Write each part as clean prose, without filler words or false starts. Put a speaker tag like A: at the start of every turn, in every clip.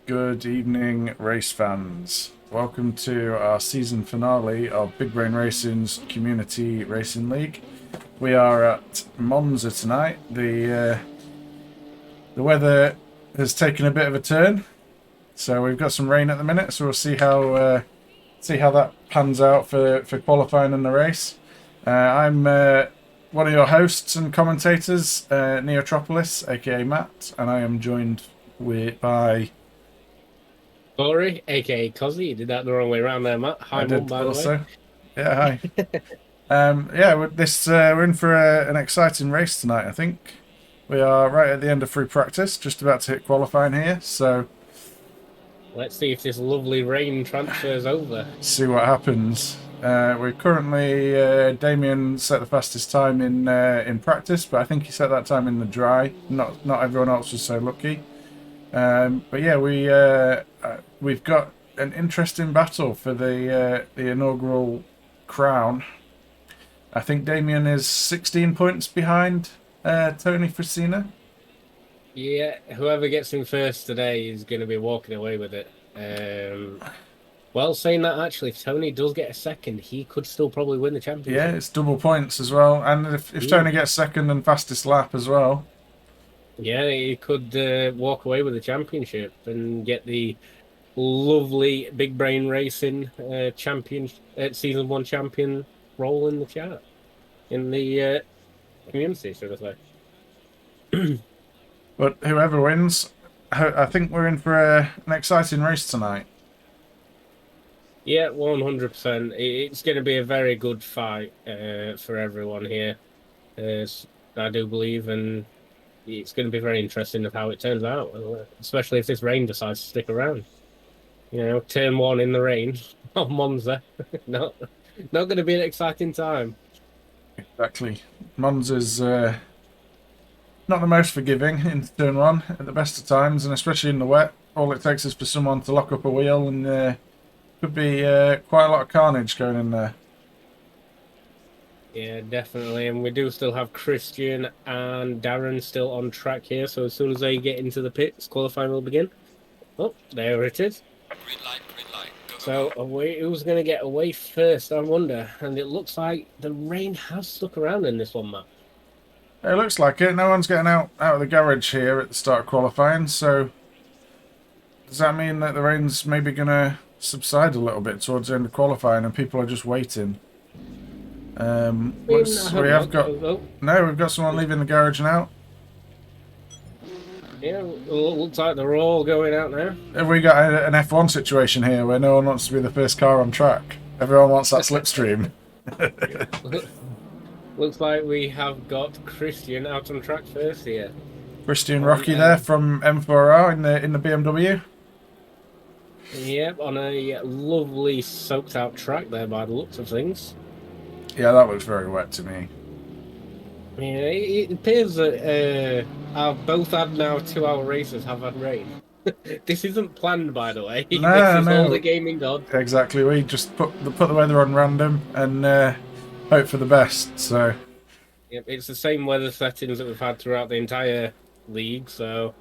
A: Good evening, race fans. Welcome to our season finale of Big Brain Racing's Community Racing League. We are at Monza tonight. The weather has taken a bit of a turn, so we've got some rain at the minute. So we'll see how that pans out for qualifying in the race. I'm one of your hosts and commentators, Neotropolis, aka Matt, and I am joined by.
B: Glory, aka Cozzy. You did that the wrong way around there, Matt.
A: I
B: Hi, Mum,
A: did
B: by the way.
A: also. Yeah, hi. Yeah, we're in for an exciting race tonight. I think we are right at the end of free practice, just about to hit qualifying here. So
B: Let's see if this lovely rain transfers over.
A: see what happens. We're currently Damien set the fastest time in practice, but I think he set that time in the dry. Not everyone else was so lucky. But yeah, we've got an interesting battle for the inaugural crown. I think Damien is 16 points behind Tony Frasina.
B: Yeah, whoever gets in first today is going to be walking away with it. Well, saying that, actually, if Tony does get a second, he could still probably win the
A: Yeah,
B: championship.
A: it's double points as well. And if
B: Mm.
A: Tony gets second and fastest lap as well.
B: Yeah, he could walk away with the championship and get the lovely Big Brain Racing champion, season 1 champion role in the chat, in the community, should I say.
A: But whoever wins, I think we're in for an exciting race tonight.
B: Yeah, 100%. It's going to be a very good fight for everyone here, I do believe, and it's going to be very interesting of how it turns out, especially if this rain decides to stick around. Turn one in the rain of Monza. not not going to be an exciting time.
A: Exactly. Monza's not the most forgiving in turn one at the best of times, and especially in the wet. All it takes is for someone to lock up a wheel, and could be quite a lot of carnage going in there.
B: Yeah, definitely. And we do still have Christian and Darren still on track here. So as soon as they get into the pits, qualifying will begin. Oh, there it is.
C: Green light, green light. Go, go,
B: So
C: go.
B: away, who's going to get away first? I wonder. And it looks like the rain has stuck around in this one, Matt.
A: It looks like it. No one's getting out of the garage here at the start of qualifying, so does that mean that the rain's maybe going to subside a little bit towards the end of qualifying and people are just waiting?
B: I
A: We
B: hope
A: have
B: not.
A: got no, we've got someone leaving the garage now.
B: Yeah, looks like they're all going out now.
A: Have we got an F1 situation here where no one wants to be the first car on track? Everyone wants that slipstream.
B: Looks like we have got Christian out on track first here.
A: Christian
B: On
A: Rocky there from M4R in the BMW.
B: Yep, on a lovely soaked out track there by the looks of things.
A: Yeah, that looks very wet to me.
B: Yeah, it appears that both had now 2-hour races have had rain. This isn't planned, by the way. This
A: No,
B: is all the
A: no,
B: gaming god.
A: exactly. We just put the weather on random and hope for the best. So
B: Yep, it's the same weather settings that we've had throughout the entire league, so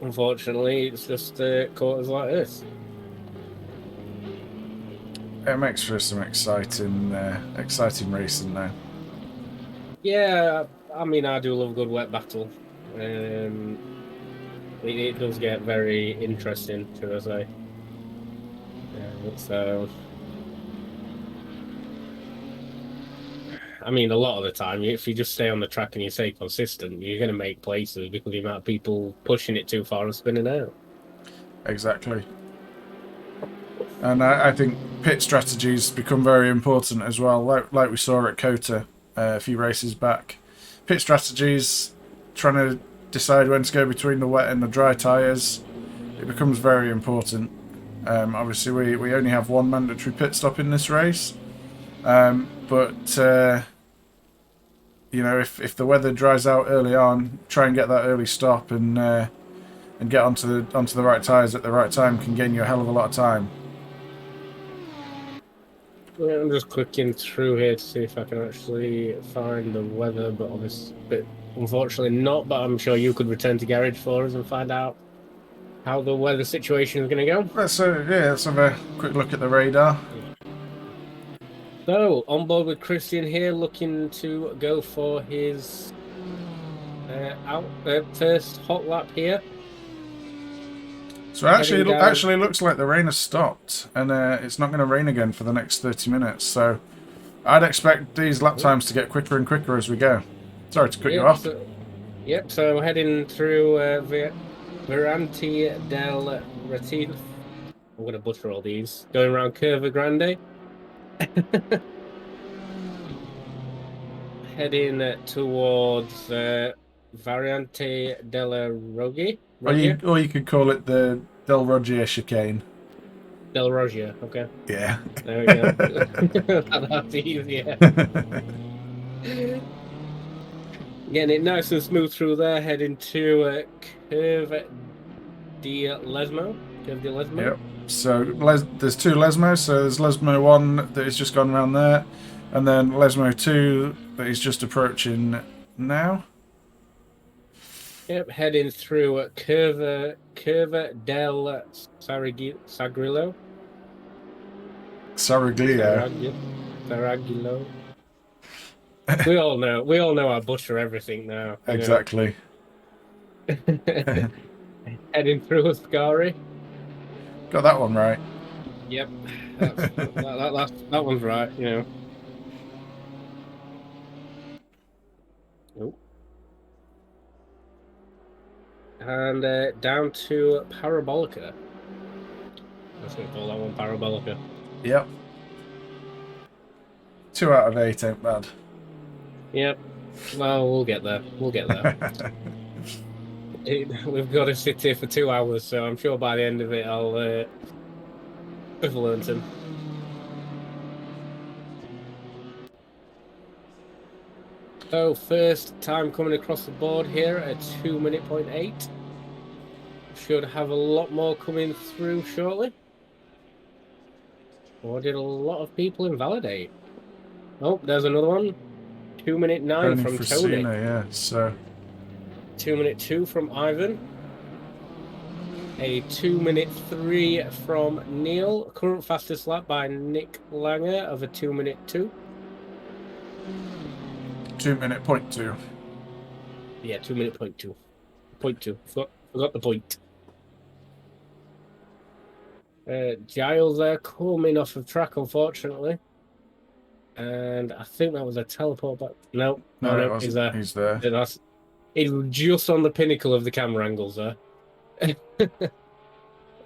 B: unfortunately, it's just quarters like this.
A: it makes for some exciting racing now.
B: Yeah, I mean, I do love a good wet battle. Um, it does get very interesting, should I say. So, I mean, a lot of the time, if you just stay on the track and you stay consistent, you're going to make places because the amount of people pushing it too far and spinning out.
A: Exactly. And I think pit strategies become very important as well, like we saw at Kota a few races back. Pit strategies, trying to decide when to go between the wet and the dry tyres, it becomes very important. Obviously, we only have one mandatory pit stop in this race, but if the weather dries out early on, try and get that early stop and get onto the right tyres at the right time can gain you a hell of a lot of time.
B: Yeah, I'm just clicking through here to see if I can actually find the weather, but unfortunately not. But I'm sure you could return to garage for us and find out how the weather situation is going to go.
A: Let's have a quick look at the radar.
B: So, on board with Christian here, looking to go for his first hot lap here.
A: So actually looks like the rain has stopped, and it's not going to rain again for the next 30 minutes. So I'd expect these lap times to get quicker and quicker as we go. Sorry to cut you off.
B: So heading through Verante del Retino. I'm going to butcher all these. Going around Curva Grande. Heading towards Variante della Roggia.
A: Or you could call it the Del Roggia chicane.
B: Del Roggia, okay.
A: Yeah.
B: There we go. That's easier. Getting it nice and smooth through there, heading to Curve di Lesmo.
A: Yep. So there's two Lesmos. So there's Lesmo 1 that has just gone around there, and then Lesmo 2 that is just approaching now.
B: Yep, heading through Curva del Saraglio. Saraglio. We all know I butcher everything now.
A: Exactly.
B: Heading through Ascari.
A: Got that one right.
B: Yep, that one's right. Oh. And down to Parabolica. That's what we call that one, Parabolica.
A: Yep. 2 out of 8 ain't bad.
B: Yep. Well, we'll get there. We've got to sit here for 2 hours, so I'm sure by the end of it I'll have learned him. So first time coming across the board here at 2:08. Should have a lot more coming through shortly. Or did a lot of people invalidate? Oh, there's another one. 2:09 from Tony.
A: Yeah, so
B: 2:02 from Ivan. A 2:03 from Neil. Current fastest lap by Nick Langer of a 2:02.
A: 2:02.
B: Yeah, 2:02. Point two. Forgot the point. Giles there coming off of track, unfortunately. And I think that was a teleport back. No, he's there.
A: He's there.
B: He's just on the pinnacle of the camera angles there.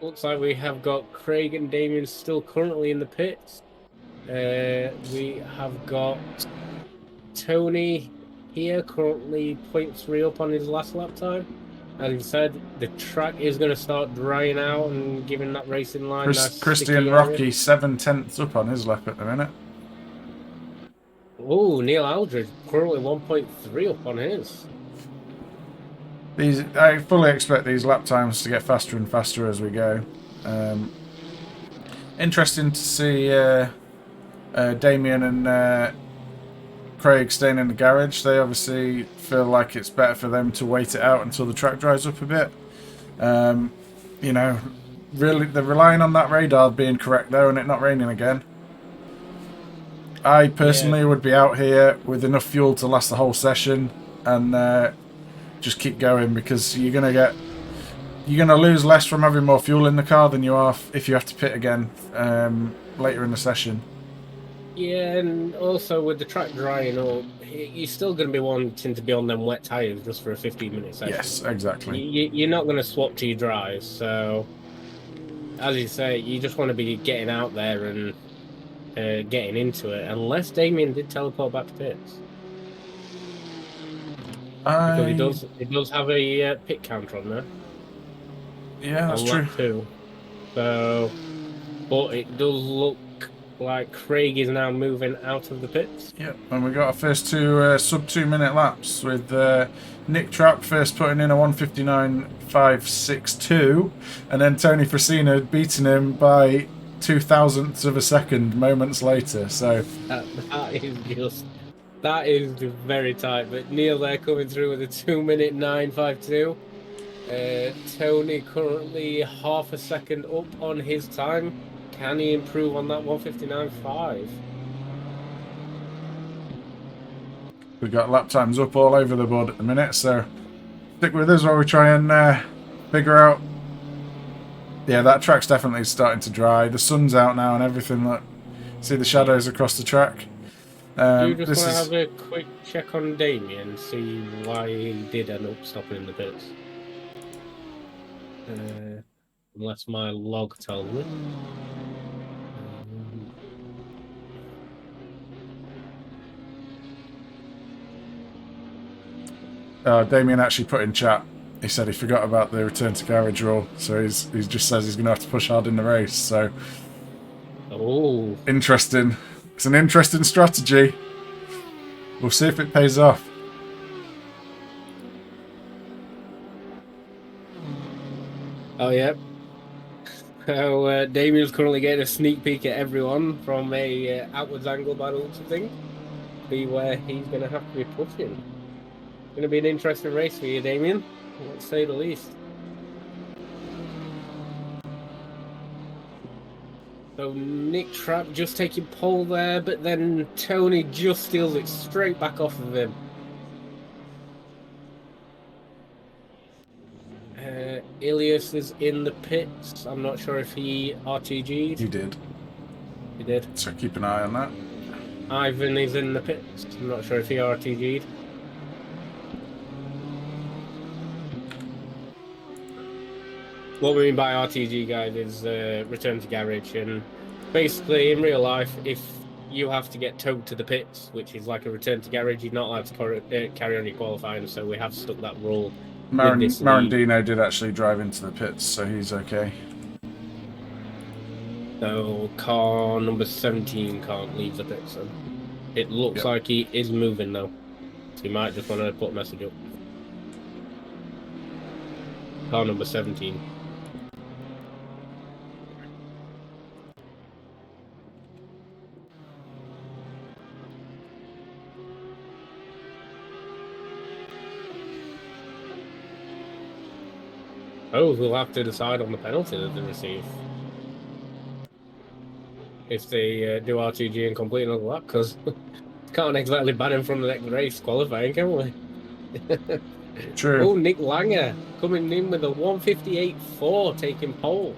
B: Looks like we have got Craig and Damien still currently in the pits. We have got Tony here, currently 0.3 up on his last lap time. As he said, the track is going to start drying out and giving that racing line.
A: Christian Rocky 7/10 up on his lap at the minute.
B: Oh, Neil Aldridge currently 1.3 up on his.
A: I fully expect these lap times to get faster and faster as we go. Interesting to see Damien and Craig staying in the garage. They obviously feel like it's better for them to wait it out until the track dries up a bit. Really, they're relying on that radar being correct though and it not raining again. I personally would be out here with enough fuel to last the whole session and just keep going, because you're gonna lose less from having more fuel in the car than you are if you have to pit again later in the session.
B: Yeah, and also with the track drying up, you're still going to be wanting to be on them wet tyres just for a 15-minute session.
A: Yes, exactly.
B: You're not going to swap to your dries, so as you say, you just want to be getting out there and getting into it, unless Damien did teleport back to pits. Because he does have a pit counter on there.
A: Yeah, that's true.
B: Too. So, but it does look like Craig is now moving out of the pits.
A: Yep, and we got our first 2 sub 2 minute laps with Nick Trapp first putting in a 1:59.562, and then Tony Frasina beating him by 0.02 of a second moments later. So
B: that is very tight. But Neil there coming through with a 2:09.52. Tony currently half a second up on his time. Can he improve on that 1:59.5?
A: We've got lap times up all over the board at the minute, so stick with us while we try and figure out. Yeah, that track's definitely starting to dry. The sun's out now and everything. Look, see the shadows across the track.
B: Do you just
A: This
B: want to
A: is
B: have a quick check on Damien, see why he did end up stopping in the pits? Unless my log tells me.
A: Damien actually put in chat. He said he forgot about the return to garage rule, so he just says he's going to have to push hard in the race. So,
B: oh,
A: interesting. It's an interesting strategy. We'll see if it pays off.
B: oh yeah. So Damien's currently getting a sneak peek at everyone from a outwards angle by the looks of things. See where he's going to have to be pushing. Going to be an interesting race for you, Damien. Let's say the least. So Nick Trapp just taking pole there, but then Tony just steals it straight back off of him. Ilias is in the pits. I'm not sure if he RTG'd.
A: He did.
B: He did.
A: So keep an eye on that.
B: Ivan is in the pits. I'm not sure if he RTG'd. What we mean by RTG, guys, is return to garage. And basically, in real life, if you have to get towed to the pits, which is like a return to garage, you're not allowed to carry on your qualifying. So we have stuck that rule.
A: Marandino did actually drive into the pits, so he's okay.
B: So car number 17 can't leave the pits. So it looks like he is moving now. So he might just want to put a message up. Car number 17. Oh, we'll have to decide on the penalty that they receive. If they do RTG and complete another lap, because can't exactly ban him from the next race qualifying, can we?
A: True.
B: Oh, Nick Langer coming in with a 1:58.4 taking pole.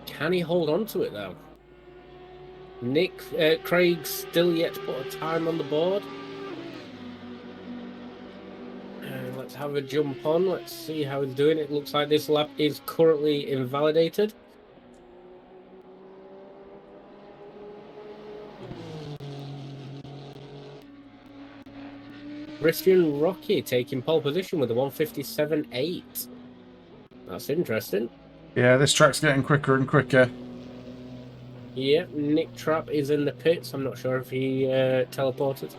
B: Can he hold on to it, though? Craig still yet to put a time on the board. Let's have a jump on. Let's see how he's doing. It looks like this lap is currently invalidated. Christian Rocky taking pole position with a 1:57.8. That's interesting.
A: Yeah, this track's getting quicker and quicker.
B: Yep, Nick Trapp is in the pits. I'm not sure if he teleported.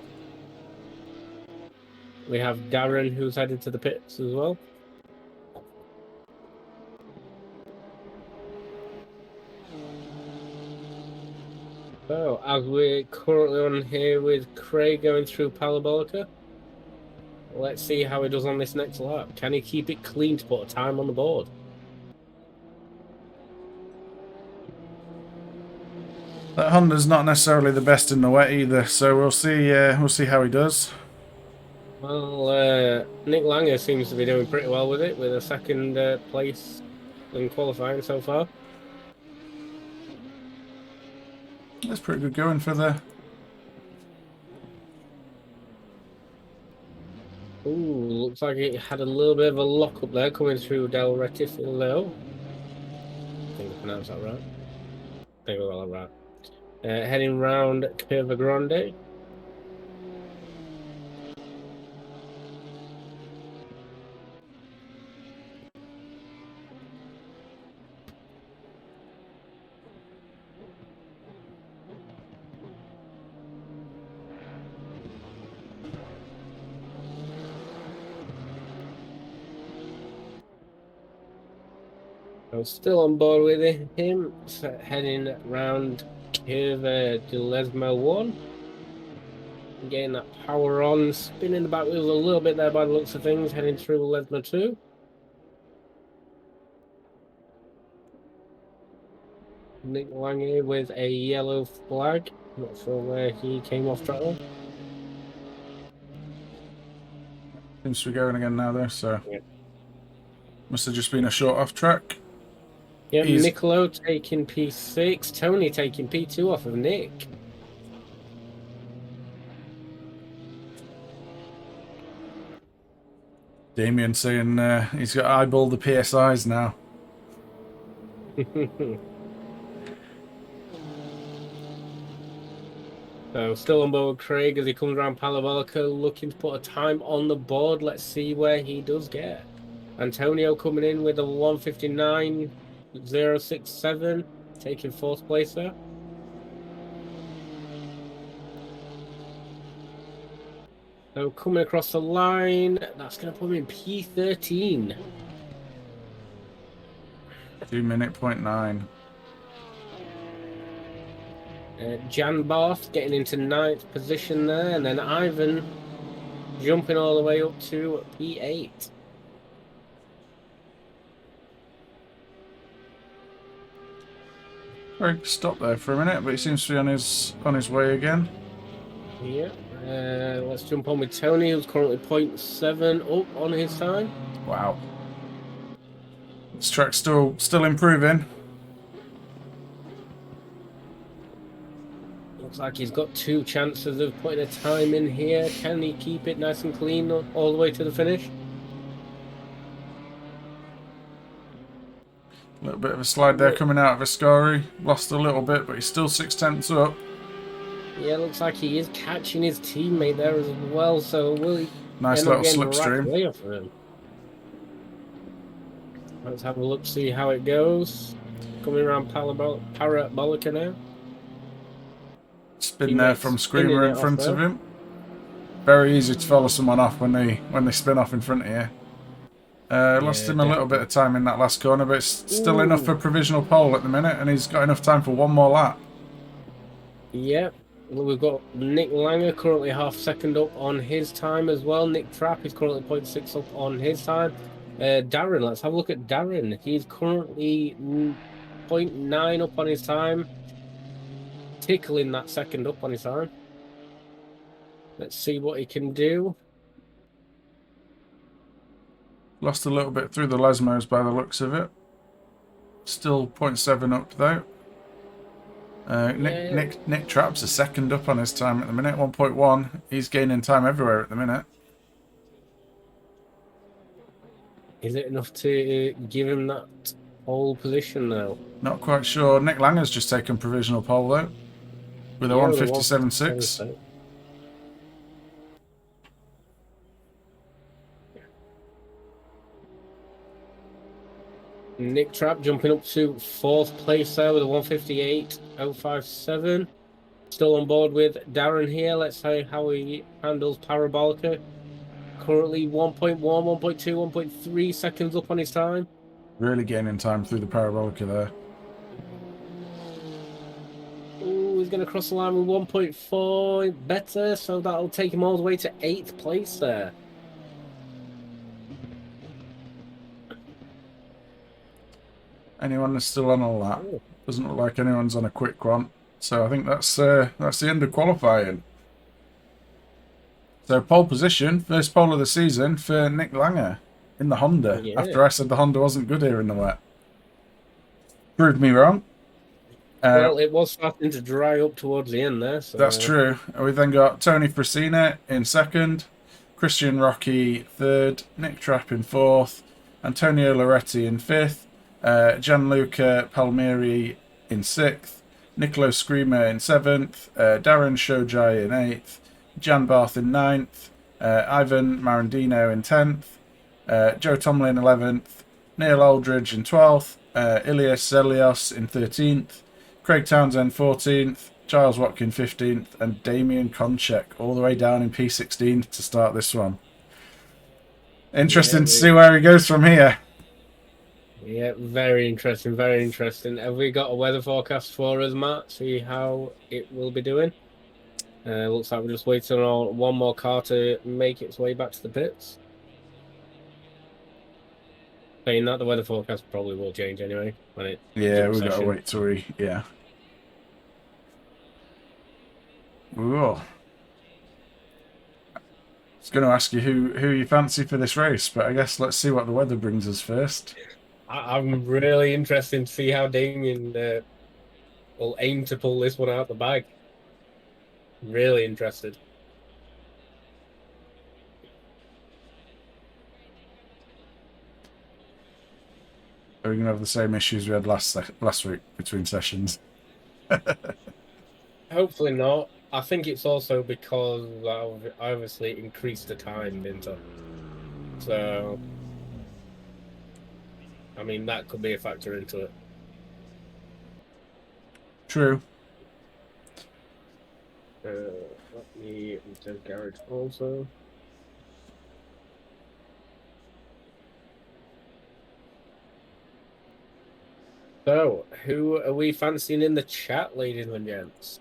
B: We have Darren, who's headed to the pits as well. So, as we're currently on here with Craig going through Parabolica, let's see how he does on this next lap. Can he keep it clean to put a time on the board?
A: That Honda's not necessarily the best in the wet either, so we'll see. We'll see how he does.
B: Well, Nick Langer seems to be doing pretty well with it, with a second place in qualifying so far.
A: That's pretty good going for the.
B: Ooh, looks like it had a little bit of a lock up there coming through Del Retifilo. I think I pronounced that right. I think I got that right. Heading round Curva Grande. I'm still on board with him, so heading round Curva de Lesmo 1. Getting that power on, spinning the back wheels a little bit there by the looks of things, heading through Lesmo 2. Nick Lange with a yellow flag. Not sure where he came off track there.
A: Seems to be going again now, though, so.
B: Yeah.
A: Must have just been a short off track.
B: Yep,
A: He's-
B: Nicolo taking P6, Tony taking P2 off of Nick.
A: Damien saying he's got eyeball the PSIs now.
B: So still on board Craig as he comes around Palabolica looking to put a time on the board. Let's see where he does get. Antonio coming in with a 1:59.067, taking fourth place there. So coming across the line, that's going to put him in P13.
A: 2:09.
B: Jan Barth getting into 9th position there, and then Ivan jumping all the way up to P8.
A: Craig stopped there for a minute, but he seems to be on his way again.
B: Yeah, let's jump on with Tony, who's currently 0.7 up on his time.
A: Wow. This track's still improving.
B: Looks like he's got 2 chances of putting a time in here. Can he keep it nice and clean all the way to the finish?
A: A little bit of a slide there coming out of Ascari. Lost a little bit, but he's still 6/10 up.
B: Yeah, looks like he is catching his teammate there as well. So will he
A: Nice
B: end
A: little
B: up getting
A: slipstream.
B: right way off of him? Let's have a look, see how it goes. Coming around Parabolica now.
A: Spin there from
B: Spinning
A: Screamer
B: it
A: in
B: off
A: front of
B: there.
A: him. Very easy to follow someone off when they spin off in front of you. Lost him a little bit of time in that last corner, but it's still enough for provisional pole at the minute, and he's got enough time for one more lap.
B: Yep. Well, we've got Nick Langer currently half second up on his time as well. Nick Trapp is currently 0.6 up on his time. Darren, let's have a look at Darren. He's currently 0.9 up on his time. Tickling that second up on his time. Let's see what he can do.
A: Lost a little bit through the Lesmos by the looks of it. Still 0.7 up though. Nick Trapp's a second up on his time at the minute, 1.1. He's gaining time everywhere at the minute.
B: Is it enough to give him that pole position though?
A: Not quite sure. Nick Langer's just taken provisional pole though, with a 1:57.6.
B: Nick Trapp jumping up to 4th place there with a 1:58.057. Still on board with Darren here. Let's see how he handles Parabolica. Currently 1.1, 1.2, 1.3 seconds up on his time.
A: Really gaining time through the Parabolica there.
B: Ooh, he's going to cross the line with 1.4 better, so that'll take him all the way to 8th place there.
A: Anyone that's still on a lap. Doesn't look like anyone's on a quick one. So I think that's the end of qualifying. So pole position, first pole of the season for Nick Langer in the Honda.
B: Yeah.
A: After I said the Honda wasn't good here in the wet. Proved me wrong.
B: Well, it was starting to dry up towards the end there. So.
A: That's true. We've then got Tony Frasina in second, Christian Rocky third, Nick Trapp in fourth, Antonio Loretti in fifth, Gianluca Palmieri in sixth, Nicolo Screamer in seventh, Darren Shojai in eighth, Jan Barth in ninth, Ivan Marandino in 10th, Joe Tomlin 11th, Neil Aldridge in 12th, Ilias Zelios in 13th, Craig Townsend 14th, Giles Watkin 15th, and Damien Konchek all the way down in P16 to start this one. Interesting to see where he goes from here.
B: Yeah, very interesting, very interesting. Have we got a weather forecast for us, Matt? See how it will be doing? Looks like we're just waiting on one more car to make its way back to the pits. Saying that, the weather forecast probably will change anyway when it comes
A: Yeah,
B: up
A: we've got to
B: session.
A: wait till we, yeah. We will. I was going to ask you who you fancy for this race, but I guess let's see what the weather brings us first.
B: I'm really interested to see how Damien will aim to pull this one out the bag. Really interested.
A: Are we going to have the same issues we had last week between sessions?
B: Hopefully not. I think it's also because I obviously increased the time, didn't I? So, I mean, that could be a factor into it.
A: True.
B: Let me do garage also. So, who are we fancying in the chat, ladies and gents?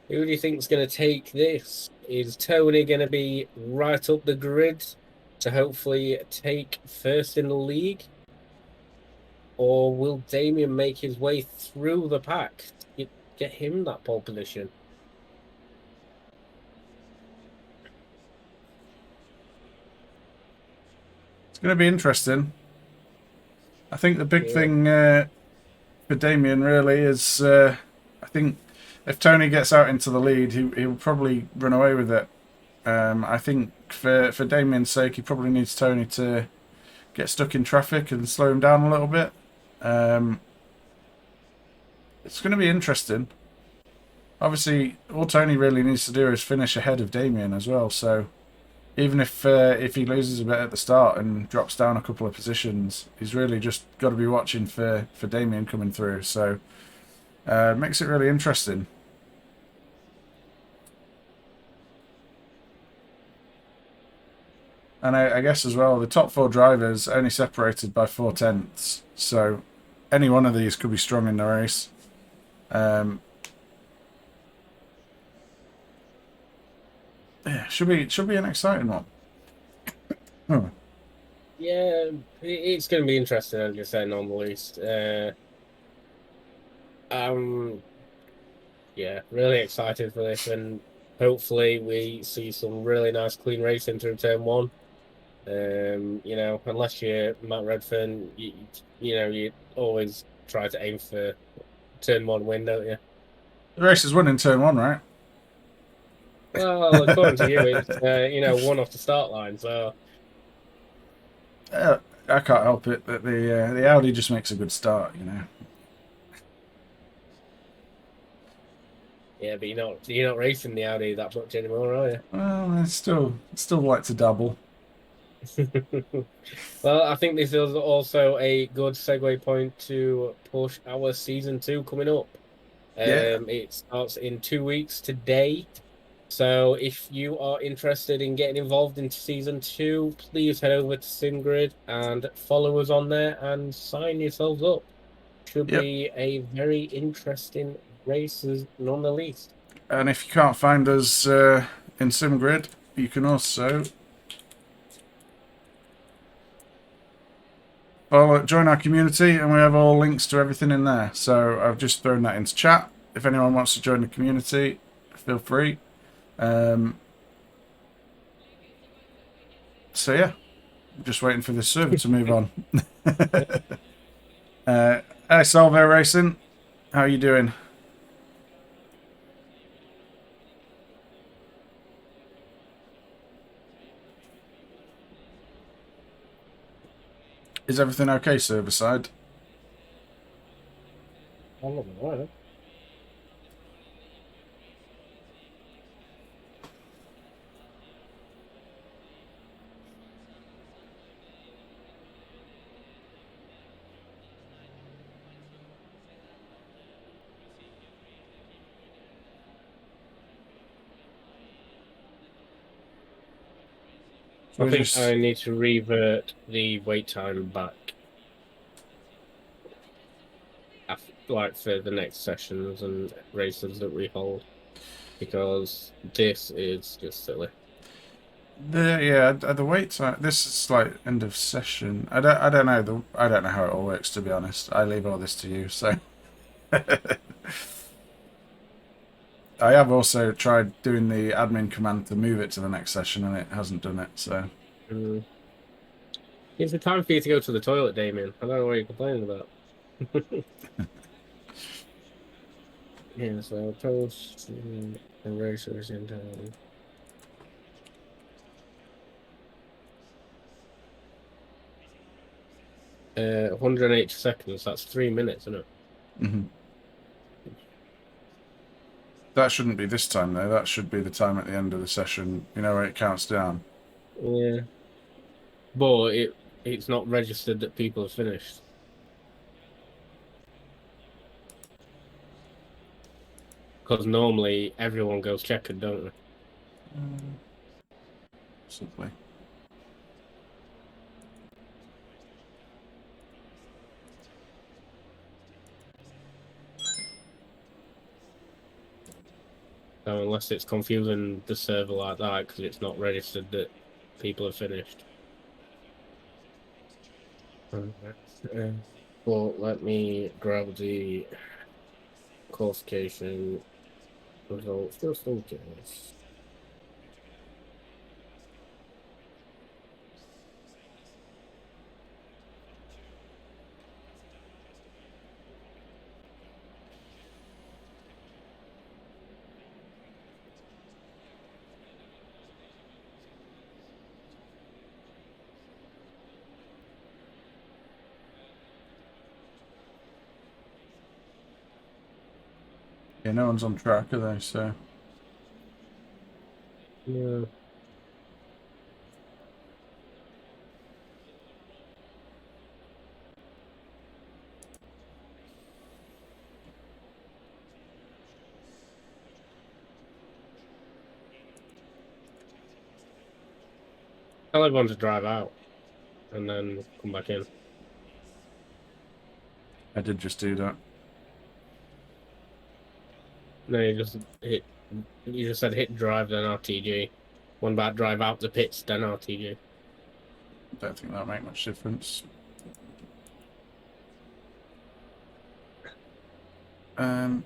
B: Who do you think's going to take this? Is Tony going to be right up the grid to hopefully take first in the league? Or will Damien make his way through the pack to get him that pole position?
A: It's going to be interesting. I think the big
B: Yeah.
A: thing for Damien really is I think if Tony gets out into the lead, he'll probably run away with it. I think for Damien's sake, he probably needs Tony to get stuck in traffic and slow him down a little bit. It's going to be interesting. Obviously, all Tony really needs to do is finish ahead of Damien as well. So even if he loses a bit at the start and drops down a couple of positions, he's really just got to be watching for Damien coming through. So makes it really interesting. And I guess as well, the top four drivers only separated by 4/10, so any one of these could be strong in the race. Yeah, should be an exciting one. Hmm.
B: Yeah, it's going to be interesting, as you said, on the least. Yeah, really excited for this, and hopefully we see some really nice, clean racing through turn one. Unless you're Matt Redfern, you always try to aim for turn one win, don't you?
A: The race is won in turn one, right?
B: Well, according to you, it's one off the start line, so
A: I can't help it that the Audi just makes a good start, you know.
B: yeah, but you're not racing the Audi that much anymore, are you?
A: Well, I still like to dabble.
B: Well, I think this is also a good segue point to push our season two coming up.
A: Yeah.
B: It starts in 2 weeks today. So if you are interested in getting involved into season two, please head over to SimGrid and follow us on there and sign yourselves up. Should
A: Yep.
B: be a very interesting races, none the least.
A: And if you can't find us in SimGrid, you can also join our community, and we have all links to everything in there. So I've just thrown that into chat. If anyone wants to join the community, feel free. So yeah, just waiting for this server to move on. Hey, Salvo Racing, how are you doing? Is everything okay server side?
B: I don't know.
A: So
B: I
A: we
B: think
A: just
B: I need to revert the wait time back, like for the next sessions and races that we hold, because this is just silly.
A: The wait time. This is like end of session. I don't know I don't know how it all works, to be honest. I leave all this to you. So I have also tried doing the admin command to move it to the next session, and it hasn't done it. So
B: It's the time for you to go to the toilet, Damien. I don't know what you're complaining about. Yeah, so post erasers in time. 180 seconds. That's 3 minutes, isn't it?
A: mhm. That shouldn't be this time though. That should be the time at the end of the session. You know where it counts down.
B: Yeah, but it's not registered that people have finished. Because normally everyone goes checkered, don't they?
A: Simply.
B: So unless it's confusing the server like that because it's not registered that people have finished. Well, let me grab the qualification results just in case.
A: Yeah, no one's on track, are they? So
B: Yeah. Tell everyone to drive out and then come back in.
A: I did just do that.
B: No, you just said hit drive, then RTG. One about drive out the pits, then RTG.
A: Don't think that'll make much difference. Um,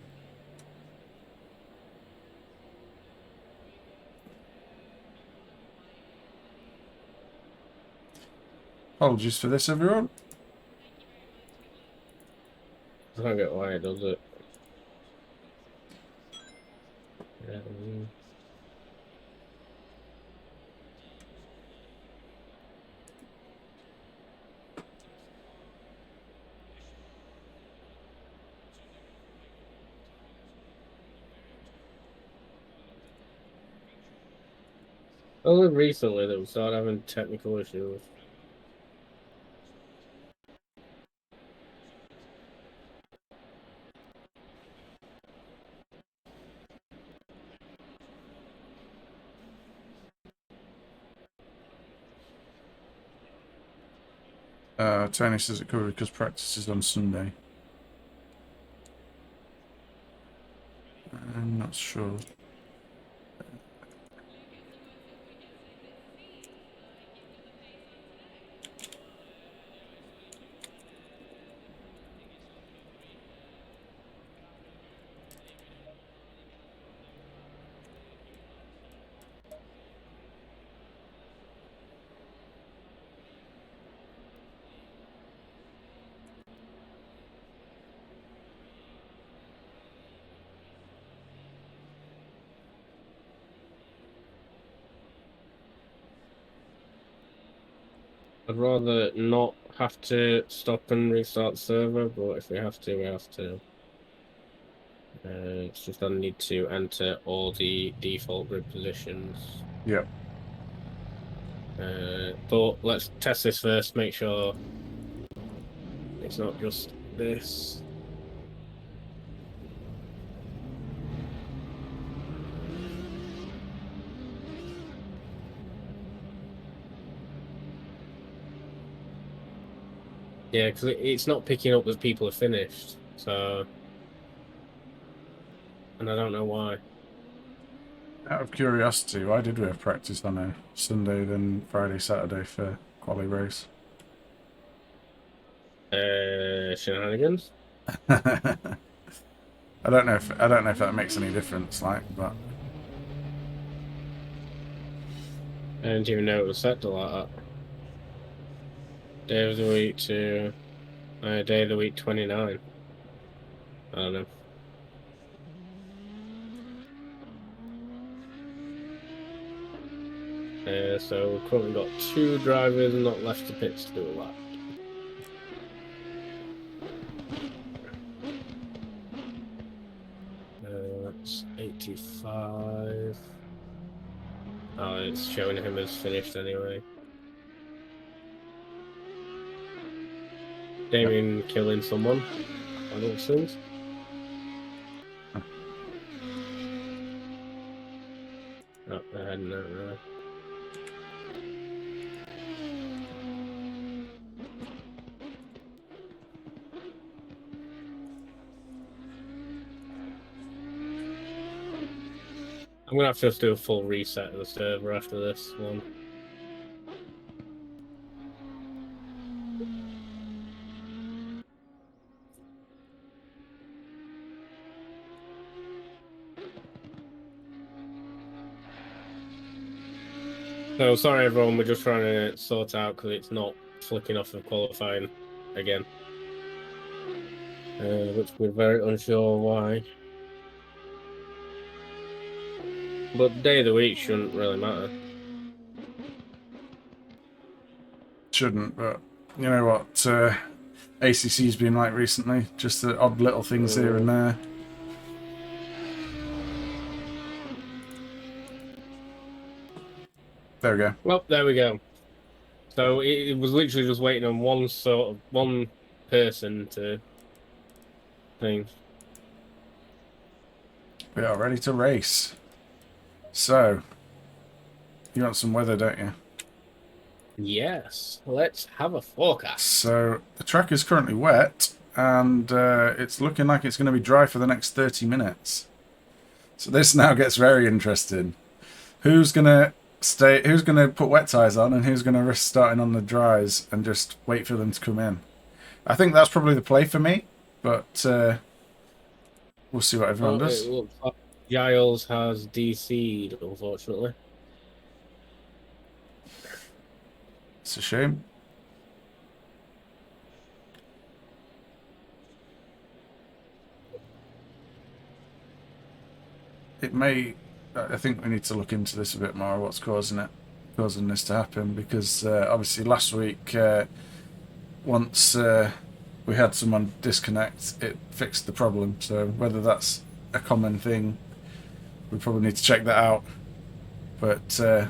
A: Apologies for this, everyone.
B: I don't get why it does it. Um, Only recently that we started having technical issues.
A: Tony says it covered because practice is on Sunday. I'm not sure.
B: I'd rather not have to stop and restart the server, but if we have to, we have to. It's just I need to enter all the default grid positions.
A: Yep.
B: But let's test this first, make sure it's not just this. Yeah, because it's not picking up that people are finished, so... And I don't know why.
A: Out of curiosity, why did we have practice on a Sunday, then Friday, Saturday for quali race?
B: Shenanigans.
A: I don't know if that makes any difference, like, but
B: I didn't even know it was set to like that. Day of the week to day of the week 29. I don't know. So we've currently got 2 drivers not left to pits to do a lap. That's 85. Oh, it's showing him as finished anyway. Damien killing someone. I don't think. Oh, they're heading out there. I'm gonna have to just do a full reset of the server after this one. So sorry everyone, we're just trying to sort out because it's not flicking off of qualifying again. Which we're very unsure why. But day of the week shouldn't really matter.
A: shouldn't. But you know what ACC's been like recently? Just the odd little things here and there. There we go.
B: Well, there we go. So it was literally just waiting on one person to thing.
A: We are ready to race. So, you want some weather, don't you?
B: Yes, let's have a forecast.
A: So, the track is currently wet, and it's looking like it's going to be dry for the next 30 minutes. So this now gets very interesting. Who's going to put wet tyres on, and who's going to risk starting on the dries and just wait for them to come in? I think that's probably the play for me, but we'll see what everyone does.
B: It looks like Giles has DC'd, unfortunately.
A: It's a shame. It may. I think we need to look into this a bit more. What's causing this to happen? Because obviously last week, once we had someone disconnect, it fixed the problem. So whether that's a common thing, we probably need to check that out. But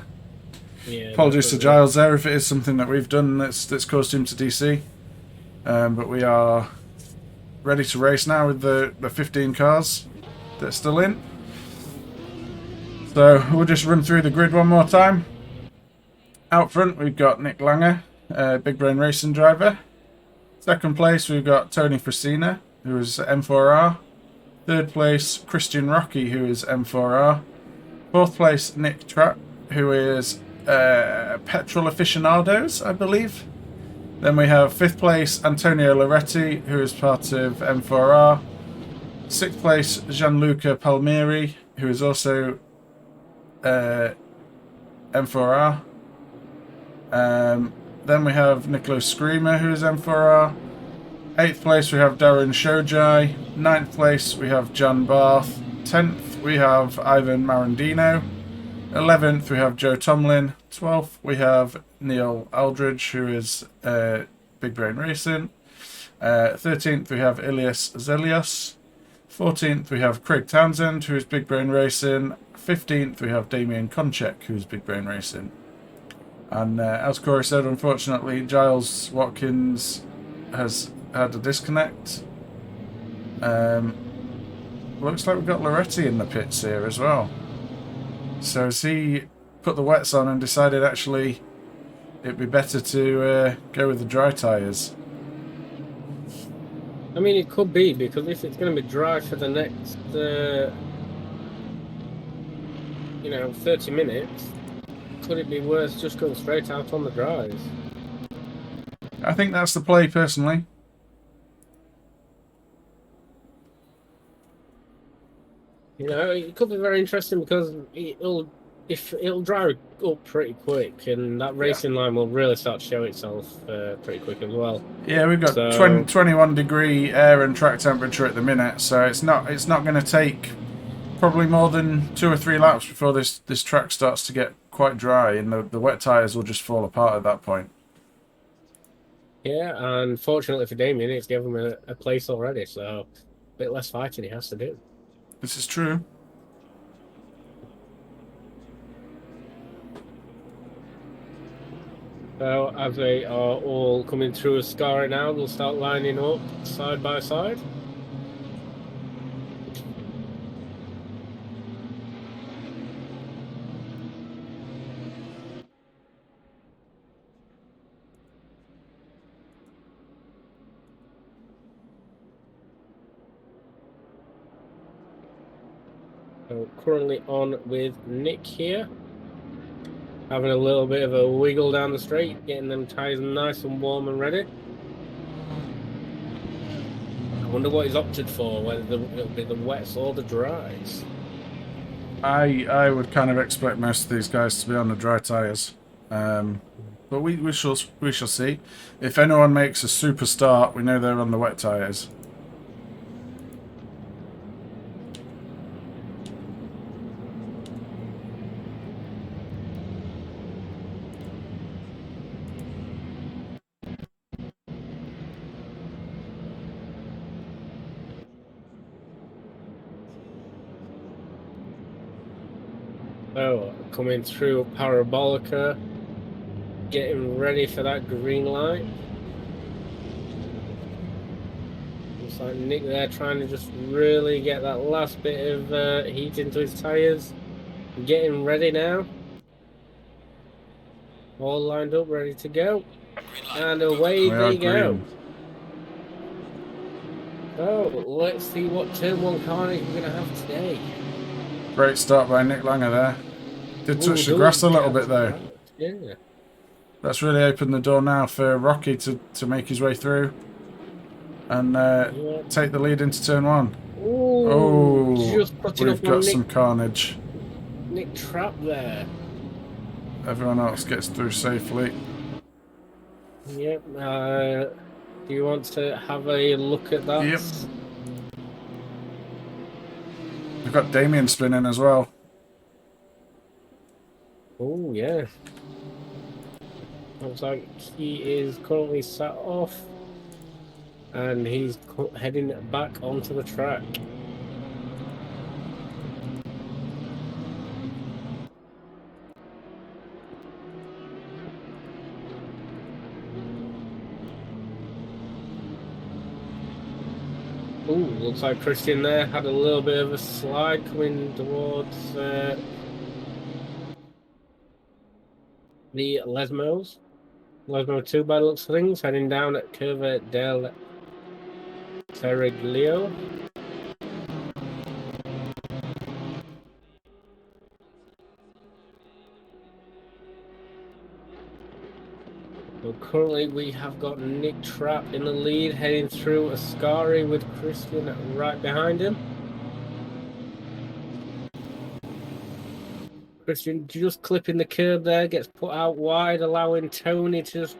B: Yeah,
A: apologies to Giles there if it is something that we've done that's caused him to DC. But we are ready to race now with the 15 cars that are still in. So we'll just run through the grid one more time. Out front we've got Nick Langer, Big Brain Racing driver. Second place we've got Tony Frasina, who is M4R. Third place Christian Rocky, who is M4R. Fourth place Nick Trapp, who is Petrol Aficionados, I believe. Then we have fifth place Antonio Loretti, who is part of M4R. Sixth place Gianluca Palmieri, who is also M4R. Then we have Nicola Screamer, who is M4R. 8th place we have Darren Shojai. 9th place we have John Barth. 10th we have Ivan Marandino. 11th we have Joe Tomlin. 12th we have Neil Aldridge, who is Big Brain Racing. 13th we have Ilias Zelios. 14th we have Craig Townsend, who is Big Brain Racing. 15th we have Damien Konchek, who is Big Brain Racing. And as Corey said, unfortunately Giles Watkins has had a disconnect. Looks like we've got Loretti in the pits here as well. So has he put the wets on and decided actually it'd be better to go with the dry tyres?
B: I mean, it could be, because if it's going to be dry for the next 30 minutes, could it be worth just going straight out on the dries?
A: I think that's the play, personally.
B: It could be very interesting because it'll dry up pretty quick, and that racing line will really start to show itself pretty quick as well.
A: Yeah, we've got
B: So
A: 21 degree air and track temperature at the minute, so it's not going to take probably more than 2 or 3 laps before this track starts to get quite dry, and the wet tyres will just fall apart at that point.
B: yeah, and fortunately for Damien, it's given him a place already, so a bit less fighting he has to do.
A: This is true.
B: So as they are all coming through Ascara now, they'll start lining up side by side. So currently on with Nick here. Having a little bit of a wiggle down the straight, getting them tyres nice and warm and ready. I wonder what he's opted for, whether it'll be the wets or the dries.
A: I would kind of expect most of these guys to be on the dry tyres, but we shall see. If anyone makes a super start, we know they're on the wet tyres.
B: So, coming through Parabolica, getting ready for that green light. Looks like Nick there trying to just really get that last bit of heat into his tyres. Getting ready now. All lined up, ready to go. And away they go. So, let's see what turn 1 carnage we're going to have today.
A: Great start by Nick Langer there. Did touch the grass a little bit though.
B: Yeah.
A: That's really opened the door now for Rocky to make his way through and take the lead into turn 1.
B: Ooh, just
A: we've got some carnage.
B: Nick Trap there.
A: Everyone else gets through safely.
B: Yep. Do you want to have a look at that?
A: Yep. We've got Damien spinning as well.
B: Oh, yeah. Looks like he is currently sat off. And he's heading back onto the track. Oh, looks like Christian there had a little bit of a slide coming towards the Lesmos. Lesmo 2 by the looks of things, heading down at Curva del Terriglio. So currently we have got Nick Trapp in the lead, heading through Ascari with Christian right behind him. Christian just clipping the curb there, gets put out wide, allowing Tony to just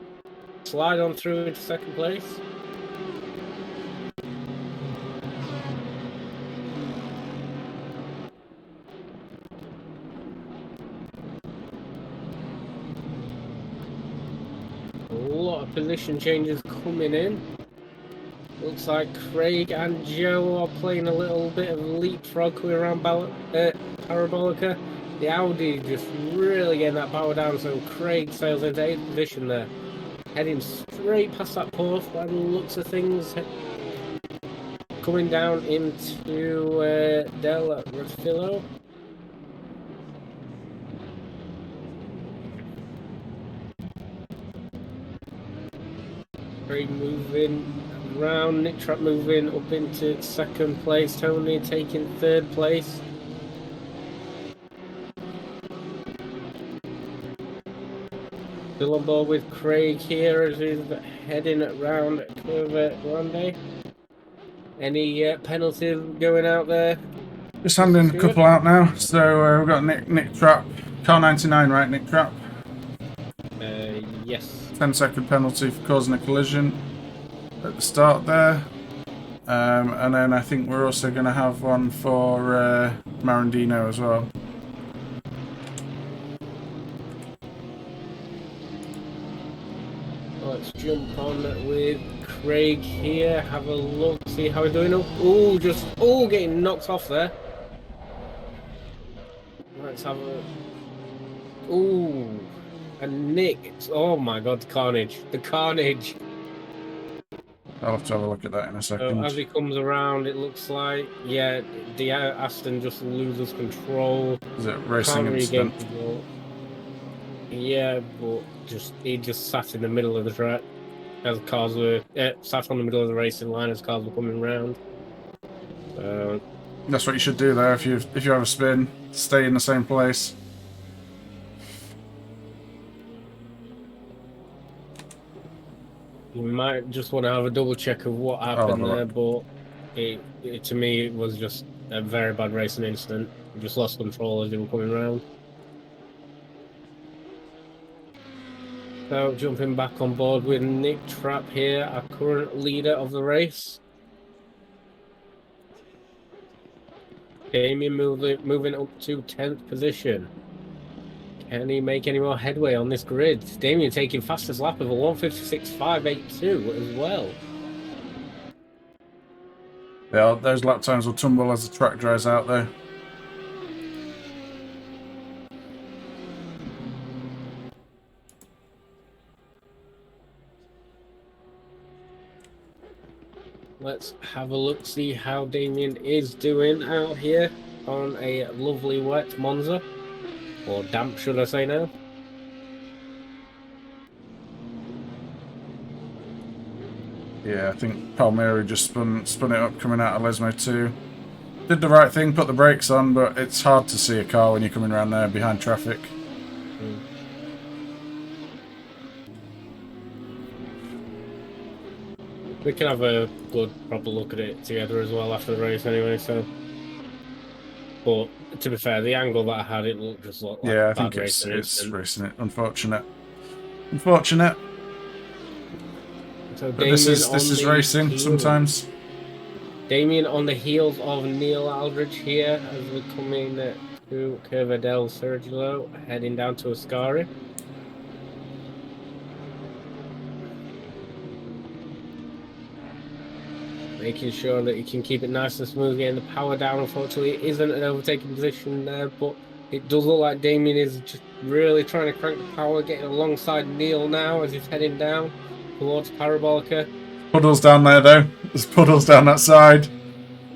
B: slide on through into second place. A lot of position changes coming in. Looks like Craig and Joe are playing a little bit of leapfrog coming around Parabolica. The Audi just really getting that power down, so Craig sails into 8th position there. Heading straight past that post by the looks of things. Coming down into Del Rosfillo. Craig moving around, Nick Trapp moving up into second place, Tony taking third place. Still on board with Craig here as he's heading around Curva Grande. Any penalties going out there?
A: Just handing a couple out now. So we've got Nick Trapp, car 99, right? Nick Trapp.
B: Yes.
A: 10-second penalty for causing a collision at the start there. And then I think we're also going to have one for Marandino as well.
B: Let's jump on with Craig here. Have a look, see how we're doing. Oh, getting knocked off there. Let's have a. Ooh, and Nick. Oh my God, the carnage! The carnage.
A: I'll have to have a look at that in a second.
B: So as he comes around, it looks like the Aston just loses control.
A: Is it racing incident?
B: Control. Yeah, but he just sat in the middle of the track as cars were sat on the middle of the racing line as cars were coming round.
A: That's what you should do there if you have a spin. Stay in the same place.
B: You might just want to have a double check of what happened there, but to me it was just a very bad racing incident. He just lost control as they were coming round. So jumping back on board with Nick Trapp here, our current leader of the race. Damien moving up to 10th position. Can he make any more headway on this grid? Damien taking fastest lap of a 1:56.582 as well.
A: Yeah, those lap times will tumble as the track dries out though.
B: Let's have a look, see how Damien is doing out here on a lovely wet Monza. Or damp, should I say now?
A: Yeah, I think Palmieri just spun it up coming out of Lesmo 2. Did the right thing, put the brakes on, but it's hard to see a car when you're coming around there behind traffic.
B: We can have a good, proper look at it together as well after the race anyway, so... But, to be fair, the angle that I had, it just looked like
A: I think it's racing it. Unfortunate. Unfortunate.
B: So
A: but this is racing sometimes.
B: Damien on the heels of Neil Aldridge here as we're coming to Curva del Sergio, heading down to Ascari. Making sure that he can keep it nice and smooth, getting the power down. Unfortunately, it isn't an overtaking position there, but it does look like Damien is just really trying to crank the power, getting alongside Neil now as he's heading down towards Parabolica.
A: Puddles down there though. There's puddles down that side.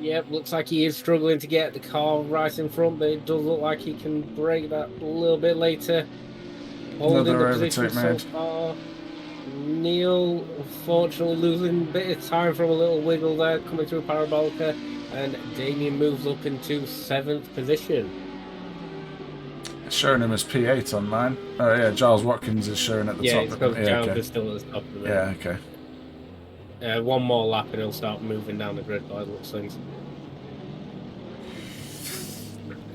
B: Yep, looks like he is struggling to get the car right in front, but it does look like he can break that a little bit later. Holding the position so far. Neil, unfortunately, losing a bit of time from a little wiggle there, coming through Parabolica, and Damien moves up into 7th position.
A: It's showing him as P8 on mine. Oh yeah, Giles Watkins is showing at the top.
B: Yeah, it's because Giles is still at the top of the
A: Yeah, okay.
B: One more lap and he'll start moving down the grid by the looks of things.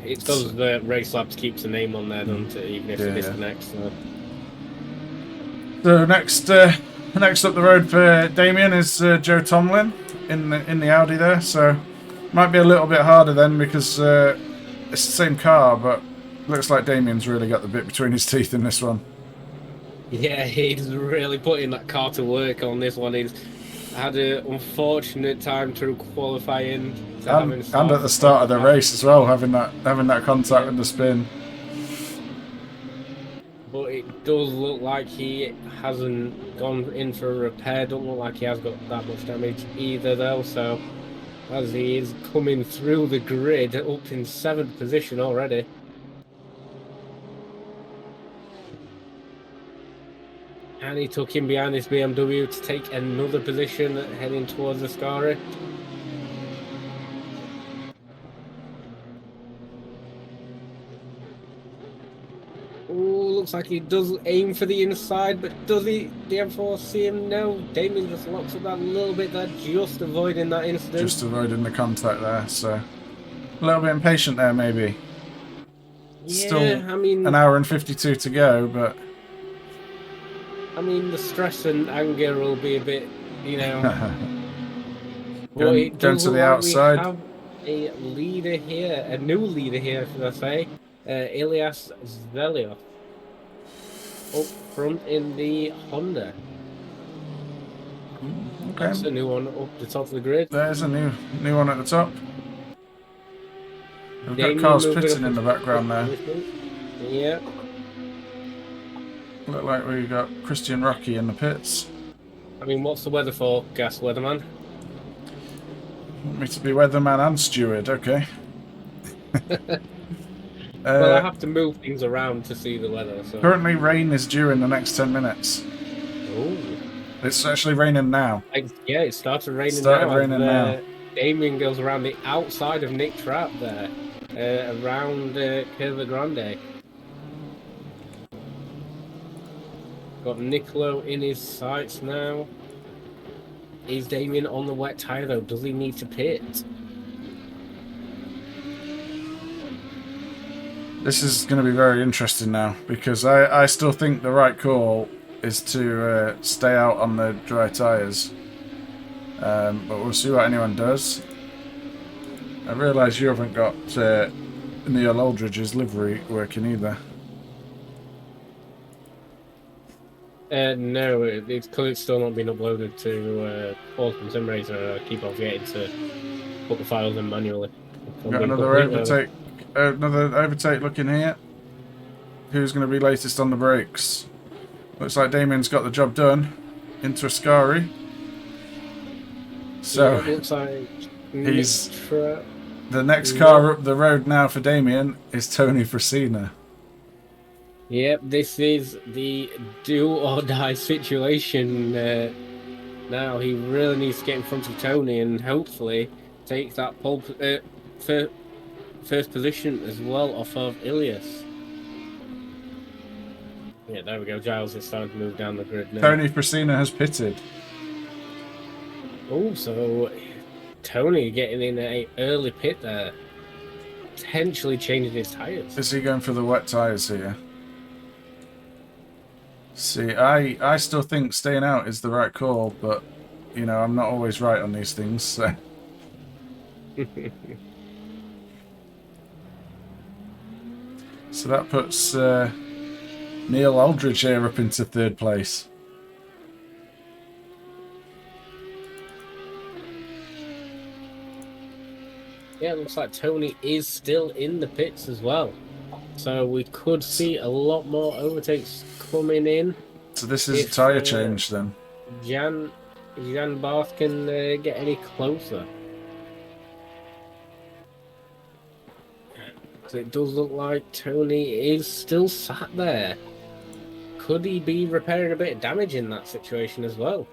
B: It's because the race laps keeps the name on there, doesn't it, even if it disconnects.
A: So next up the road for Damien is Joe Tomlin in the Audi there. So might be a little bit harder then because it's the same car, but looks like Damien's really got the bit between his teeth in this one.
B: Yeah, he's really putting that car to work on this one. He's had an unfortunate time through qualifying
A: and at the start of the race as well, having that contact with the spin.
B: But it does look like he hasn't gone in for a repair. Don't look like he has got that much damage either, though. So as he is coming through the grid, up in 7th position already. And he took him behind this BMW to take another position heading towards Ascari. looks like he does aim for the inside, but does he? The M4 see him? No. Damien just locks up that little bit there, just avoiding that incident.
A: Just avoiding the contact there, so a little bit impatient there, maybe.
B: Yeah,
A: Still
B: I mean,
A: an hour and 52 to go, but
B: the stress and anger will be a bit, But
A: going
B: it does
A: to
B: look
A: the
B: like we
A: outside.
B: have a leader here, a new leader here, should I say? Ilias Zelios up front in the Honda.
A: Okay,
B: That's a new one up the top of the grid.
A: there's a new one at the top. We've got
B: Damien
A: cars
B: moving
A: pitting
B: up
A: in the
B: into
A: background there.
B: position. Yeah.
A: Look like we got Christian Rocky in the pits.
B: I mean, what's the weather forecast, weatherman?
A: Want me to be weatherman and steward, okay.
B: Well, I have to move things around to see the weather. So
A: Currently rain is due in the next 10 minutes.
B: oh,
A: It's actually raining now.
B: yeah, it started raining
A: Started
B: now.
A: raining now.
B: Damien goes around the outside of Nick Trapp there, around Curva Grande. Got Nicolo in his sights now. Is Damien on the wet tyre though? Does he need to pit?
A: This is going to be very interesting now, because I still think the right call is to stay out on the dry tyres. But we'll see what anyone does. I realise you haven't got Neil Aldridge's livery working either.
B: No, it's still not been uploaded to Awesome Sim Racer. I keep on forgetting to put the files in manually.
A: Got another overtake looking here. Who's going to be latest on the brakes? Looks like Damien's got the job done into Ascari. So
B: yeah, it looks like
A: he's
B: Trapp.
A: the next car up the road now for Damien is Tony Fresina.
B: Yep, this is the do or die situation. Now he really needs to get in front of Tony and hopefully take that first position as well off of Ilias. Yeah, there we go. Giles is starting to move down the grid now.
A: Tony Fresina has pitted.
B: Oh, so Tony getting in an early pit there, potentially changing his tyres.
A: Is he going for the wet tyres here? See, I still think staying out is the right call, but, you know, I'm not always right on these things, so... So that puts Neil Aldridge here up into third place.
B: Yeah, it looks like Tony is still in the pits as well. So we could see a lot more overtakes coming in.
A: So this is a tyre change then.
B: Jan Barth can get any closer. So it does look like Tony is still sat there. Could he be repairing a bit of damage in that situation as well?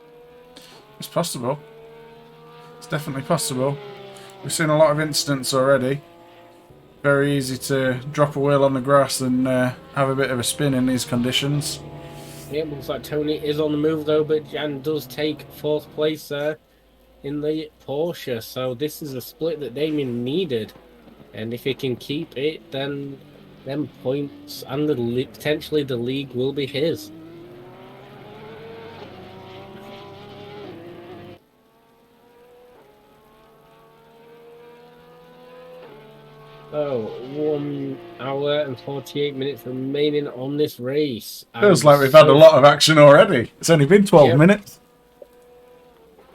A: It's possible. It's definitely possible. We've seen a lot of incidents already. Very easy to drop a wheel on the grass and have a bit of a spin in these conditions.
B: Yeah, looks like Tony is on the move though, but Jan does take fourth place there in the Porsche. So this is a split that Damien needed. And if he can keep it, then points and potentially the league will be his. So, 1 hour and 48 minutes remaining on this race.
A: Feels like we've had a lot of action already. It's only been 12 minutes.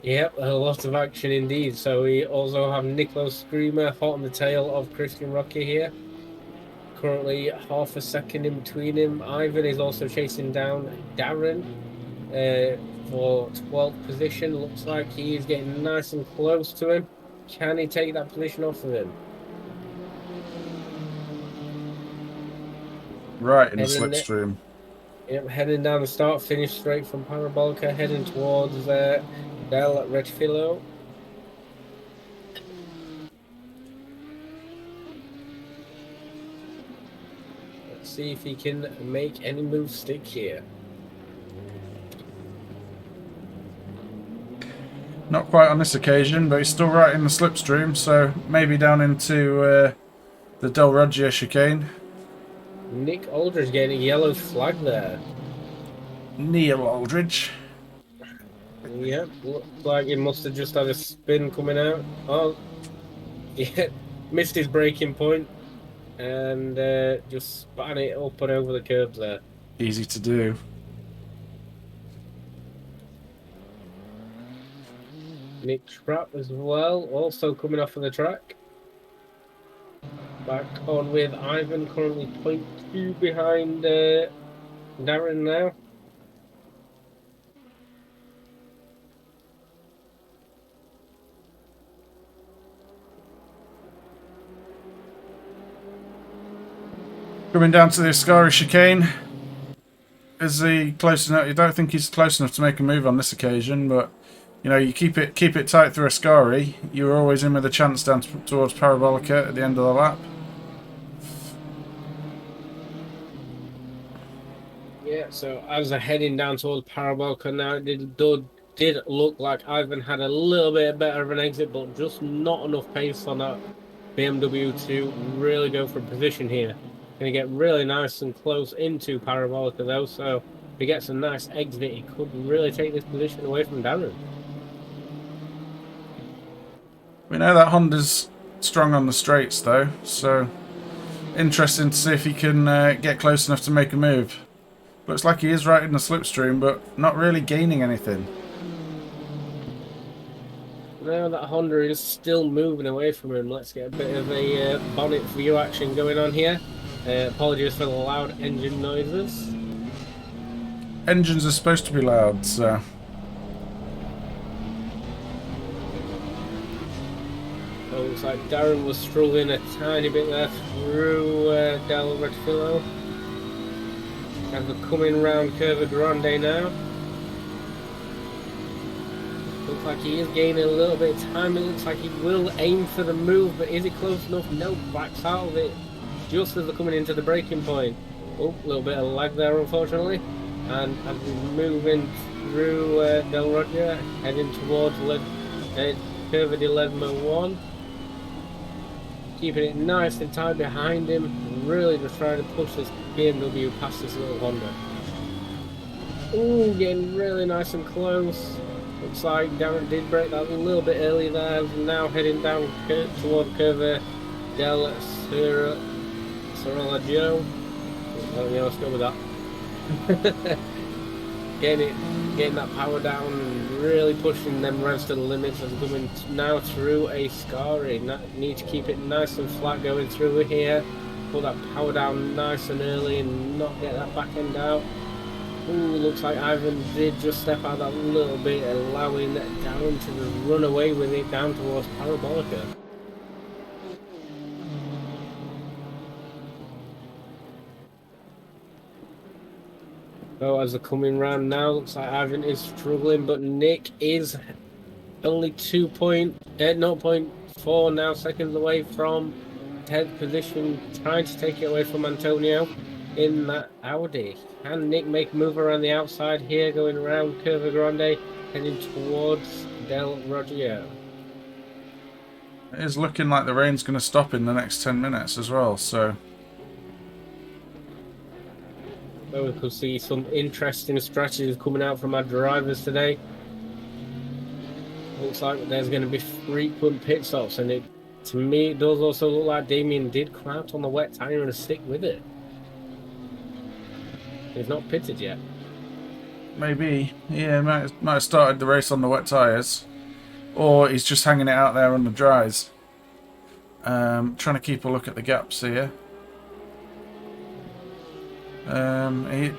B: Yep, a lot of action indeed. So we also have Nicola Screamer hot on the tail of Christian Rocky here. Currently half a second in between him. Ivan is also chasing down Darren for 12th position. Looks like he is getting nice and close to him. Can he take that position off of him?
A: Right in the slipstream.
B: Yep, heading down the start, finish straight from Parabolica, heading towards Del Retfilo. Let's see if he can make any move stick here.
A: Not quite on this occasion, but he's still right in the slipstream, so maybe down into the Del Roggia chicane.
B: Nick Aldridge getting a yellow flag there.
A: Neil Aldridge.
B: Yep, looks like he must have just had a spin coming out. Oh, yeah, missed his braking point and just span it up and over the curbs there.
A: Easy to do.
B: Nick Trapp as well, also coming off of the track. Back on with Ivan, currently 0.2 behind Darren now.
A: Coming down to the Ascari chicane. Is he close enough? I don't think he's close enough to make a move on this occasion, but you know, you keep it tight through Ascari. You're always in with a chance down towards Parabolica at the end of the lap.
B: Yeah, so as they're heading down towards Parabolica now, it did look like Ivan had a little bit better of an exit, but just not enough pace on that BMW to really go for a position here. Going to get really nice and close into Parabolica though, so if he gets a nice exit, he could really take this position away from Darren.
A: We know that Honda's strong on the straights though, so interesting to see if he can get close enough to make a move. Looks like he is right in the slipstream, but not really gaining anything.
B: Now that Honda is still moving away from him, let's get a bit of a bonnet view action going on here. Apologies for the loud engine noises.
A: Engines are supposed to be loud, so...
B: So it looks like Darren was struggling a tiny bit there through Del Retfilo. As we're coming round Curva Grande now. Looks like he is gaining a little bit of time. It looks like he will aim for the move, but is he close enough? No, backs out of it just as they're coming into the braking point. Oh, a little bit of lag there, unfortunately. And as we're moving through Del Roggia, heading towards Curva de Ledmo 1. Keeping it nice and tight behind him. Really just trying to push this BMW past this little Honda. Ooh, getting really nice and close. Looks like Darren did break that a little bit early there. Now heading down toward Curva del Sorello. Well, yeah, let's go with that. getting that power down and really pushing them revs to the limits as we're coming now through a Ascari. Need to keep it nice and flat going through here. Put that power down nice and early and not get that back end out. Ooh, looks like Ivan did just step out that little bit, allowing Darren to run away with it down towards Parabolica. So as they're coming round now, looks like Ivan is struggling, but Nick is only 0.4 now seconds away from 10th position, trying to take it away from Antonio in that Audi. Can Nick make a move around the outside here, going around Curva Grande, heading towards Del Roggia?
A: It is looking like the rain's going to stop in the next 10 minutes as well, so...
B: So we could see some interesting strategies coming out from our drivers today. Looks like there's going to be frequent pit stops, and to me it does also look like Damien did come out on the wet tyre and stick with it. He's not pitted yet.
A: Maybe. Yeah, might have started the race on the wet tyres. Or he's just hanging it out there on the dries. Trying to keep a look at the gaps here.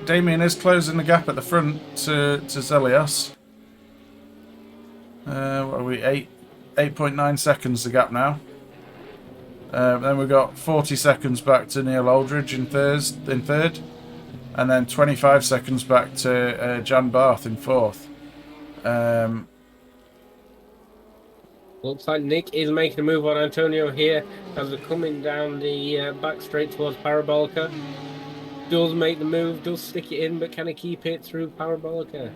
A: Damien is closing the gap at the front to Zelios. What are we? 8.9 seconds the gap now. Then we've got 40 seconds back to Neil Aldridge in third. And then 25 seconds back to Jan Barth in fourth.
B: Looks like Nick is making a move on Antonio here as they're coming down the back straight towards Parabolica. does make the move, does stick it in, but can he keep it through Parabolica?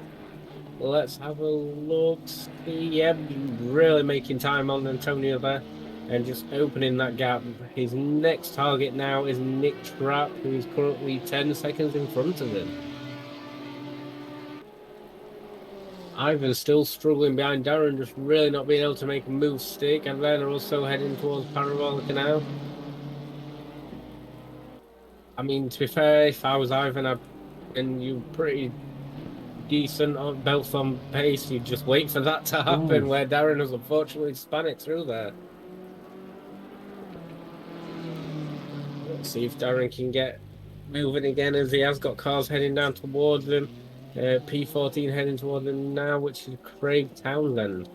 B: Let's have a look. See, yeah, really making time on Antonio there and just opening that gap. His next target now is Nick Trapp, who is currently 10 seconds in front of him. Ivan still struggling behind Darren, just really not being able to make a move stick, and then also heading towards Parabolica now. I mean, to be fair, if I was Ivan, and you pretty decent on both on pace, you'd just wait for that to happen. Where Darren has unfortunately spun it through there. Let's see if Darren can get moving again, as he has got cars heading down towards him. P14 heading towards him now, which is Craig Townsend.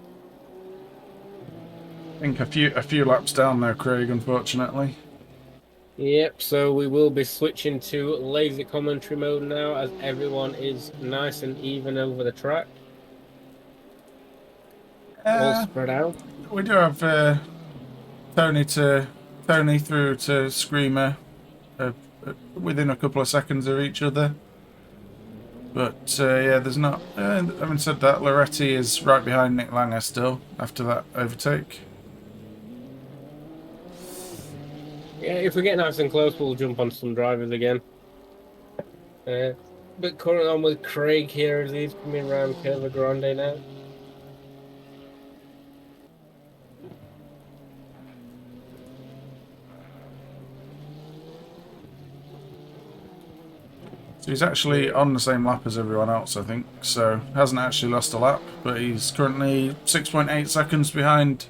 A: I think a few laps down there, Craig, unfortunately.
B: Yep, so we will be switching to lazy commentary mode now, as everyone is nice and even over the track. All spread out.
A: We do have Tony through to Screamer within a couple of seconds of each other. But yeah, there's not. Having said that, Loretti is right behind Nick Langer still after that overtake.
B: Yeah, if we get nice and close, we'll jump on some drivers again. But currently on with Craig here as he's coming around Curva Grande now.
A: So he's actually on the same lap as everyone else, I think. So hasn't actually lost a lap, but he's currently 6.8 seconds behind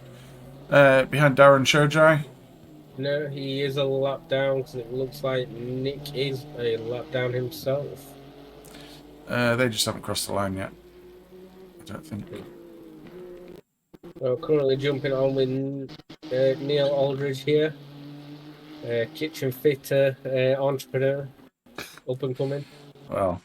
A: Darren Shojai.
B: No, he is a lap down because it looks like Nick is a lap down himself.
A: They just haven't crossed the line yet, I don't think.
B: Well, currently jumping on with Neil Aldridge here. Kitchen fitter, entrepreneur, up and coming.
A: Well.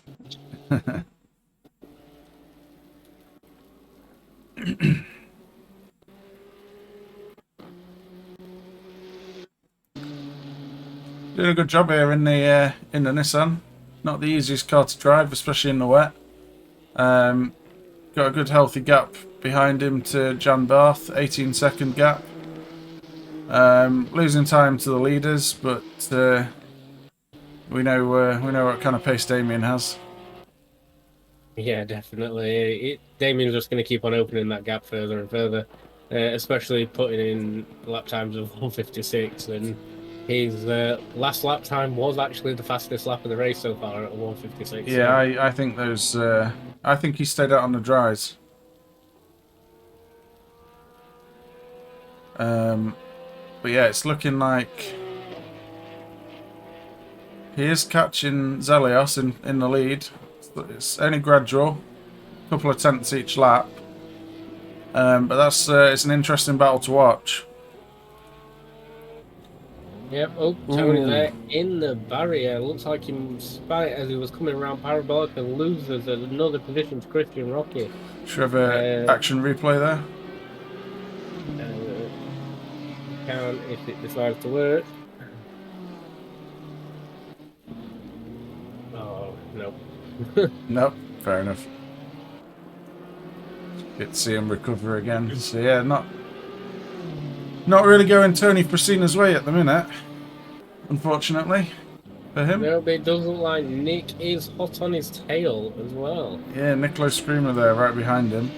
A: Doing a good job here in the Nissan. Not the easiest car to drive, especially in the wet. Got a good healthy gap behind him to Jan Barth, 18-second gap. Losing time to the leaders, but we know what kind of pace Damien has.
B: Yeah, definitely. Damien's just going to keep on opening that gap further and further, especially putting in lap times of 156. And his last lap time was actually the fastest lap of the race so far at 156.
A: Yeah, so. I think those. I think he stayed out on the dries. But yeah, it's looking like he is catching Zelios in the lead. It's only gradual, a couple of tenths each lap. But that's it's an interesting battle to watch.
B: Yep, oh, Tony there in the barrier. Looks like he spat it as he was coming around Parabolic and loses another position to Christian Rocky.
A: Should we have an action replay there?
B: Can if it decides to work. Oh, no.
A: Nope, fair enough. Get to see him recover again. So yeah, not really going Tony Frasina's way at the minute, unfortunately, for him.
B: No, but it does look like Nick is hot on his tail as well.
A: Yeah, Nicolo Screamer there, right behind him.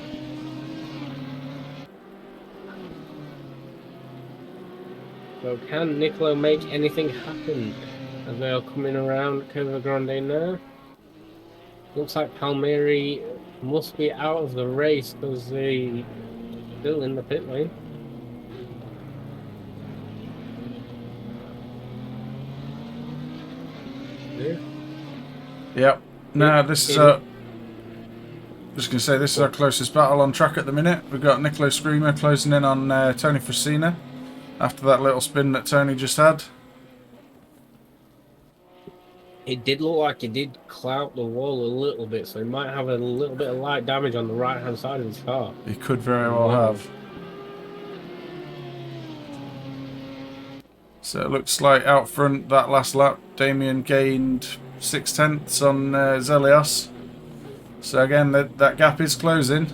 B: So can Nicolo make anything happen as they are coming around Curva Grande now? Looks like Palmieri must be out of the race because they're still in the pit lane.
A: Yep. No, this is just going to say this is our closest battle on track at the minute. We've got Nicolo Screamer closing in on Tony Frasina after that little spin that Tony just had.
B: It did look like he did clout the wall a little bit, so he might have a little bit of light damage on the right-hand side of his car.
A: He could very well have. So it looks like out front that last lap, Damien gained 6/10 on Zelios. So again, that gap is closing.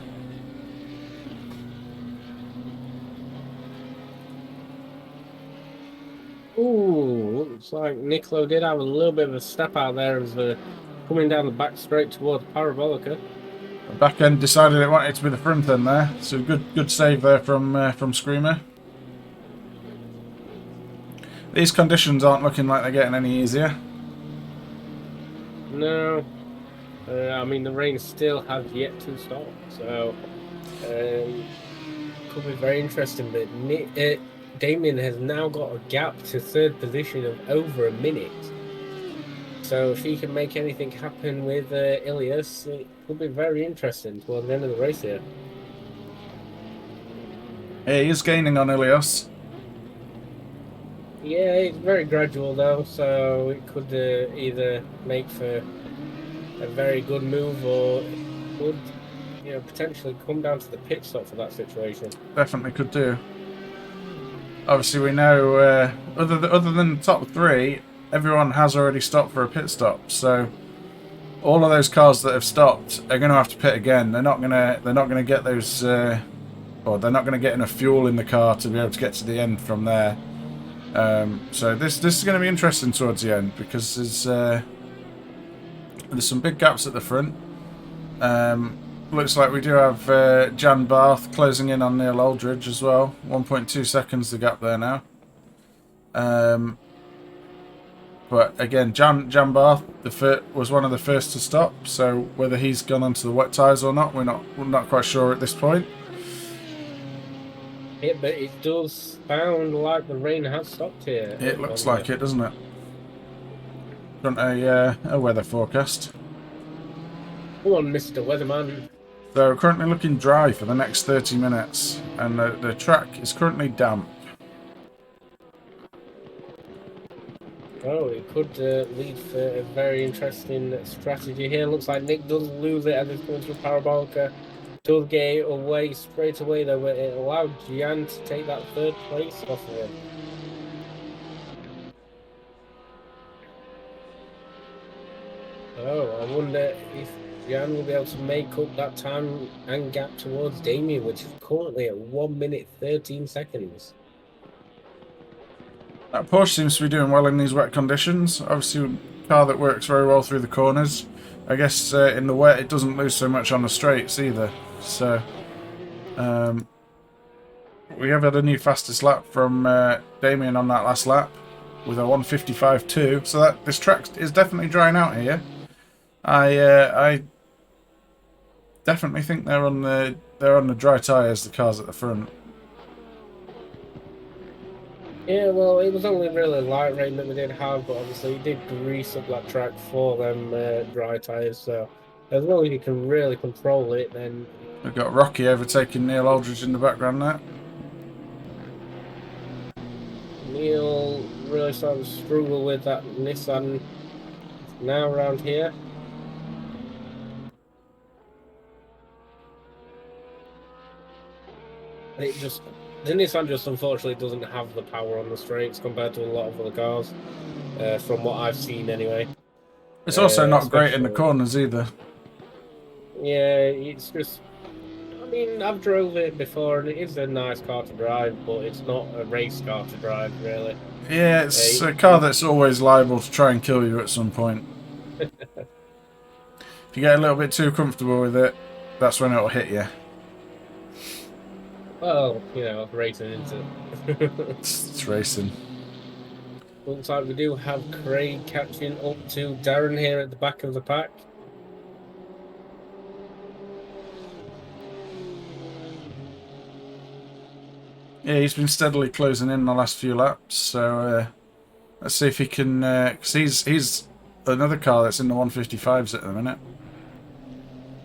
B: Ooh, looks like Nicolo did have a little bit of a step out there as coming down the back straight towards Parabolica.
A: The back end decided it wanted to be the front end there. So good save there from Screamer. These conditions aren't looking like they're getting any easier.
B: No, I mean the rain still has yet to stop, so could be very interesting. But Damien has now got a gap to third position of over a minute. So if he can make anything happen with Ilias, it could be very interesting towards the end of the race here.
A: Yeah, he is gaining on Ilios.
B: Yeah, it's very gradual though, so it could either make for a very good move or it could, potentially come down to the pit stop for that situation.
A: Definitely could do. Obviously, we know other than the top three, everyone has already stopped for a pit stop. So all of those cars that have stopped are going to have to pit again. They're not gonna get those, or they're not going to get enough fuel in the car to be able to get to the end from there. So this is going to be interesting towards the end because there's some big gaps at the front. Looks like we do have Jan Barth closing in on Neil Aldridge as well. 1.2 seconds the gap there now. But again, Jan Barth was one of the first to stop. So whether he's gone onto the wet tyres or not, we're not quite sure at this point.
B: Yeah, but it does sound like the rain has stopped here.
A: It looks like it, doesn't it? Got a weather forecast.
B: Come on, Mr. Weatherman.
A: So currently looking dry for the next 30 minutes, and the track is currently damp.
B: Oh, it could lead for a very interesting strategy here. Looks like Nick does lose it as it's going through Parabolica. Does get it away straight away though, but it allowed Gian to take that third place off of him. Oh, I wonder if Gian will be able to make up that time and gap towards Damien, which is currently at 1 minute 13 seconds.
A: That Porsche seems to be doing well in these wet conditions. Obviously, a car that works very well through the corners. I guess in the wet it doesn't lose so much on the straights either. So we have had a new fastest lap from Damien on that last lap with a 1:55.2. So this track is definitely drying out here. I definitely think they're on the dry tyres, the cars at the front.
B: Yeah, well, it was only really light rain that we did have, but obviously it did grease up that track for them dry tyres, so as long as you can really control it, then...
A: We've got Rocky overtaking Neil Aldridge in the background there.
B: Neil really starting to struggle with that Nissan now around here. The Nissan just unfortunately doesn't have the power on the straights compared to a lot of other cars, from what I've seen anyway.
A: It's also not great in the corners either.
B: Yeah, it's just... I mean, I've drove it before and it is a nice car to drive, but it's not a race car to drive, really.
A: Yeah, it's a car that's always liable to try and kill you at some point. If you get a little bit too comfortable with it, that's when it'll hit you.
B: Well, racing into
A: It's racing.
B: Looks like we do have Craig catching up to Darren here at the back of the pack.
A: Yeah, he's been steadily closing in the last few laps, so let's see if he can... because he's another car that's in the 155s at the minute.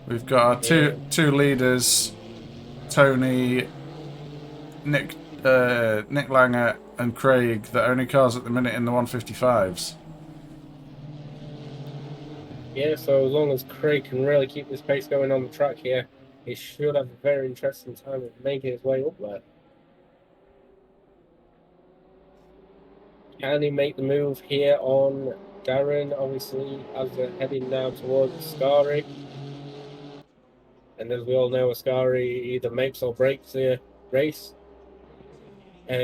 A: We've got our two leaders, Tony, Nick Langer and Craig, the only cars at the minute in the 155s.
B: Yeah, so as long as Craig can really keep this pace going on the track here, he should have a very interesting time of making his way up there. Can he make the move here on Darren, obviously, as they're heading now towards Ascari. And as we all know, Ascari either makes or breaks the race.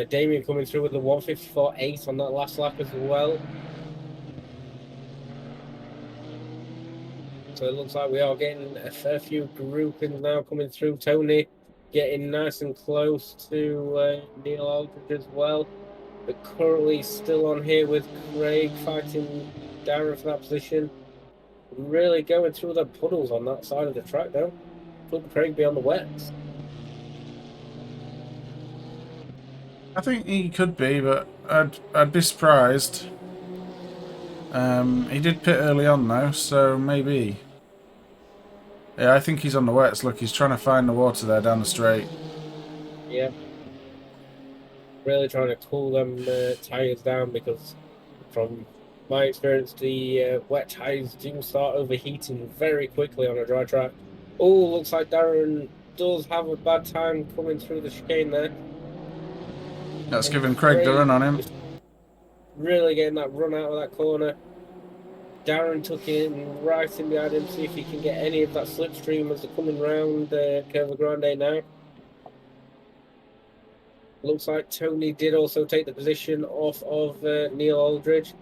B: Damien coming through with the 154.8 on that last lap as well. So it looks like we are getting a fair few groupings now coming through. Tony getting nice and close to Neil Aldridge as well. But currently still on here with Craig fighting Darren for that position. Really going through the puddles on that side of the track, though. Could Craig be on the wets?
A: I think he could be, but I'd be surprised. He did pit early on though, so maybe. Yeah, I think he's on the wets. Look, he's trying to find the water there down the straight.
B: Yeah. Really trying to cool them tyres down because from my experience, the wet tyres do start overheating very quickly on a dry track. Oh, looks like Darren does have a bad time coming through the chicane there.
A: That's giving Craig the run on him.
B: Really getting that run out of that corner. Darren took it right in behind him, see if he can get any of that slipstream as they're coming round Curva Grande now. Looks like Tony did also take the position off of Neil Aldridge.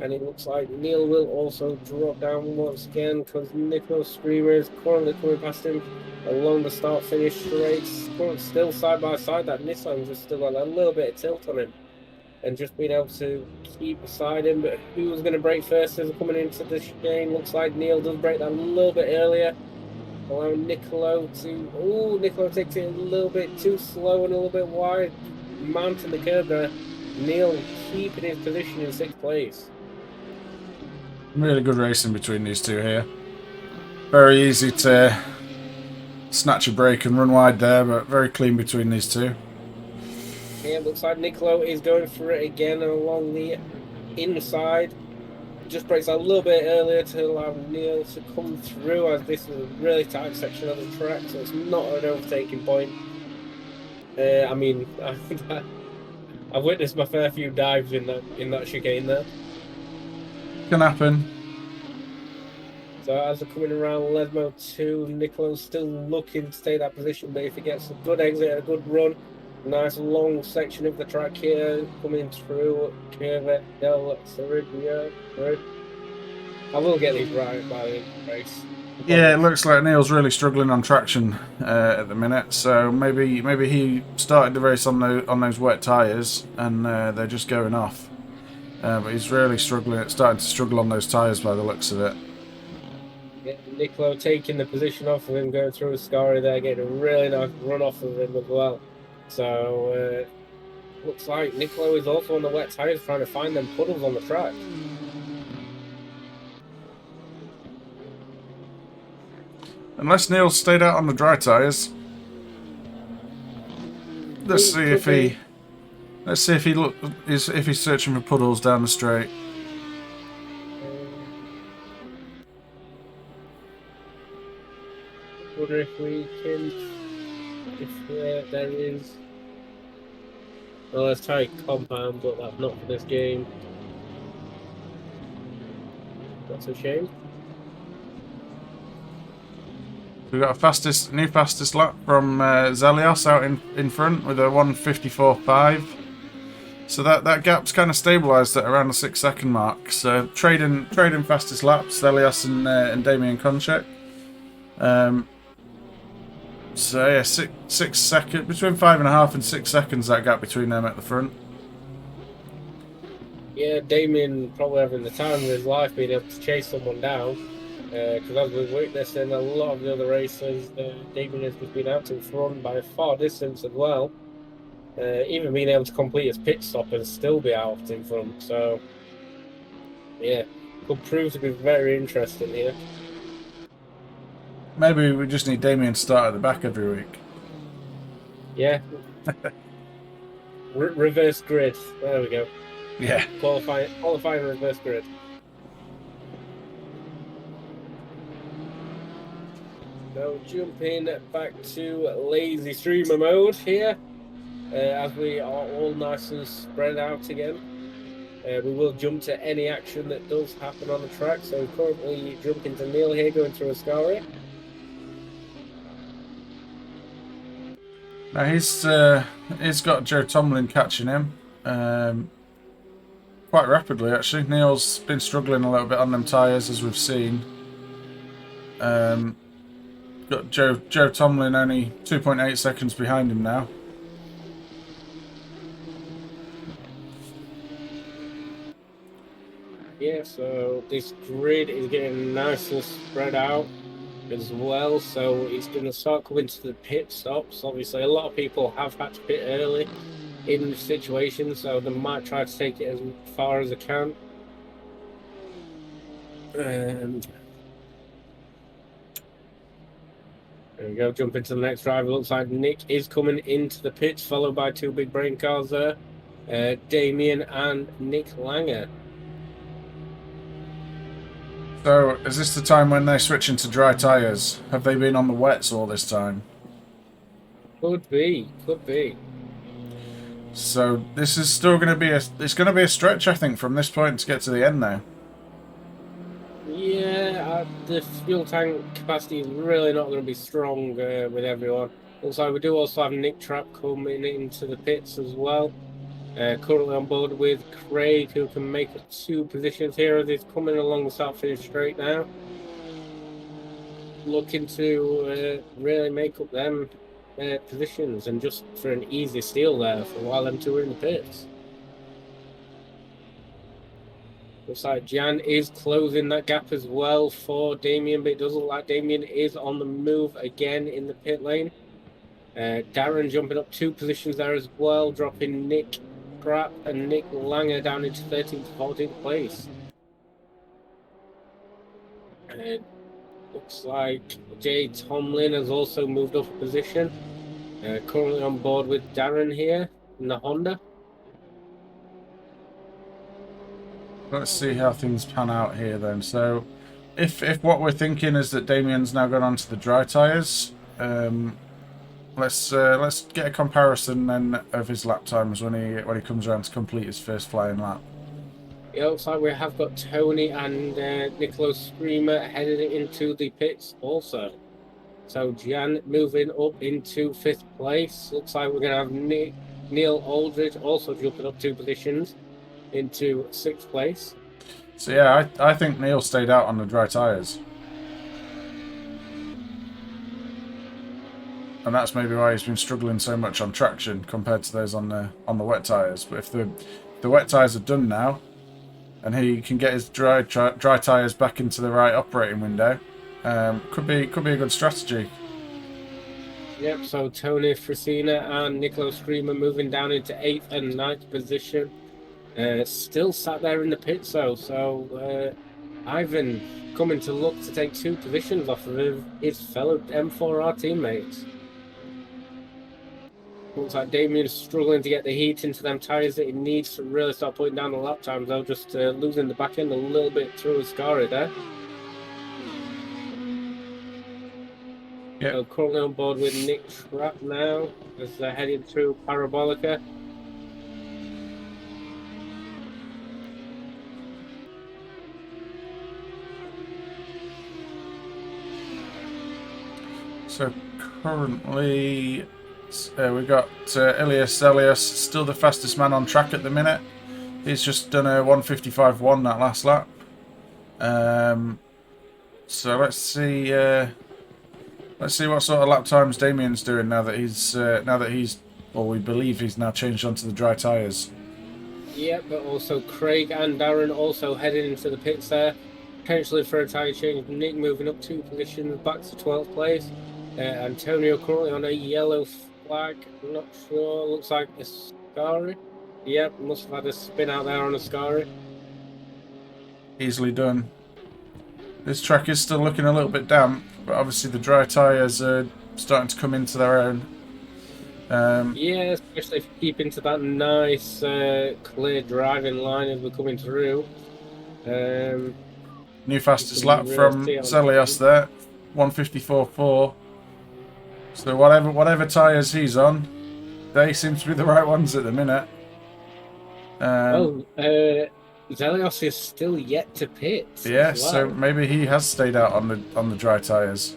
B: And it looks like Neil will also drop down once again because Nicholas Screamer is currently coming past him along the start-finish race. Still side by side, that Nissan just still got a little bit of tilt on him. And just being able to keep beside him. But who's going to break first as they're coming into the chicane? Looks like Neil does break that a little bit earlier. Allowing Nicolo to... Oh, Nicolo takes it a little bit too slow and a little bit wide. Mounting the curve there. Neil keeping his position in 6th place.
A: Really good racing between these two here. Very easy to snatch a break and run wide there, but very clean between these two.
B: Yeah, looks like Nicolo is going for it again along the inside. Just breaks a little bit earlier to allow Neil to come through, as this is a really tight section of the track, so it's not an overtaking point. I mean, I've witnessed my fair few dives in that chicane there.
A: Can happen.
B: So as they're coming around Lesmo 2, Nicolo's still looking to take that position, but if he gets a good exit and a good run, nice long section of the track here, coming through Curva del Cerriglio. I will get these right by the end of the race.
A: Yeah, it looks like Neil's really struggling on traction at the minute, so maybe he started the race on those wet tyres and they're just going off. But he's really starting to struggle on those tyres by the looks of it.
B: Yeah, Nicolo taking the position off of him, going through Ascari there, getting a really nice run off of him as well. So, looks like Nicolo is also on the wet tyres trying to find them puddles on the track.
A: Unless Neil stayed out on the dry tyres. Let's see if he's searching for puddles down the straight.
B: Wonder if we can, if there is. Well, let's try compound, but that's not for this game. That's a shame.
A: We've got a new fastest lap from Zelios out in front with a 1:54.5. So that gap's kind of stabilised at around the 6-second mark. So trading fastest laps, Zelios and Damien Konchek. So yeah, 6 seconds, between 5.5 and 6 seconds, that gap between them at the front.
B: Yeah, Damien probably having the time of his life being able to chase someone down. Because as we've witnessed in a lot of the other races, Damien has just been out in front by a far distance as well. Even being able to complete his pit stop and still be out in front. So, yeah, could prove to be very interesting here.
A: Maybe we just need Damien to start at the back every week.
B: Yeah. Reverse grid. There we go.
A: Yeah.
B: Qualifying reverse grid. So jumping back to lazy streamer mode here, as we are all nice and spread out again. We will jump to any action that does happen on the track. So currently jumping to Neil here, going through Ascari.
A: Now he's got Joe Tomlin catching him quite rapidly. Actually, Neil's been struggling a little bit on them tyres, as we've seen. Got Joe Tomlin only 2.8 seconds behind him now.
B: Yeah, so this grid is getting nice and spread out as well. So it's going to start coming to the pit stops. Obviously, a lot of people have had to pit early in the situation, so they might try to take it as far as they can. There we go, jump into the next driver. Looks like Nick is coming into the pits, followed by two big brain cars there. Damien and Nick Langer.
A: So, is this the time when they switch into dry tyres? Have they been on the wets all this time?
B: Could be.
A: So this is still going to be a stretch, I think, from this point to get to the end now.
B: Yeah, the fuel tank capacity is really not going to be strong with everyone. Also, we do also have Nick Trapp coming into the pits as well. Currently on board with Craig, who can make up 2 positions here as he's coming along the start finish straight now. Looking to really make up them positions and just for an easy steal there for while them two are in the pits. Looks like Jan is closing that gap as well for Damien, but it doesn't look like Damien is on the move again in the pit lane. Darren jumping up 2 positions there as well, dropping Nick Pratt and Nick Langer down into 13th, 14th place. Looks like Jay Tomlin has also moved up a position. Currently on board with Darren here in the Honda.
A: Let's see how things pan out here then. So, if what we're thinking is that Damien's now gone onto the dry tyres, let's get a comparison then of his lap times when he comes around to complete his first flying lap.
B: It looks like we have got Tony and Nicholas Screamer headed into the pits also. So Jan moving up into 5th place. Looks like we're going to have Neil Aldridge also jumping up 2 positions into 6th place.
A: So yeah, I think Neil stayed out on the dry tyres. And that's maybe why he's been struggling so much on traction compared to those on the wet tyres. But if the wet tyres are done now, and he can get his dry tyres back into the right operating window, could be a good strategy.
B: Yep, so Tony Frasina and Nicola Screamer moving down into 8th and 9th position. Still sat there in the pits though, so Ivan coming to look to take 2 positions off of his fellow M4R teammates. Looks like Damien's struggling to get the heat into them tyres that he needs to really start putting down the lap times though, just losing the back end a little bit through Ascari there.
A: Yep.
B: So currently on board with Nick Trapp now as they're heading through Parabolica.
A: So currently we've got Elias still the fastest man on track at the minute. He's just done a 1:55.1 that last lap. So let's see what sort of lap times Damien's doing now that he's or we believe he's now changed onto the dry tyres.
B: Yeah, but also Craig and Darren also heading into the pits there, potentially for a tyre change. Nick moving up 2 positions back to 12th place. Antonio currently on a yellow flag. I'm not sure. Looks like Ascari. Yep, must have had a spin out there on Ascari.
A: Easily done. This track is still looking a little bit damp, but obviously the dry tyres are starting to come into their own.
B: Yeah, especially if you keep into that nice clear driving line as we're coming through.
A: New fastest lap from Zelios there, 1:54.4. So whatever tyres he's on, they seem to be the right ones at the minute.
B: Zelios is still yet to pit
A: Yeah,
B: as
A: so
B: well.
A: maybe he has stayed out on the dry tyres.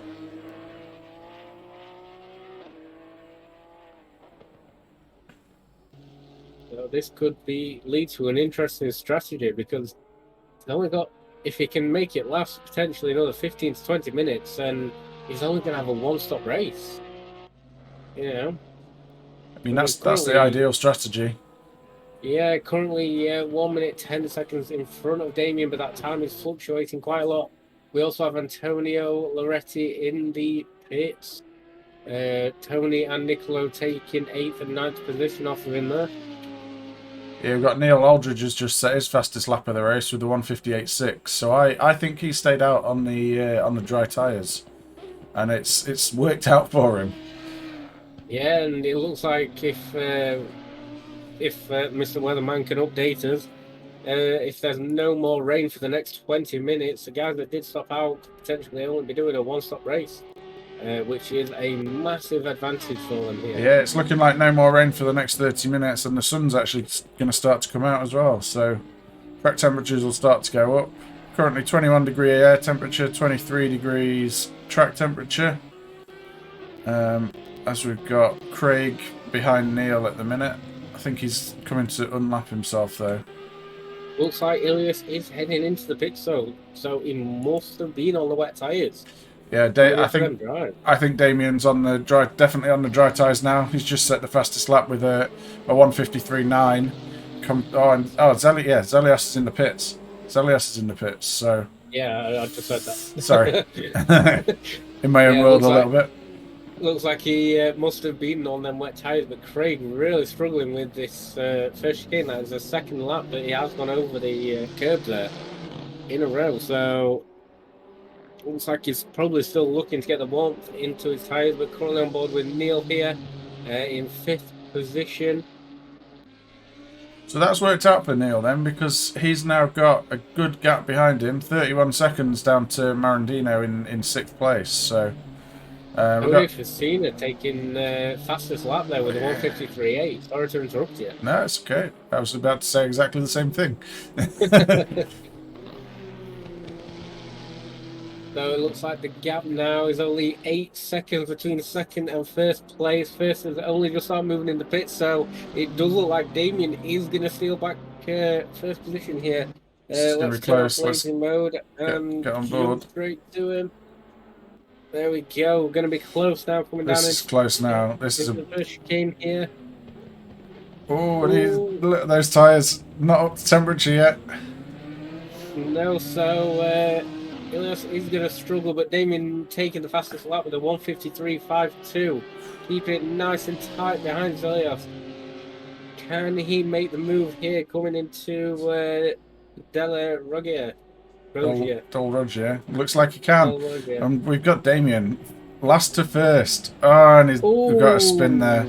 B: So this could lead to an interesting strategy because he's only got, if he can make it last potentially another 15 to 20 minutes, then he's only going to have a one-stop race. You know,
A: I mean,
B: I mean
A: that's the ideal strategy.
B: yeah, currently 1 minute 10 seconds in front of Damien, but that time is fluctuating quite a lot. We also have Antonio Loretti in the pits. Tony and Nicolo taking 8th and 9th position off of him there.
A: Yeah, we've got Neil Aldridge has just set his fastest lap of the race with the 1:58.6. So I think he stayed out on the dry tyres, and it's worked out for him.
B: Yeah, and it looks like if Mr. Weatherman can update us, if there's no more rain for the next 20 minutes, the guys that did stop out could potentially only be doing a one-stop race, which is a massive advantage for them here.
A: Yeah, it's looking like no more rain for the next 30 minutes, and the sun's actually going to start to come out as well. So track temperatures will start to go up. Currently 21 degree air temperature, 23 degrees track temperature. As we've got Craig behind Neil at the minute. I think he's coming to unlap himself though.
B: Looks like Ilias is heading into the pit zone, so he must have been on the wet tyres.
A: Yeah, I think Damien's on the dry, definitely on the dry tyres now. He's just set the fastest lap with a 1:53.9. Zelios is in the pits. Zelios is in the pits. So
B: yeah, I just said that.
A: Sorry, in my own world a little bit.
B: Looks like he must have been on them wet tyres, but Craig really struggling with this first chicane. That is the second lap that he has gone over the curb there in a row. So looks like he's probably still looking to get the warmth into his tyres, but currently on board with Neil here in 5th position.
A: So that's worked out for Neil then, because he's now got a good gap behind him, 31 seconds down to Marandino in 6th place. So
B: Tony Facina taking fastest lap there with a 1:53.8. Sorry to interrupt you.
A: No, it's okay. I was about to say exactly the same thing.
B: So it looks like the gap now is only 8 seconds between second and first place. First has only just started moving in the pit, so it does look like Damien is going to steal back first position here. Let's turn off racing mode and
A: get on
B: jump
A: board
B: straight to him. There we go. We're going to be close now. Coming down.
A: This is close now. This is
B: the first chicane here.
A: Oh, look at those tyres. Not up to temperature yet.
B: No, so Ilias is going to struggle, but Damien taking the fastest lap with a 1:53.52. Keep it nice and tight behind Ilias. Can he make the move here coming into Della Rogia?
A: Dol Roger. Looks like he can. We've got Damien last to first. Oh, and we've got a spin there.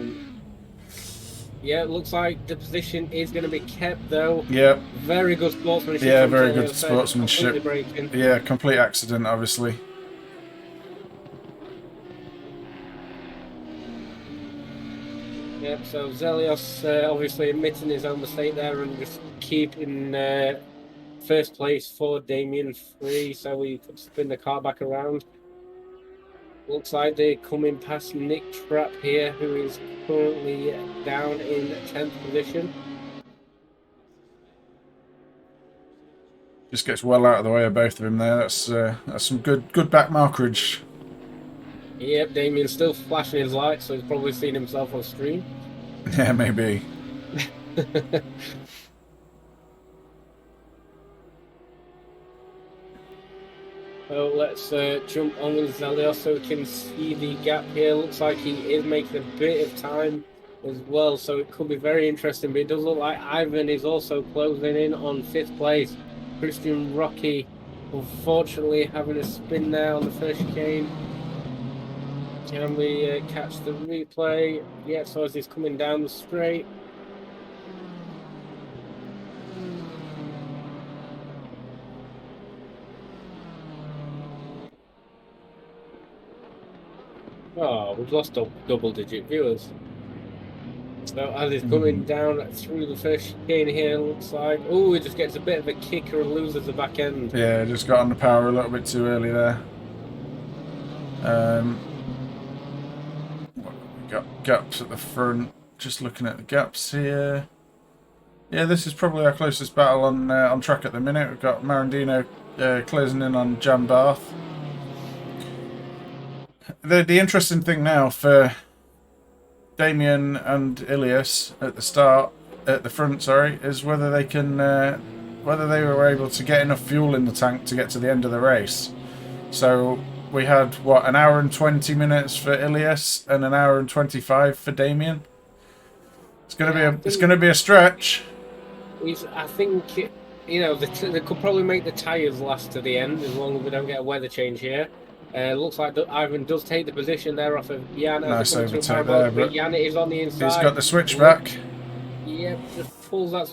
B: Yeah, it looks like the position is going to be kept though.
A: Yep.
B: Very good sportsmanship.
A: Yeah, very good sportsmanship. Yeah, complete accident, obviously.
B: Yep, so Zelios obviously admitting his own mistake there and just keeping first place for Damien free so we could spin the car back around. Looks like they're coming past Nick Trapp here, who is currently down in 10th position.
A: Just gets well out of the way of both of them there. That's some good back markerage.
B: Yep, Damien's still flashing his lights, so he's probably seen himself on stream.
A: Yeah, maybe.
B: So let's jump on with Zelios so we can see the gap here. Looks like he is making a bit of time as well, so it could be very interesting. But it does look like Ivan is also closing in on 5th place. Christian Rocky, unfortunately, having a spin there on the first chicane. Can we catch the replay? Yeah, so as he's coming down the straight. Oh, we've lost double-digit viewers. So as he's coming down through the first chicane here, looks like, oh, he just gets a bit of a kicker and loses the back end.
A: Yeah, just got on the power a little bit too early there. Got gaps at the front. Just looking at the gaps here. Yeah, this is probably our closest battle on track at the minute. We've got Marandino closing in on Jan Barth. The interesting thing now for Damien and Ilias at the front, sorry, is whether they can, whether they were able to get enough fuel in the tank to get to the end of the race. So we had what, an hour and 20 minutes for Ilias and an hour and 25 for Damien. It's gonna be a stretch.
B: I think you know they could probably make the tyres last to the end as long as we don't get a weather change here. Looks like Ivan does take the position there off of Jan.
A: Nice overtake there, but
B: Jan is on the inside.
A: He's got the switchback.
B: Yep, just pulls that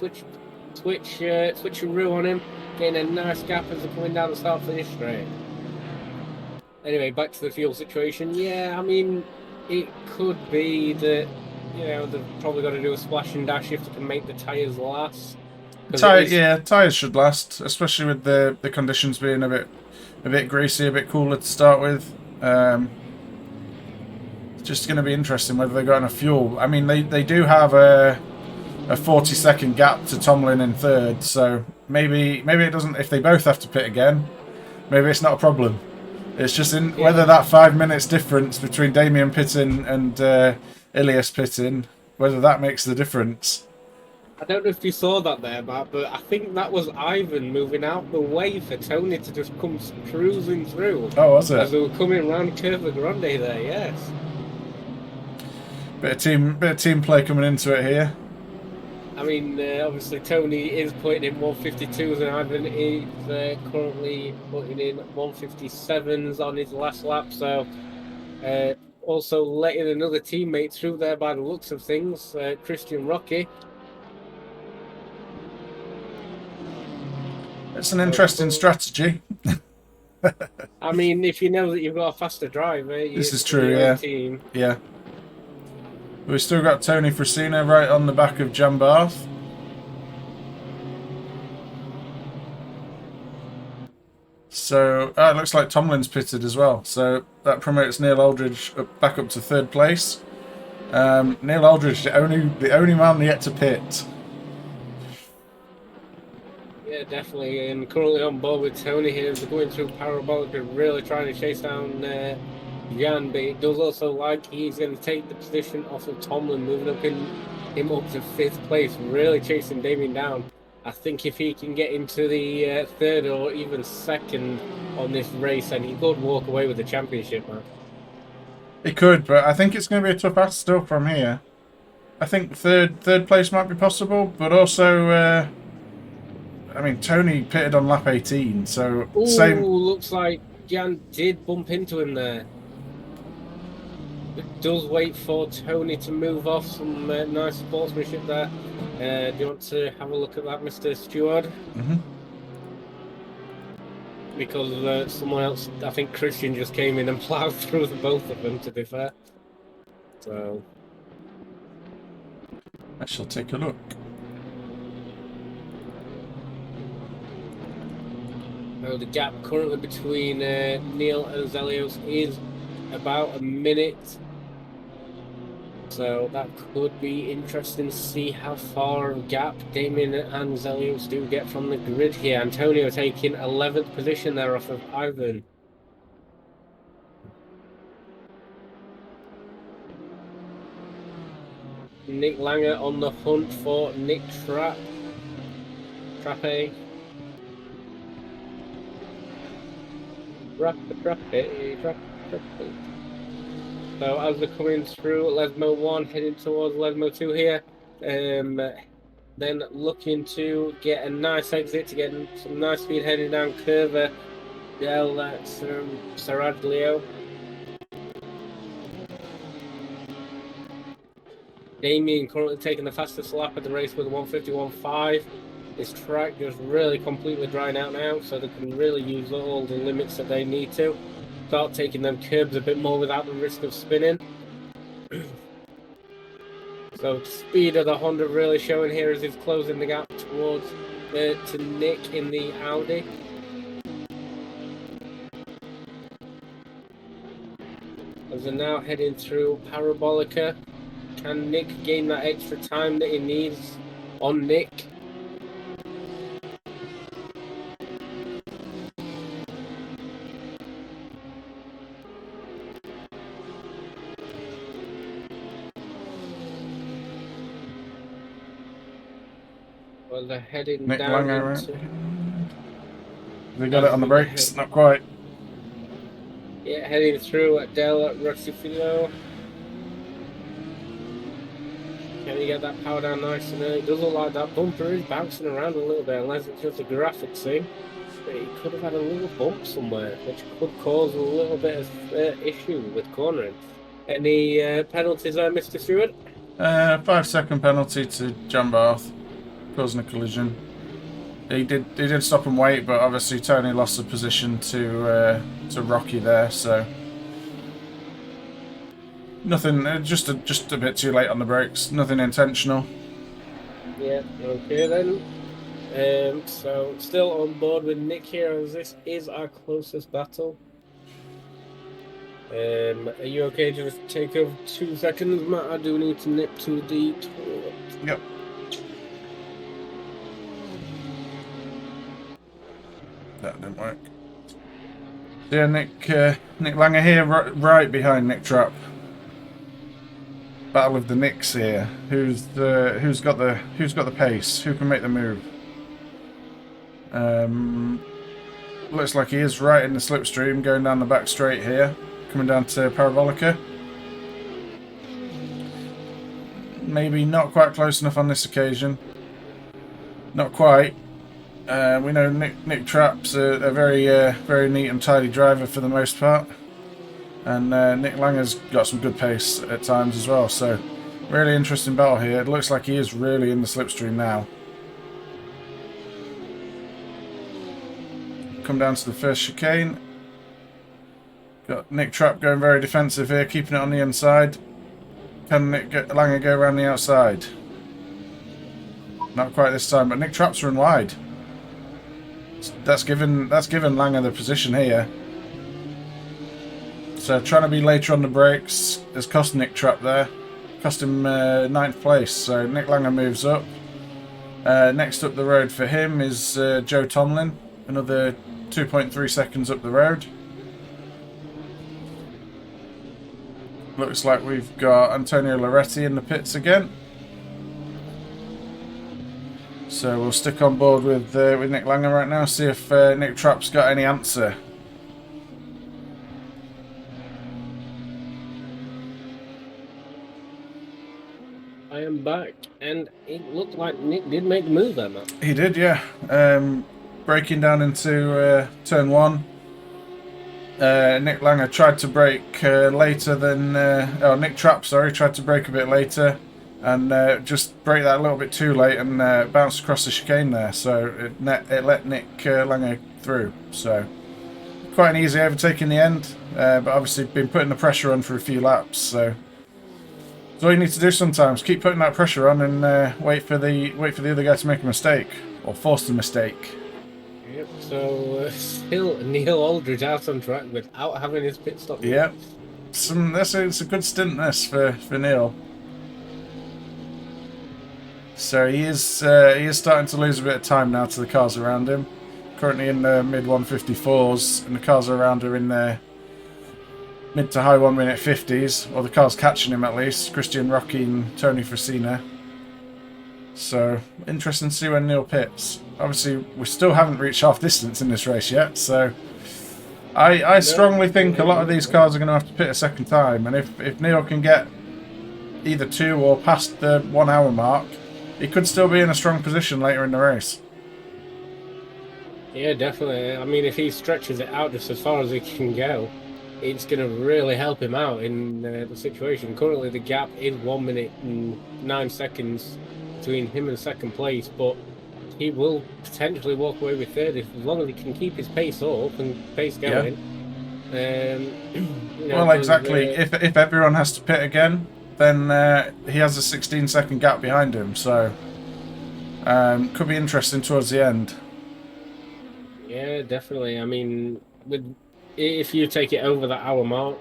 B: switcheroo on him, getting a nice gap as they're coming down the start-finish straight. Anyway, back to the fuel situation. Yeah, I mean, it could be that, you know, they've probably got to do a splash and dash if they can make the tyres last.
A: Tyres should last, especially with the conditions being a bit greasy, a bit cooler to start with. It's just going to be interesting whether they've got enough fuel. I mean, they do have a 40-second gap to Tomlin in third, so maybe it doesn't. If they both have to pit again, maybe it's not a problem. It's just whether that 5 minutes difference between Damien pitting and Ilias pitting, whether that makes the difference.
B: I don't know if you saw that there, Matt, but I think that was Ivan moving out the way for Tony to just come cruising through.
A: Oh, was it?
B: As they were coming around Curva Grande there, yes.
A: Bit of team play coming into it here.
B: I mean, obviously Tony is putting in 152s and Ivan is currently putting in 157s on his last lap. So also letting another teammate through there by the looks of things, Christian Rocky.
A: It's an interesting strategy.
B: I mean, if you know that you've got a faster driver,
A: this is true, yeah.
B: Team.
A: Yeah. We've still got Tony Frasina right on the back of Jan Barth. So, it looks like Tomlin's pitted as well. So that promotes Neil Aldridge back up to third place. Neil Aldridge, the only man yet to pit.
B: Yeah, definitely. And currently on board with Tony here. They're going through parabolic and really trying to chase down Jan, but it does also like he's going to take the position off of Tomlin, moving him up to fifth place, really chasing Damien down. I think if he can get into the third or even second on this race, then he could walk away with the championship, man.
A: He could, but I think it's going to be a tough ask still from here. I think third place might be possible, but also, I mean, Tony pitted on lap 18, so same.
B: Looks like Jan did bump into him there. It does wait for Tony to move off. Some nice sportsmanship there. Do you want to have a look at that, Mr. Stewart?
A: Mm-hmm.
B: Because someone else, I think Christian, just came in and ploughed through the both of them, to be fair. So
A: I shall take a look.
B: So the gap currently between Neil and Zelios is about a minute. So that could be interesting to see how far of gap Damien and Zelios do get from the grid here. Antonio taking 11th position there off of Ivan. Nick Langer on the hunt for Nick Trappe. So as they're coming through Lesmo 1, heading towards Lesmo 2 here, then looking to get a nice exit to get some nice speed heading down Curva del Saraglio. Damien currently taking the fastest lap of the race with a 151.5. This track just really completely drying out now, so they can really use all the limits that they need to. Start taking them curbs a bit more without the risk of spinning. So speed of the Honda really showing here as he's closing the gap towards to Nick in the Audi. As they're now heading through Parabolica, can Nick gain that extra time that he needs on Nick? Well, they're heading
A: Nick
B: down
A: Langer.
B: into...
A: They got it on the brakes, not quite.
B: Yeah, heading through at Del Rossifilo. Can he get that power down nice and early? It does look like that bumper is bouncing around a little bit, unless it's just a graphic thing. But he could have had a little bump somewhere, which could cause a little bit of issue with cornering. Any penalties there, Mr. Stewart?
A: 5-second penalty to John Barth, causing a collision. He did stop and wait, but obviously Tony lost the position to Rocky there, so nothing. Just a bit too late on the brakes. Nothing intentional.
B: Yeah. Okay then. So still on board with Nick here, as this is our closest battle. Are you okay to just take over 2 seconds, Matt? I do need to nip to the toilet.
A: Yep. That didn't work. Yeah, Nick Langer here, right behind Nick Trapp. Battle of the Nicks here. Who's got the pace? Who can make the move? Looks like he is right in the slipstream, going down the back straight here, coming down to Parabolica. Maybe not quite close enough on this occasion. Not quite. We know Nick Trapp's a very neat and tidy driver for the most part, and Nick Langer's got some good pace at times as well. So, really interesting battle here. It looks like he is really in the slipstream now. Come down to the first chicane. Got Nick Trapp going very defensive here, keeping it on the inside. Can Langer go around the outside? Not quite this time, but Nick Trapp's run wide. That's given Langer the position here. So trying to be later on the brakes has cost Nick Trapp there. Cost him 9th place. So Nick Langer moves up. Next up the road for him is Joe Tomlin. Another 2.3 seconds up the road. Looks like we've got Antonio Loretti in the pits again. So we'll stick on board with Nick Langer right now, see if Nick Trapp's got any answer.
B: I am back, and it looked like Nick did make the move there, Matt.
A: He did, yeah. Breaking down into turn 1. Nick Langer tried to brake later than... Nick Trapp, sorry, tried to brake a bit later. And just brake that a little bit too late and bounced across the chicane there. So it let Nick Langer through. So quite an easy overtake in the end. But obviously been putting the pressure on for a few laps. So that's all you need to do sometimes. Keep putting that pressure on and wait for the other guy to make a mistake. Or force the mistake.
B: Yep, so still Neil Aldridge out on track without having his pit stop.
A: Yep. It's a good stint this for Neil. So he is starting to lose a bit of time now to the cars around him. Currently in the mid 154s, and the cars around are in their mid to high 1 minute 50s, or the cars catching him at least. Christian Rocky and Tony Frasina. So interesting to see when Neil pits. Obviously, we still haven't reached half distance in this race yet, so I strongly think a lot of these cars are going to have to pit a second time, and if Neil can get either 2 or past the 1 hour mark, he could still be in a strong position later in the race.
B: Yeah, definitely. I mean, if he stretches it out just as far as he can go, it's going to really help him out in the situation. Currently, the gap is 1 minute and 9 seconds between him and second place, but he will potentially walk away with third as long as he can keep his pace up and pace going.
A: Yeah. Well, exactly. If everyone has to pit again, then he has a 16-second gap behind him. So could be interesting towards the end.
B: Yeah, definitely. I mean, if you take it over that hour mark,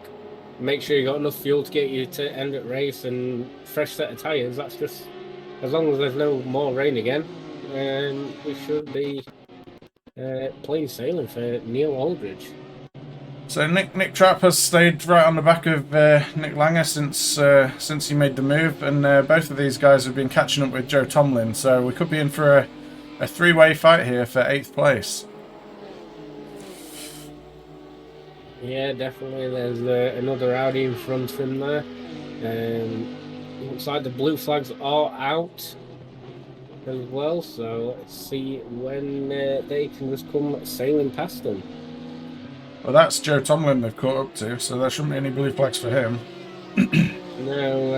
B: make sure you got enough fuel to get you to end at race and fresh set of tires. That's just as long as there's no more rain again, we should be plain sailing for Neil Aldridge.
A: So Nick Trapp has stayed right on the back of Nick Langer since he made the move, and both of these guys have been catching up with Joe Tomlin. So we could be in for a three-way fight here for 8th place.
B: Yeah, definitely. There's another Audi in front of him there. Looks like the blue flags are out as well, so let's see when they can just come sailing past them.
A: Well, that's Joe Tomlin they've caught up to, so there shouldn't be any blue flags for him.
B: No,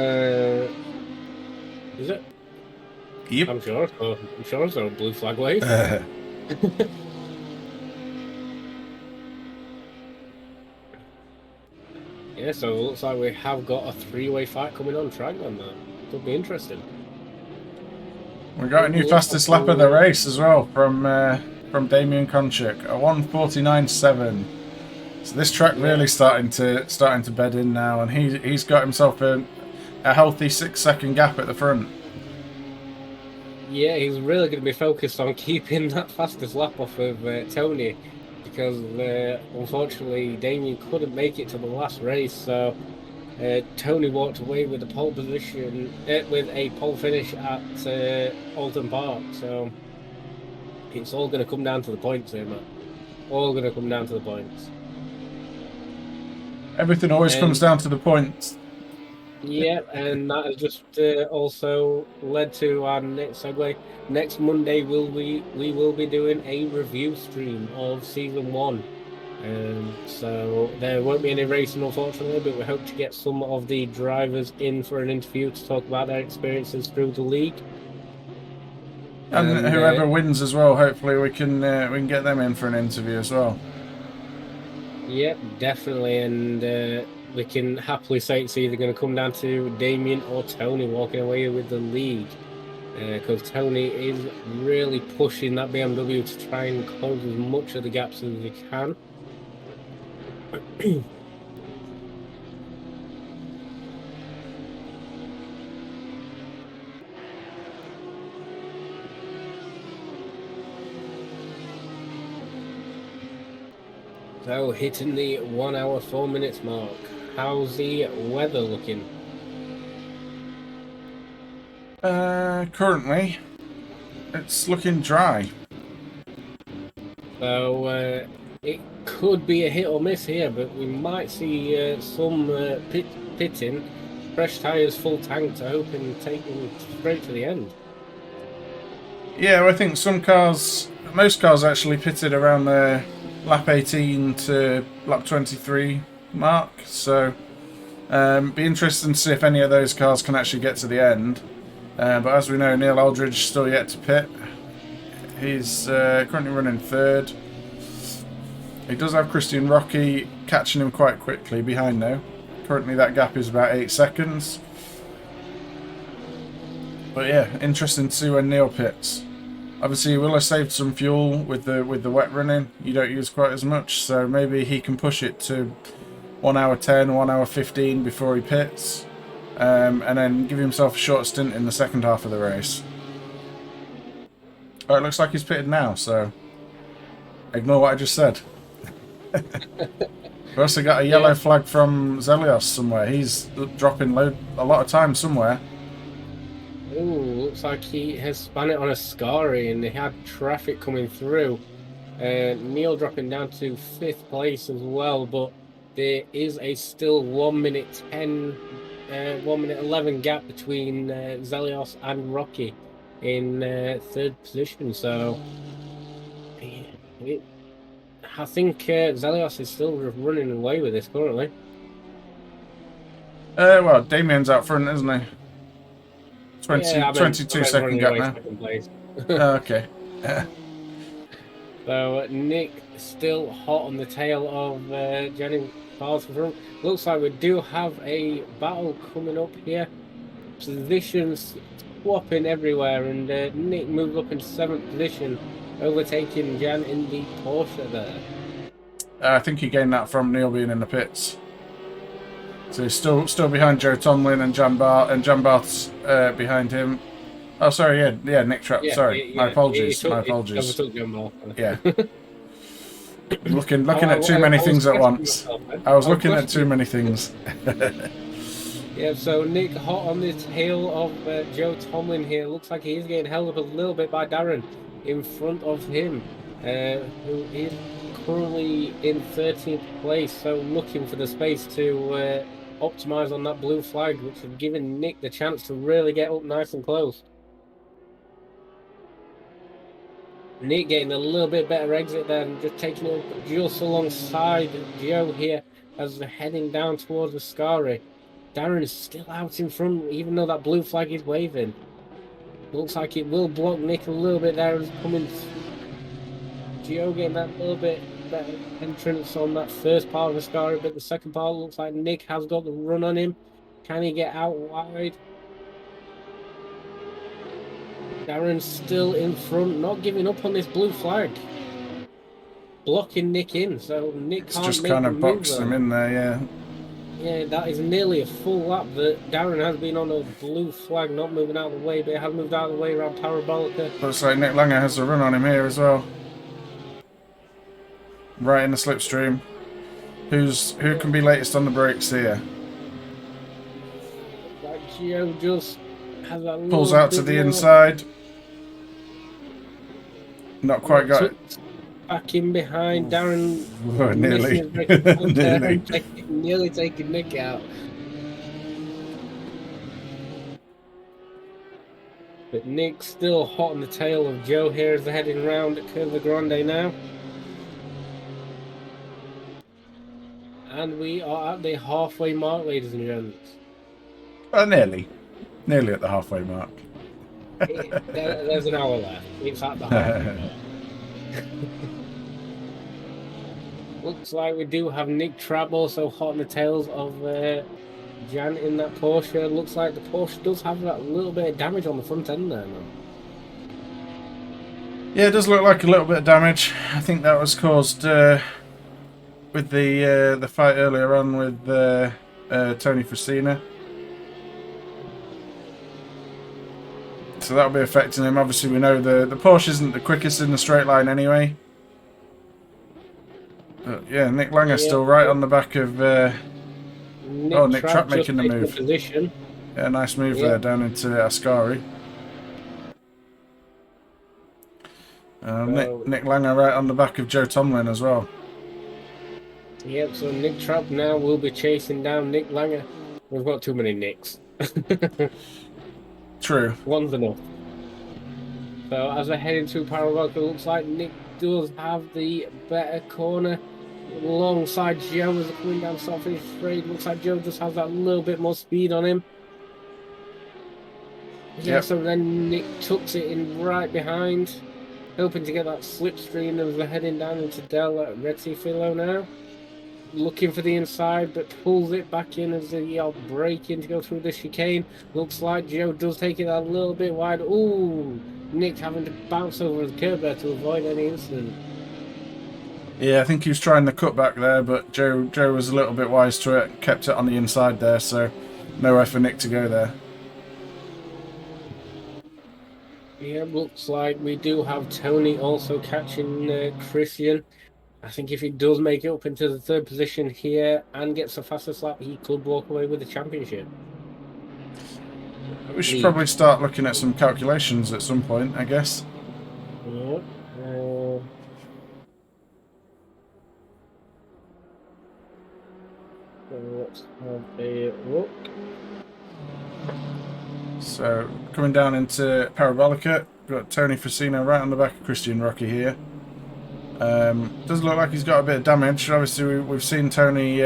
B: is it?
A: Yep.
B: I'm sure it's a blue flag wave. Yeah, so it looks like we have got a three-way fight coming on track on that. Could be interesting.
A: We got a new fastest lap of the race as well from Damien Konchak, a 1:49.7. So this track really starting to bed in now, and he's got himself a healthy 6-second gap at the front.
B: Yeah, he's really going to be focused on keeping that fastest lap off of Tony, because unfortunately Damien couldn't make it to the last race, so Tony walked away with the pole position with a pole finish at Alton Park. So it's all going to come down to the points here, man. All going to come down to the points.
A: Everything always comes down to the points.
B: Yeah, and that has just also led to our next segue. Next Monday, we will be doing a review stream of Season 1. So there won't be any racing, unfortunately, but we hope to get some of the drivers in for an interview to talk about their experiences through the league.
A: And whoever wins as well, hopefully we can get them in for an interview as well.
B: Yep, definitely, and we can happily say it's either going to come down to Damien or Tony walking away with the lead, because Tony is really pushing that BMW to try and close as much of the gaps as he can. So hitting the 1 hour 4 minutes mark. How's the weather looking?
A: Currently, it's looking dry.
B: So it could be a hit or miss here, but we might see some pitting, fresh tyres, full tank to hope and take them straight to the end.
A: Yeah, well, I think most cars actually pitted around the lap 18 to lap 23 mark. So be interesting to see if any of those cars can actually get to the end. But as we know, Neil Aldridge still yet to pit. He's currently running third. He does have Christian Rocky catching him quite quickly behind now. Currently that gap is about 8 seconds. But yeah, interesting to see when Neil pits. Obviously he will have saved some fuel with the wet running. You don't use quite as much, so maybe he can push it to 1 hour 10, 1 hour 15 before he pits. And then give himself a short stint in the second half of the race. Oh, it looks like he's pitted now, so ignore what I just said. We also got a yellow flag from Zelios somewhere. He's dropping a lot of time somewhere.
B: Ooh, looks like he has spun it on a Scari and they had traffic coming through. Neil dropping down to 5th place as well, but there is a still 1 minute 10, 1 minute 11 gap between Zelios and Rocky in 3rd position. So I think Zelios is still running away with this currently.
A: Well, Damien's out front, isn't he? 22 second gap now. Okay.
B: So Nick still hot on the tail of far to the front. Looks like we do have a battle coming up here. Positions swapping everywhere, and Nick moves up into 7th position, overtaking Jan in the Porsche there.
A: I think he gained that from Neil being in the pits. So he's still behind Joe Tomlin and Jan Barth's behind him. Oh, sorry, yeah, Nick Trapp.
B: Yeah,
A: Sorry, my apologies. My apologies.
B: Overtook Jan Barth.
A: Yeah. looking at too many things at once. I was looking at too many things.
B: Yeah, so Nick hot on the tail of Joe Tomlin here. Looks like he's getting held up a little bit by Darren in front of him, who is currently in 13th place. So looking for the space to optimize on that blue flag, which has given Nick the chance to really get up nice and close. Nick getting a little bit better exit there and just taking it just alongside Joe here as they're heading down towards the Ascari. Darren is still out in front, even though that blue flag is waving. Looks like it will block Nick a little bit there as coming through. Gio getting that little bit better entrance on that first part of the Ascari, but the second part looks like Nick has got the run on him. Can he get out wide? Darren's still in front, not giving up on this blue flag. Blocking Nick in, so Nick can't
A: just
B: make
A: kind
B: the
A: of
B: move
A: boxed
B: there.
A: him in there, yeah.
B: Yeah, that is nearly a full lap that Darren has been on a blue flag, not moving out of the way, but it has moved out of the way around Parabolica.
A: Looks like Nick Langer has a run on him here as well. Right in the slipstream. Who can be latest on the brakes here?
B: Like Gio just has a
A: Pulls
B: little
A: out to
B: bit
A: the
B: more-
A: inside. Not quite got it.
B: Back in behind Darren.
A: Oh, nearly.
B: Nearly taking Nick out. But Nick's still hot on the tail of Joe here as they're heading round at Curva Grande now. And we are at the halfway mark, ladies and gents.
A: Nearly. Nearly at the halfway mark.
B: There's an hour left. It's at the halfway mark. Looks like we do have Nick Trapp also hot on the tails of Jan in that Porsche. Looks like the Porsche does have that little bit of damage on the front end there now.
A: Yeah, it does look like a little bit of damage. I think that was caused with the fight earlier on with Tony Frasina. So that'll be affecting him. Obviously, we know the Porsche isn't the quickest in the straight line anyway. But yeah, Nick Langer still right on the back of... Nick Trapp making the move.
B: Position.
A: Yeah, nice move there down into Ascari. Nick Langer right on the back of Joe Tomlin as well.
B: Yep, so Nick Trapp now will be chasing down Nick Langer. We've got too many Nicks.
A: True.
B: One's enough. So as they're heading through Parabolica, it looks like Nick does have the better corner alongside Joe as they're coming down start finish straight. Looks like Joe just has that little bit more speed on him. Yeah, so then Nick tucks it in right behind, hoping to get that slipstream as they're heading down into Del at Retifilo now. Looking for the inside, but pulls it back in as they are braking to go through the chicane. Looks like Joe does take it a little bit wide. Ooh, Nick having to bounce over the curb there to avoid any incident.
A: Yeah, I think he was trying the cutback there, but Joe was a little bit wise to it, kept it on the inside there, so nowhere for Nick to go there.
B: Yeah, looks like we do have Tony also catching Christian. I think if he does make it up into the third position here and gets the fastest lap, he could walk away with the championship.
A: We should probably start looking at some calculations at some point, I guess.
B: Yeah. Let's have a look.
A: So, coming down into Parabolica, we've got Tony Frasino right on the back of Christian Rocky here. Does look like he's got a bit of damage. Obviously, we've seen Tony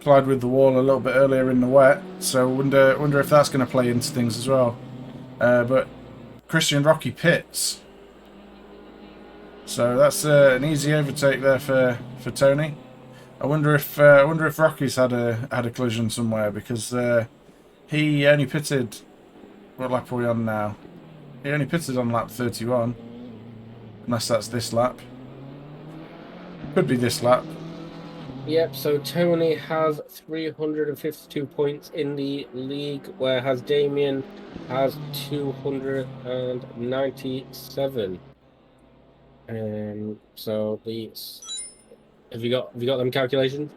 A: collide with the wall a little bit earlier in the wet, so wonder if that's going to play into things as well. But Christian Rocky pits, so that's an easy overtake there for Tony. I wonder if Rocky's had a collision somewhere, because he only pitted. What lap are we on now? He only pitted on lap 31, unless that's this lap. Could be this lap.
B: Yep, so Tony has 352 points in the league, whereas Damien has 297. So these have you got them calculations?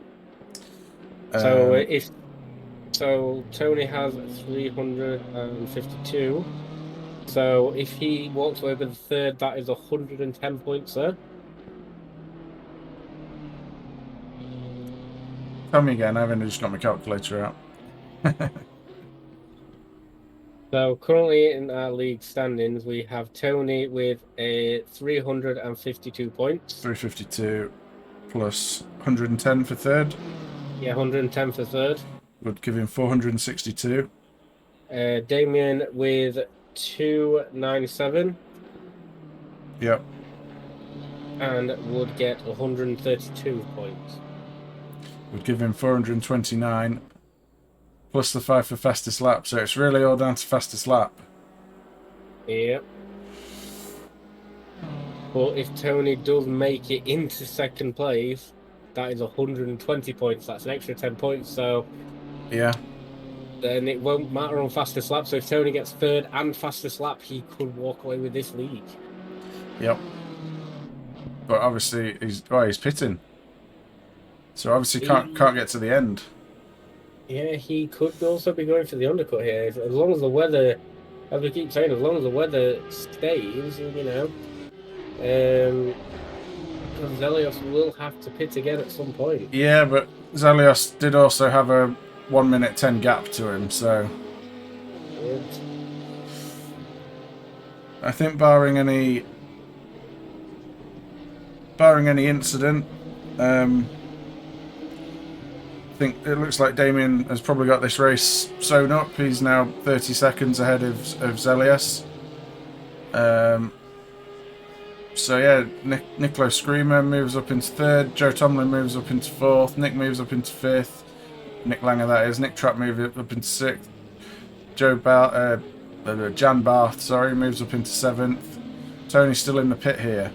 B: So
A: Um,
B: if so Tony has 352. So if he walks away with the third, that is 110 points, sir.
A: Tell me again. I haven't just got my calculator out.
B: So currently in our league standings, we have Tony with a 352 points.
A: 352 plus 110 for third
B: Yeah, 110 for third.
A: would give him 462.
B: Damien with 297
A: Yep.
B: and would get 132 points.
A: Would give him 429 plus the 5 for fastest lap. So it's really all down to fastest lap.
B: Yep. But if Tony does make it into second place, that is 120 points. That's an extra 10 points. So
A: Yeah.
B: then it won't matter on fastest lap. So if Tony gets third and fastest lap, he could walk away with this league.
A: Yep. But obviously he's pitting. So obviously can't get to the end.
B: Yeah, he could also be going for the undercut here. As long as the weather, as we keep saying, as long as the weather stays, Zelios will have to pit again at some point.
A: Yeah, but Zelios did also have a 1 minute 10 gap to him, so
B: Yeah.
A: I think barring any incident, I think it looks like Damien has probably got this race sewn up. He's now 30 seconds ahead of Zelios. So yeah, Niccolo Screamer moves up into third. Joe Tomlin moves up into fourth. Nick moves up into fifth. Nick Langer, that is. Nick Trapp moves up into sixth. Jan Barth, moves up into seventh. Tony's still in the pit here.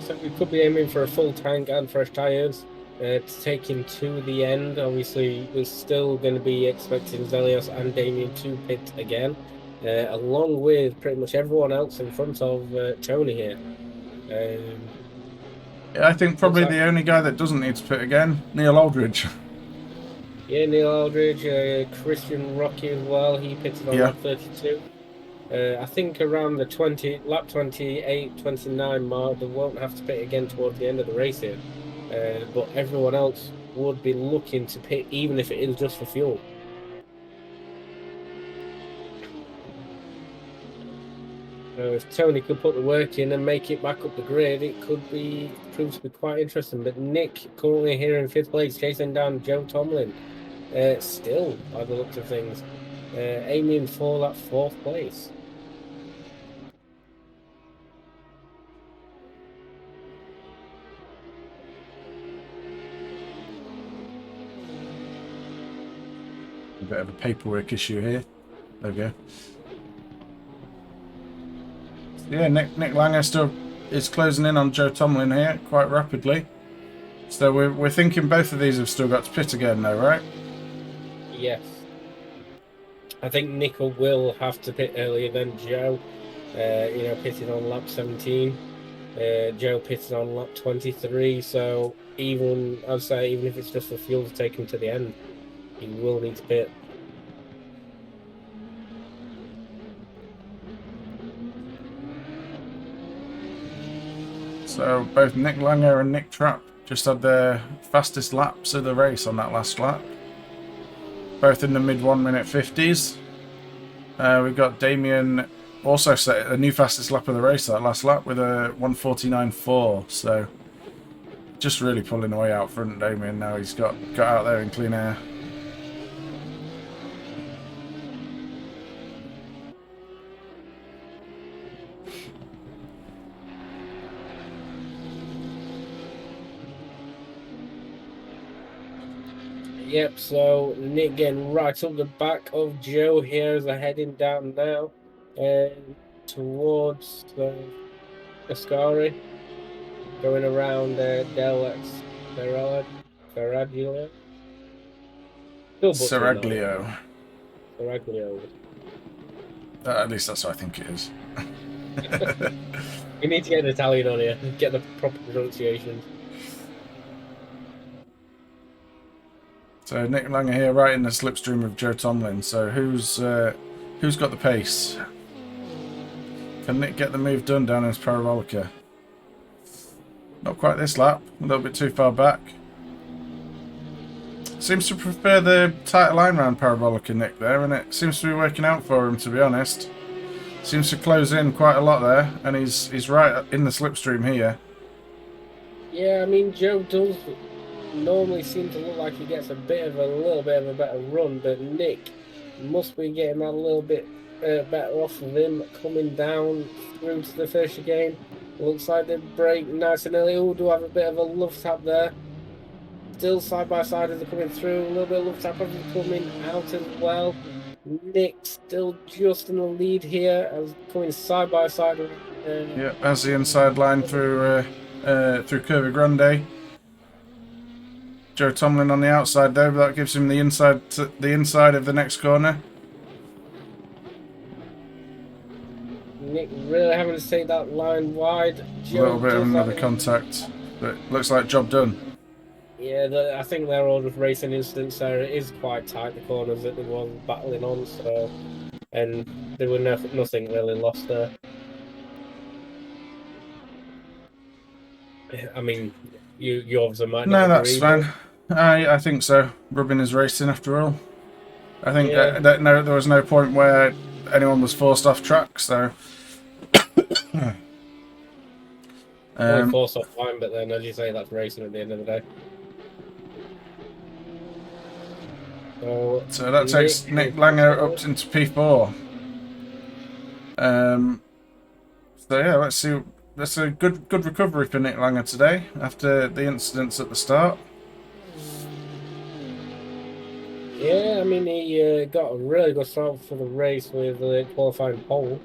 B: So we could be aiming for a full tank and fresh tyres to take him to the end. Obviously, we're still going to be expecting Zelios and Damien to pit again, along with pretty much everyone else in front of Tony here.
A: Yeah, I think probably the only guy that doesn't need to pit again, Neil Aldridge.
B: Yeah, Neil Aldridge, Christian Rocky as well. He pitted on lap 32. I think around the lap 28, 29 mark, they won't have to pit again towards the end of the race here. But everyone else would be looking to pit, even if it is just for fuel. If Tony could put the work in and make it back up the grid, it could prove to be quite interesting. But Nick currently here in fifth place, chasing down Joe Tomlin. Still, by the looks of things, aiming for that fourth place.
A: A bit of a paperwork issue here. There we go. Yeah, Nick Langer still is closing in on Joe Tomlin here quite rapidly. So we're thinking both of these have still got to pit again, though, right?
B: Yes. I think Nickel will have to pit earlier than Joe. Pitted on lap 17. Joe pitted on lap 23. So I'd say even if it's just for fuel to take him to the end, he will need to pit.
A: So both Nick Langer and Nick Trapp just had their fastest laps of the race on that last lap. Both in the mid 1 minute 50s. We've got Damien also set a new fastest lap of the race that last lap with a 1:49.4. So just really pulling away out front, Damien. Now he's got out there in clean air.
B: Yep, so Nick getting right up the back of Joe here as they're heading down now towards Ascari, going around Del Ferraglio. Still butchering that one.
A: Seraglio.
B: Ferraglio.
A: At least that's what I think it is.
B: We need to get an Italian on here, get the proper pronunciation.
A: So Nick Langer here, right in the slipstream of Joe Tomlin. So who's got the pace? Can Nick get the move done down in his Parabolica? Not quite this lap. A little bit too far back. Seems to prefer the tighter line round Parabolica, Nick, there, and it seems to be working out for him, to be honest. Seems to close in quite a lot there, and he's right in the slipstream here.
B: Yeah, I mean, Joe does normally seem to look like he gets a little bit of a better run, but Nick must be getting that little bit better off of him coming down through to the finish again. Looks like they break nice and early. Oh, do have a bit of a love tap there. Still side by side as they're coming through. A little bit of love tap as they're coming out as well. Nick still just in the lead here as coming side by side.
A: Yeah, as the inside line through Curva Grande. Joe Tomlin on the outside there, but that gives him the inside of the next corner.
B: Nick really having to take that line wide.
A: A little bit of another contact, but looks like job done.
B: Yeah, I think they're all just racing incidents there. It is quite tight, the corners that they were battling on, so... And there were nothing really lost there. I mean, you obviously might not
A: No, that's
B: agree,
A: fine. I think so. Rubbing is racing after all. I think there was no point where anyone was forced off track, so...
B: forced off line, but then, as you say, that's racing at the end of the day.
A: So that takes Nick Langer up into P4. So yeah, let's see. That's a good recovery for Nick Langer today after the incidents at the start.
B: Yeah, I mean, he got a really good start for the race with the qualifying pole.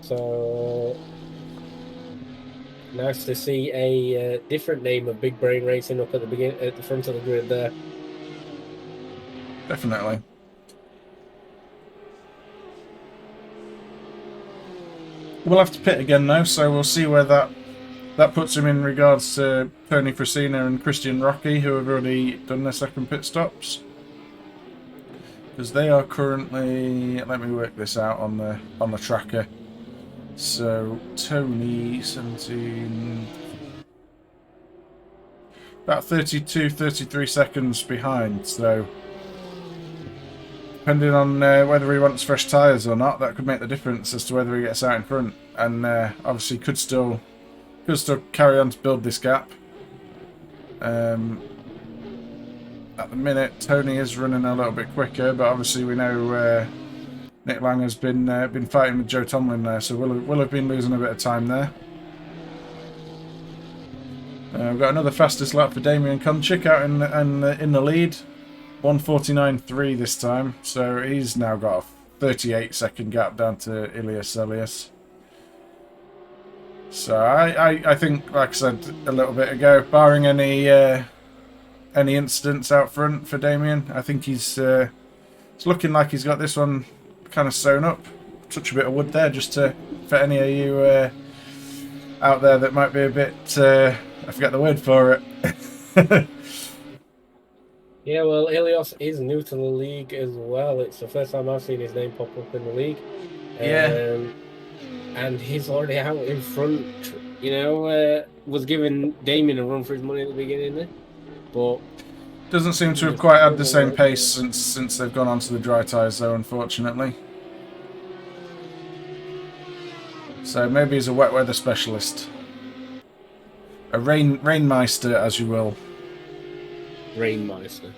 B: So nice to see a different name of Big Brain Racing up at the front of the grid there.
A: Definitely. We'll have to pit again though, so we'll see where that puts him in regards to Tony Frisina and Christian Rocky, who have already done their second pit stops. Because they are currently, let me work this out on the tracker. So Tony 17, about 33 seconds behind. So depending on whether he wants fresh tyres or not, that could make the difference as to whether he gets out in front. And obviously could still carry on to build this gap. At the minute, Tony is running a little bit quicker, but obviously we know Nick Langer's been fighting with Joe Tomlin there, so we'll have been losing a bit of time there. We've got another fastest lap for Damien Konchik out in the lead, 1:49.3 this time, so he's now got a 38-second gap down to Ilias Elias. So I think, like I said a little bit ago, barring any incidents out front for Damien, I think it's looking like he's got this one kind of sewn up. Touch a bit of wood there, just for any of you out there that might be a bit, I forget the word for it.
B: Yeah, well, Ilios is new to the league as well. It's the first time I've seen his name pop up in the league.
A: Yeah.
B: And he's already out in front, was giving Damien a run for his money at the beginning there. But
A: doesn't seem to have quite had the same pace since they've gone onto the dry tyres though, unfortunately. So maybe he's a wet weather specialist. A rainmeister, as you will.
B: Rainmeister.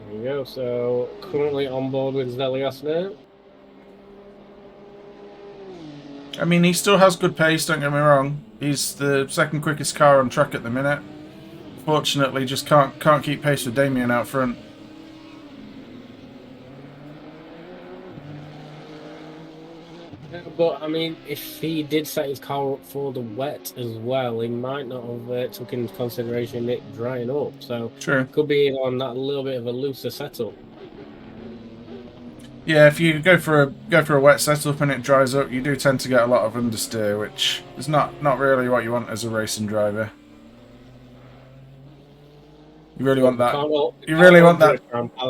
B: There we go. So currently on board with Zelios now.
A: I mean, he still has good pace, don't get me wrong. He's the second quickest car on track at the minute. unfortunately just can't keep pace with Damien out front.
B: But I mean, if he did set his car up for the wet as well, he might not have took into consideration it drying up. So
A: True.
B: could be on that little bit of a looser setup.
A: Yeah, if you go for a wet setup and it dries up, you do tend to get a lot of understeer, which is not really what you want as a racing driver. You really want that. You really want that.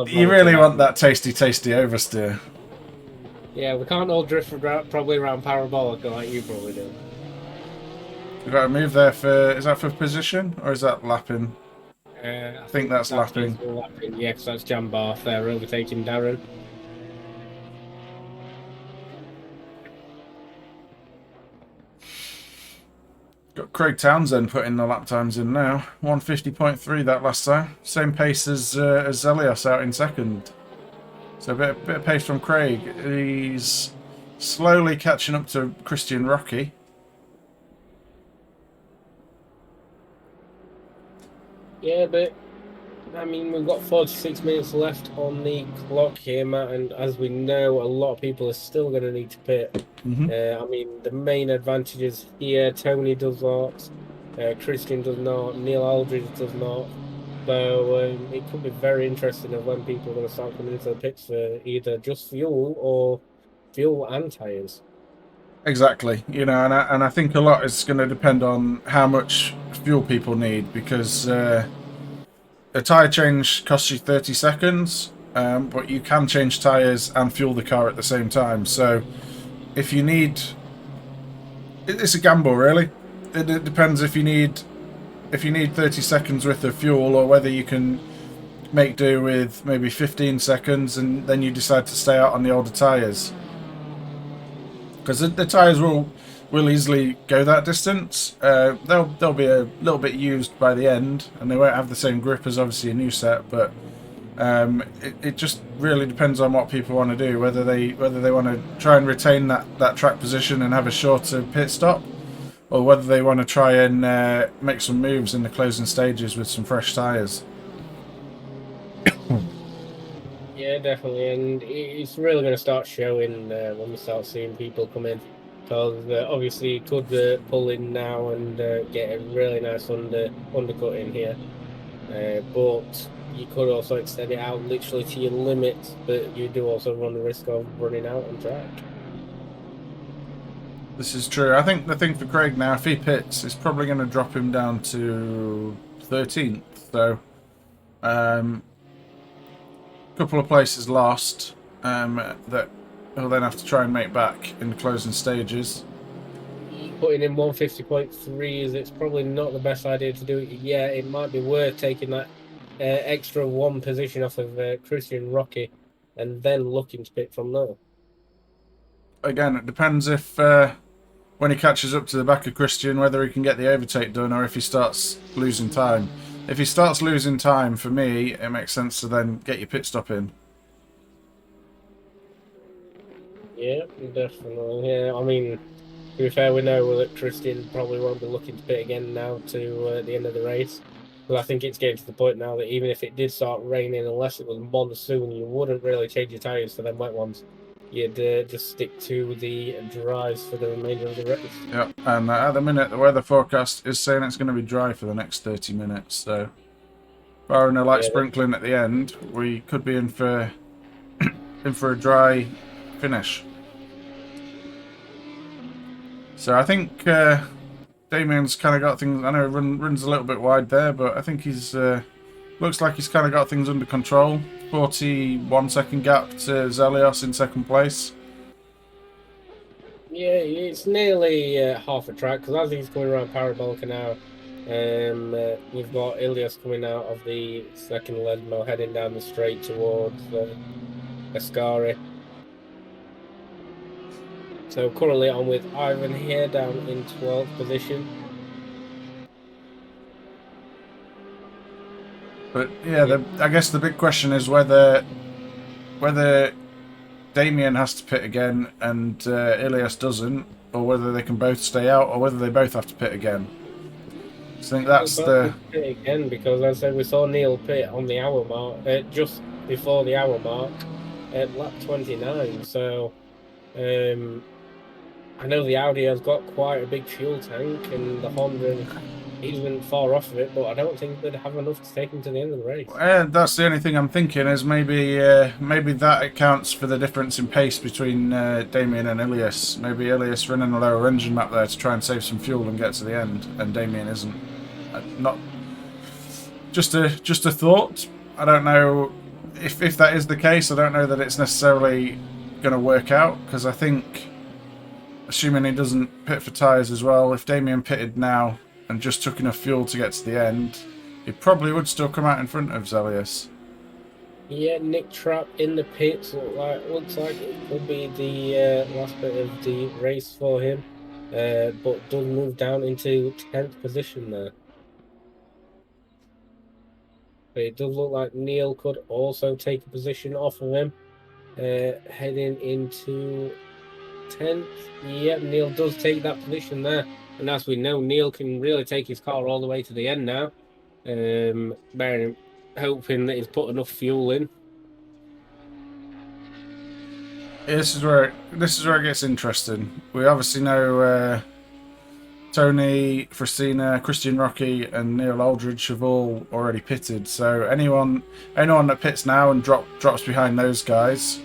A: You really want that tasty oversteer.
B: Yeah, we can't all drift probably around Parabolica like you probably do.
A: We've got a move there for... Is that for position or is that lapping?
B: I
A: think that's lapping.
B: Yeah, because that's Jan Barth there overtaking Darren.
A: Got Craig Townsend putting the lap times in now. 150.3 that last time. Same pace as Zelios out in second. So a bit of pace from Craig. He's slowly catching up to Christian Rocky.
B: Yeah, but I mean, we've got 46 minutes left on the clock here, Matt, and as we know, a lot of people are still going to need to pit. I mean, the main advantages here, Tony does not, Christian does not, Neil Aldridge does not. So it could be very interesting of when people are going to start coming into the pits for either just fuel or fuel and tyres.
A: Exactly, you know, and I think a lot is going to depend on how much fuel people need, because a tyre change costs you 30 seconds, but you can change tyres and fuel the car at the same time. So if you need... It's a gamble, really. It depends if you need 30 seconds worth of fuel, or whether you can make do with maybe 15 seconds and then you decide to stay out on the older tyres. Because the tyres will easily go that distance. They'll be a little bit used by the end, and they won't have the same grip as obviously a new set. But it just really depends on what people want to do. Whether they want to try and retain that track position and have a shorter pit stop, or whether they want to try and make some moves in the closing stages with some fresh tyres.
B: Yeah, definitely, and it's really going to start showing when we start seeing people come in, because obviously you could pull in now and get a really nice undercut in here, but you could also extend it out literally to your limit, but you do also run the risk of running out on track.
A: This is true. I think the thing for Craig now, if he pits, is probably going to drop him down to 13th. So, couple of places lost that he'll then have to try and make back in the closing stages.
B: Putting in 150.3 is it's probably not the best idea to do it. Yeah, it might be worth taking that extra one position off of Christian Rocky and then looking to pit from there.
A: Again, it depends if when he catches up to the back of Christian, whether he can get the overtake done or if he starts losing time. If he starts losing time, for me, it makes sense to then get your pit stop in.
B: Yeah, definitely. Yeah, I mean, to be fair, we know that Christian probably won't be looking to pit again now to the end of the race. But I think it's getting to the point now that even if it did start raining, unless it was monsoon, you wouldn't really change your tyres for them wet ones. You'd just stick to the dries for the remainder of the race.
A: Yep, and at the minute, the weather forecast is saying it's going to be dry for the next 30 minutes. So, barring a light sprinkling at the end, we could be in for a dry finish. So I think Damien's kind of got things. I know it runs a little bit wide there, but I think he's looks like he's kind of got things under control. 41-second gap to Zelios in second place.
B: Yeah, it's nearly half a track, because as he's coming around Parabolica now, we've got Ilias coming out of the second Ledmo, heading down the straight towards Ascari. So currently I'm with Ivan here down in 12th position.
A: But yeah, I guess the big question is whether Damien has to pit again and Ilias doesn't, or whether they can both stay out, or whether they both have to pit again. So I think that's
B: About
A: the...
B: to pit again because as I said we saw Neil pit on the hour mark, just before the hour mark at lap 29. So um, I know the Audi has got quite a big fuel tank, and the Honda isn't far off of it, but I don't think they'd have enough to take them to the end of the race.
A: That's the only thing I'm thinking is maybe that accounts for the difference in pace between Damien and Ilias. Maybe Ilias running a lower engine map there to try and save some fuel and get to the end, and Damien isn't. Not just a thought. I don't know if that is the case. I don't know that it's necessarily going to work out because I think, assuming he doesn't pit for tyres as well, if Damien pitted now and just took enough fuel to get to the end, he probably would still come out in front of Zelius.
B: Yeah, Nick Trapp in the pits. Looks like it could be the last bit of the race for him, but does move down into 10th position there. But it does look like Neil could also take a position off of him, heading into 10th. Yep, Neil does take that position there. And as we know, Neil can really take his car all the way to the end now. Hoping that he's put enough fuel in.
A: Yeah, this is where it gets interesting. We obviously know Tony, Christina, Christian Rocky, and Neil Aldridge have all already pitted. So anyone that pits now and drops behind those guys,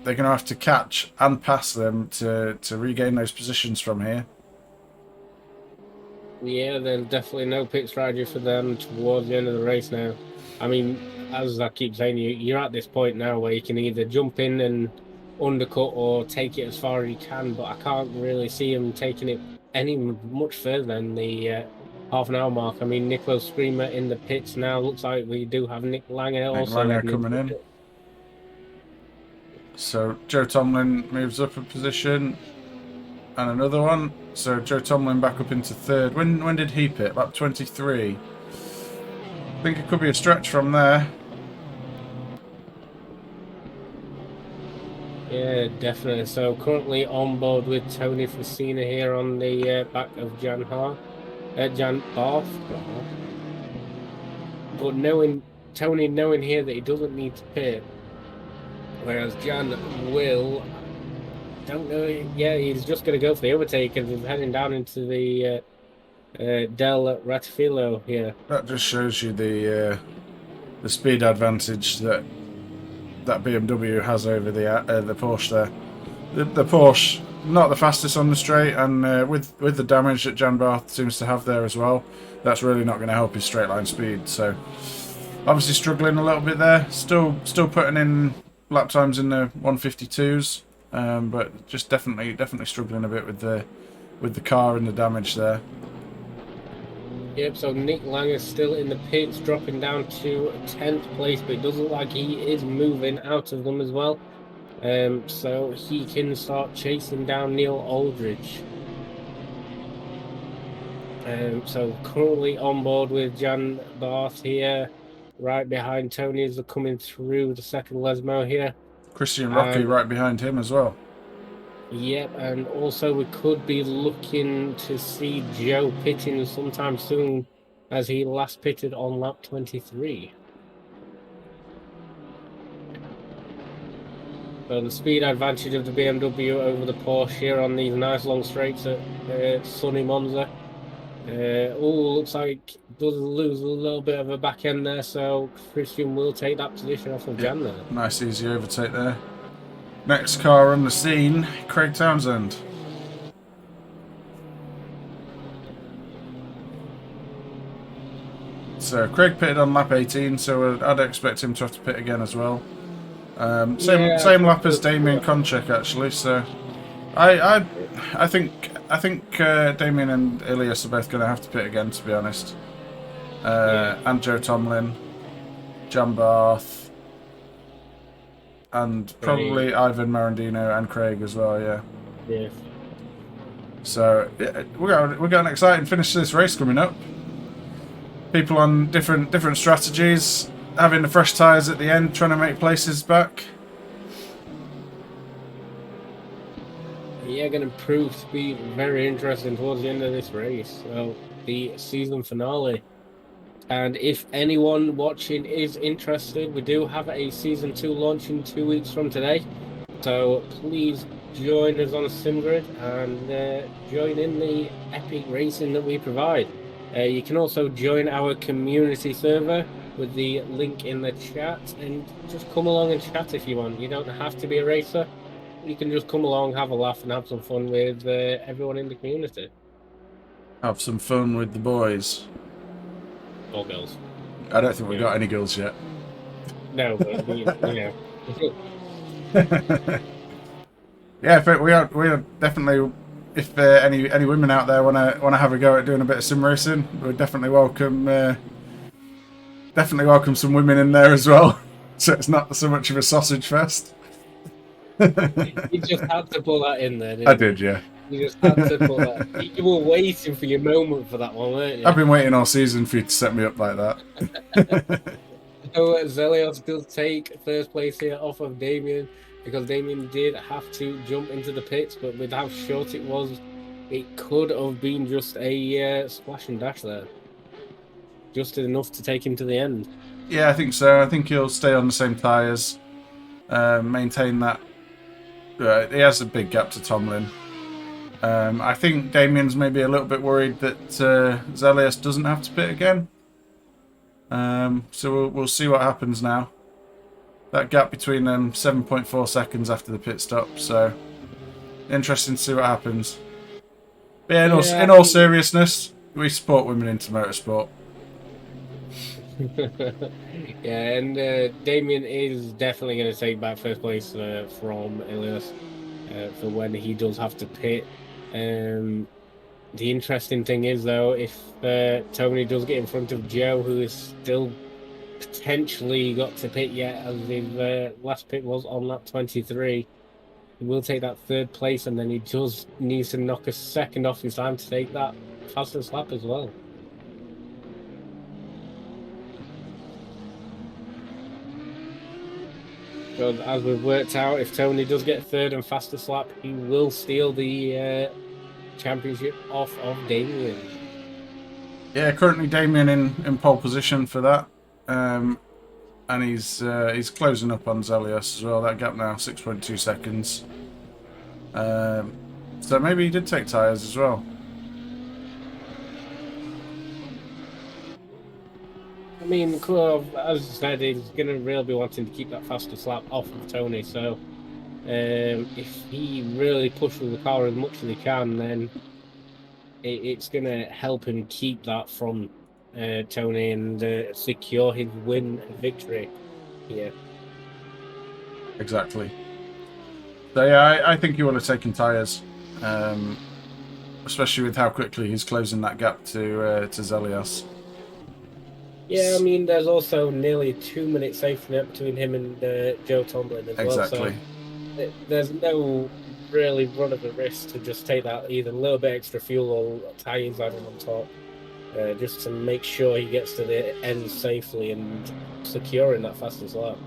A: they're going to have to catch and pass them to regain those positions from here.
B: Yeah, there's definitely no pit strategy for them towards the end of the race now. I mean, as I keep saying, you're at this point now where you can either jump in and undercut or take it as far as you can, but I can't really see him taking it any much further than the half an hour mark. I mean, Nicola Screamer in the pits now. Looks like we do have Nick Langer
A: Nick
B: also
A: Langer
B: heading into
A: coming
B: the
A: in.
B: pit.
A: So Joe Tomlin moves up a position, and another one. So Joe Tomlin back up into third. When did he pit? Lap 23. I think it could be a stretch from there.
B: Yeah, definitely. So currently on board with Tony Facina here on the back of Jan Barth. But knowing here that he doesn't need to pit, whereas Jan will, don't know. Yeah, he's just going to go for the overtake and he's heading down into the Del Ratifilo here.
A: That just shows you the speed advantage that BMW has over the Porsche there. The Porsche not the fastest on the straight, and with the damage that Jan Barth seems to have there as well, that's really not going to help his straight line speed. So obviously struggling a little bit there. Still putting in lap times in the 152s, but just definitely struggling a bit with the car and the damage there.
B: Yep, so Nick Langer still in the pits, dropping down to 10th place, but it does look like he is moving out of them as well. So he can start chasing down Neil Aldridge. So currently on board with Jan Barth here, right behind Tony as they're coming through the second Lesmo here.
A: Christian Rocky right behind him as well.
B: Yep, and also we could be looking to see Joe pitting sometime soon, as he last pitted on lap 23. So the speed advantage of the BMW over the Porsche here on these nice long straights at sunny Monza. Looks like does lose a little bit of a back end there, so Christian will take that position off of Jan there.
A: Nice easy overtake there. Next car on the scene, Craig Townsend. So Craig pitted on lap 18, so I'd expect him to have to pit again as well. Same lap as Damien Konchak actually. So I think Damien and Ilias are both going to have to pit again, to be honest. And Joe Tomlin, Jan Barth, and probably Ivan Marandino and Craig as well. Yeah. So we got an exciting finish to this race coming up. People on different strategies, having the fresh tyres at the end, trying to make places back.
B: Yeah, going to prove to be very interesting towards the end of this race. So the season finale. And if anyone watching is interested, we do have a season 2 launch in 2 weeks from today. So please join us on a SimGrid and join in the epic racing that we provide. You can also join our community server with the link in the chat and just come along and chat if you want. You don't have to be a racer. You can just come along, have a laugh, and have some fun with everyone in the community.
A: Have some fun with the boys.
B: Or girls.
A: I don't think we got any girls yet.
B: No, but you know.
A: Yeah, we are definitely. If any women out there wanna have a go at doing a bit of sim racing, we'd definitely welcome some women in there as well. So it's not so much of a sausage fest.
B: You just had to pull that in there, didn't
A: I did, yeah.
B: You just had to pull that. You were waiting for your moment for that one, weren't you?
A: I've been waiting all season for you to set me up like that.
B: So Zelios does take first place here off of Damien, because Damien did have to jump into the pits, but with how short it was, it could have been just a splash and dash there. Just enough to take him to the end.
A: Yeah, I think so. I think he'll stay on the same tyres, maintain that. He has a big gap to Tomlin. I think Damien's maybe a little bit worried that Zelios doesn't have to pit again. So we'll see what happens now. That gap between them, 7.4 seconds after the pit stop. So interesting to see what happens. But yeah, in all seriousness, we support women into motorsport.
B: Yeah, and Damien is definitely going to take back first place from Elias for when he does have to pit. The interesting thing is, though, if Tony does get in front of Joe, who is still potentially got to pit yet, as his last pit was on lap 23, he will take that third place, and then he just needs to knock a second off his time to take that fastest lap as well. So as we've worked out, if Tony does get third and fastest lap, he will steal the championship off of Damien.
A: Yeah, currently Damien in pole position for that, and he's closing up on Zelios as well. That gap now 6.2 seconds. So maybe he did take tyres as well.
B: I mean, as I said, he's going to really be wanting to keep that fastest lap off of Tony. So if he really pushes the car as much as he can, then it's going to help him keep that from Tony and secure his victory here.
A: Exactly. So yeah, I think he would have taken tyres, especially with how quickly he's closing that gap to Zelios.
B: Yeah, I mean, there's also nearly a 2-minute safety net between him and Joe Tomlin as well. So there's no really run of the risk to just take that either a little bit extra fuel or tyres added on top, just to make sure he gets to the end safely and securing that fastest lap.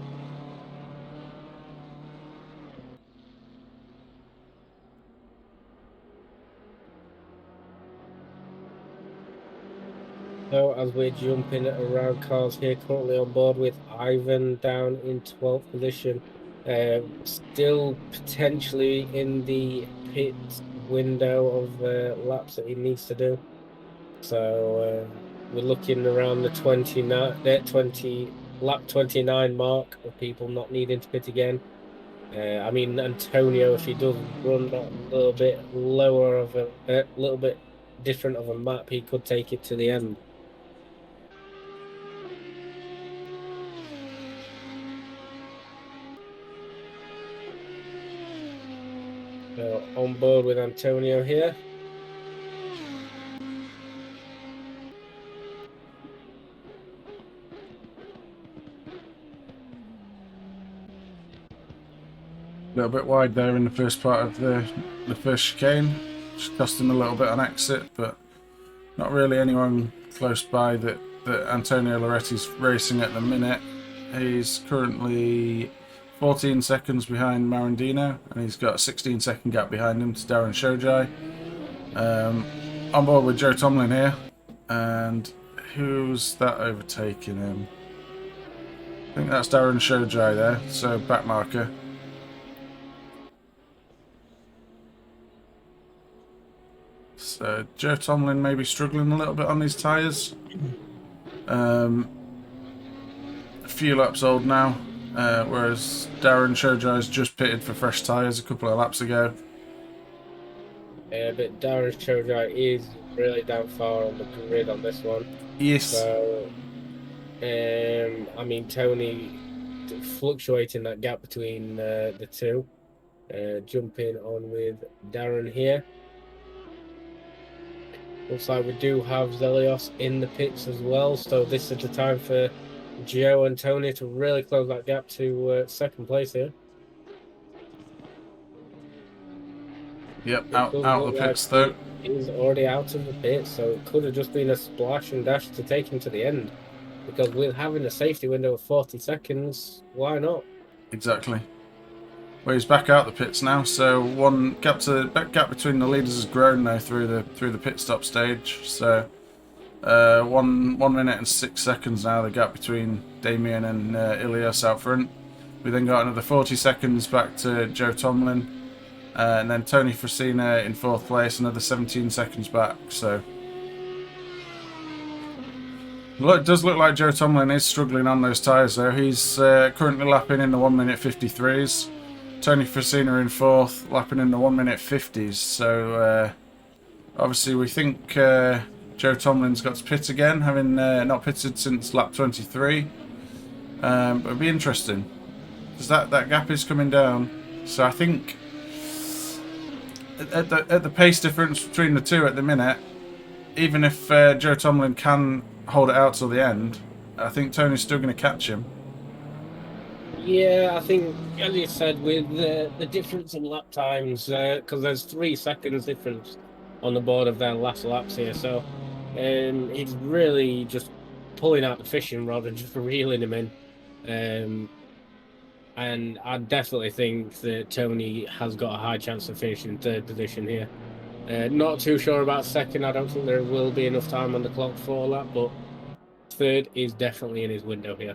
B: So as we're jumping around cars here, currently on board with Ivan down in 12th position, still potentially in the pit window of laps that he needs to do. So we're looking around the lap 29 mark of people not needing to pit again. I mean, Antonio, if he does run that a little bit lower of a little bit different of a map, he could take it to the end. So on board with Antonio here.
A: A little bit wide there in the first part of the first chicane, just costing a little bit on exit, but not really anyone close by that Antonio Loretti's racing at the minute. He's currently 14 seconds behind Marandino, and he's got a 16-second gap behind him to Darren Shojai. On board with Joe Tomlin here. And who's that overtaking him? I think that's Darren Shojai there, so back marker. So Joe Tomlin may be struggling a little bit on his tyres. A few laps old now, whereas Darren Shojai's just pitted for fresh tyres a couple of laps ago.
B: But Darren Shojai is really down far on the grid on this one.
A: Yes.
B: So, I mean, Tony fluctuating that gap between the two. Jumping on with Darren here. Looks like we do have Zelios in the pits as well. So this is the time for Joe and Tony to really close that gap to second place here.
A: Yep, out of the pits though.
B: He's already out of the pits, so it could have just been a splash and dash to take him to the end. Because with having a safety window of 40 seconds, why not?
A: Exactly. Well, he's back out the pits now, so one gap between the leaders has grown now through the pit stop stage. So 1 minute and 6 seconds now the gap between Damien and Ilias out front. We then got another 40 seconds back to Joe Tomlin. And then Tony Frasina in 4th place, another 17 seconds back. So it does look like Joe Tomlin is struggling on those tyres though. He's currently lapping in the 1 minute 53s. Tony Frasina in 4th, lapping in the 1 minute 50s. So obviously we think Joe Tomlin's got to pit again, having not pitted since lap 23. But it'll be interesting because that gap is coming down. So I think at the pace difference between the two at the minute, even if Joe Tomlin can hold it out till the end, I think Tony's still going to catch him.
B: Yeah, I think, as you said, with the difference in lap times, because there's 3 seconds difference on the board of their last laps here, so it's really just pulling out the fishing rod and just reeling him in. And I definitely think that Tony has got a high chance of finishing 3rd position here. Not too sure about 2nd. I don't think there will be enough time on the clock for that, but 3rd is definitely in his window here.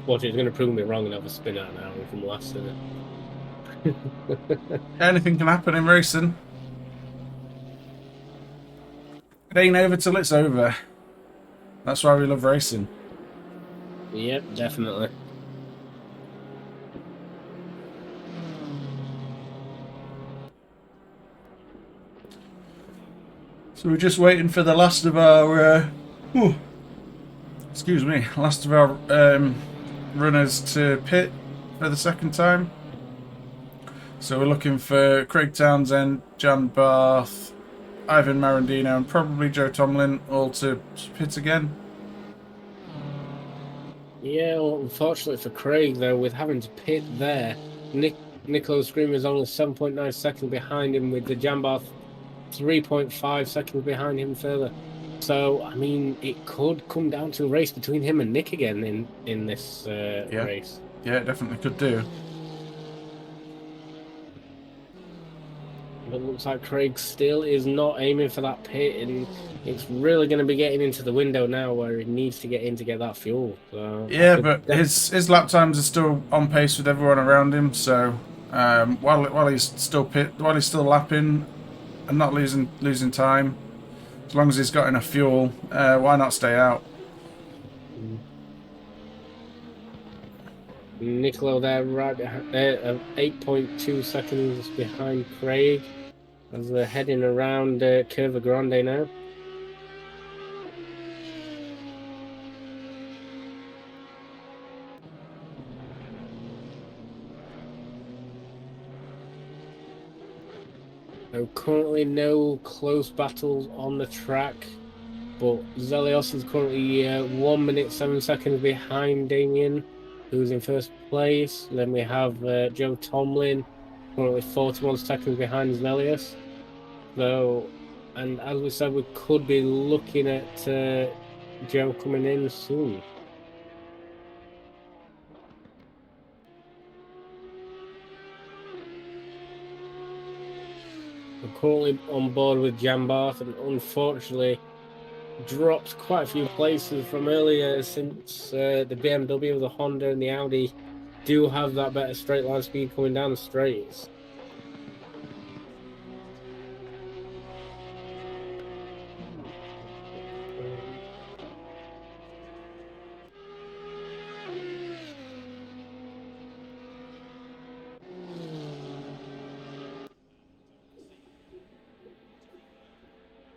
B: Watch, it's going to prove me wrong and have a spin out now from last, isn't it?
A: Anything can happen in racing. It ain't over till it's over. That's why we love racing.
B: Yep, definitely.
A: So we're just waiting for the last of our last of our runners to pit for the 2nd time. So we're looking for Craig Townsend, Jan Barth, Ivan Marandino and probably Joe Tomlin all to pit again.
B: Yeah, well, unfortunately for Craig, though, with having to pit there, Nicola Screamer is only 7.9 seconds behind him, with the Jambath 3.5 seconds behind him further. So, I mean, it could come down to a race between him and Nick again in this race.
A: Yeah, it definitely could do.
B: But it looks like Craig still is not aiming for that pit, and it's really going to be getting into the window now where he needs to get in to get that fuel. So
A: yeah, but his lap times are still on pace with everyone around him. So while he's still lapping and not losing time, as long as he's got enough fuel, why not stay out?
B: Nicolo there, right behind, 8.2 seconds behind Craig as they're heading around Curva Grande now. So currently no close battles on the track, but Zelios is currently 1 minute 7 seconds behind Damien, who's in 1st place. Then we have Joe Tomlin, currently 41 seconds behind Zelios. So, and as we said, we could be looking at Joe coming in soon. I'm currently on board with Jan Barth, and unfortunately dropped quite a few places from earlier since the BMW, the Honda, and the Audi do have that better straight line speed coming down the straights.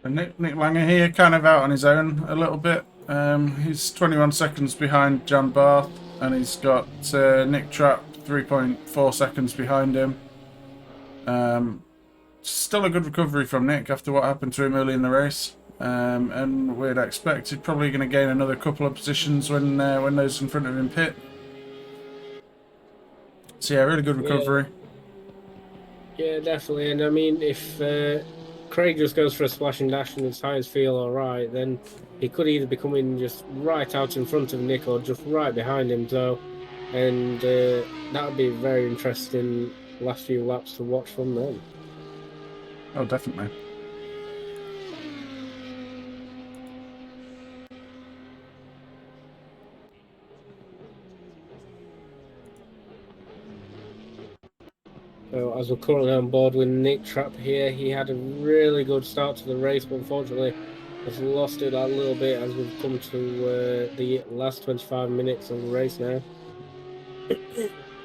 A: And Nick Langer here, kind of out on his own a little bit. He's 21 seconds behind Jan Barth, and he's got Nick Trapp 3.4 seconds behind him. Still a good recovery from Nick after what happened to him early in the race. And we'd expect he's probably going to gain another couple of positions when those in front of him pit. So yeah, really good recovery.
B: Yeah, definitely. And I mean, if Craig just goes for a splash and dash and his tires feel all right, then he could either be coming just right out in front of Nick or just right behind him. So, and that would be very interesting last few laps to watch from them.
A: Oh, definitely.
B: So as we're currently on board with Nick Trapp here, he had a really good start to the race, but unfortunately has lost it a little bit as we've come to the last 25 minutes of the race now.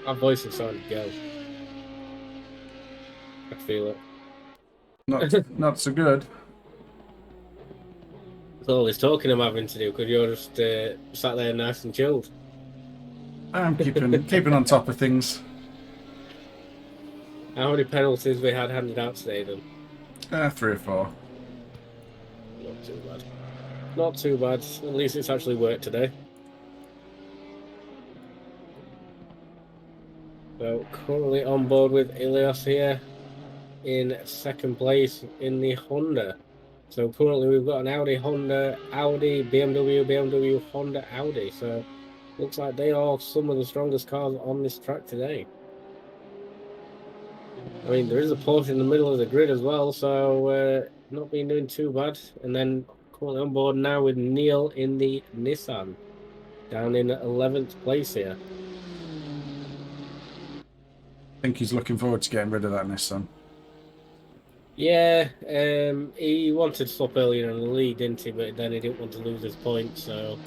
B: Our voice is starting to go. I feel it.
A: Not so good.
B: That's all this talking I'm having to do because you're just sat there nice and chilled.
A: I'm keeping on top of things.
B: How many penalties we had handed out today then?
A: 3 or 4.
B: Not too bad. Not too bad. At least it's actually worked today. So currently on board with Ilias here in second place in the Honda. So currently we've got an Audi, Honda, Audi, BMW, BMW, Honda, Audi. So looks like they are some of the strongest cars on this track today. I mean, there is a Porsche in the middle of the grid as well, so not been doing too bad. And then currently on board now with Neil in the Nissan, down in 11th place here.
A: I think he's looking forward to getting rid of that Nissan.
B: Yeah, he wanted to stop earlier in the lead, didn't he? But then he didn't want to lose his points, so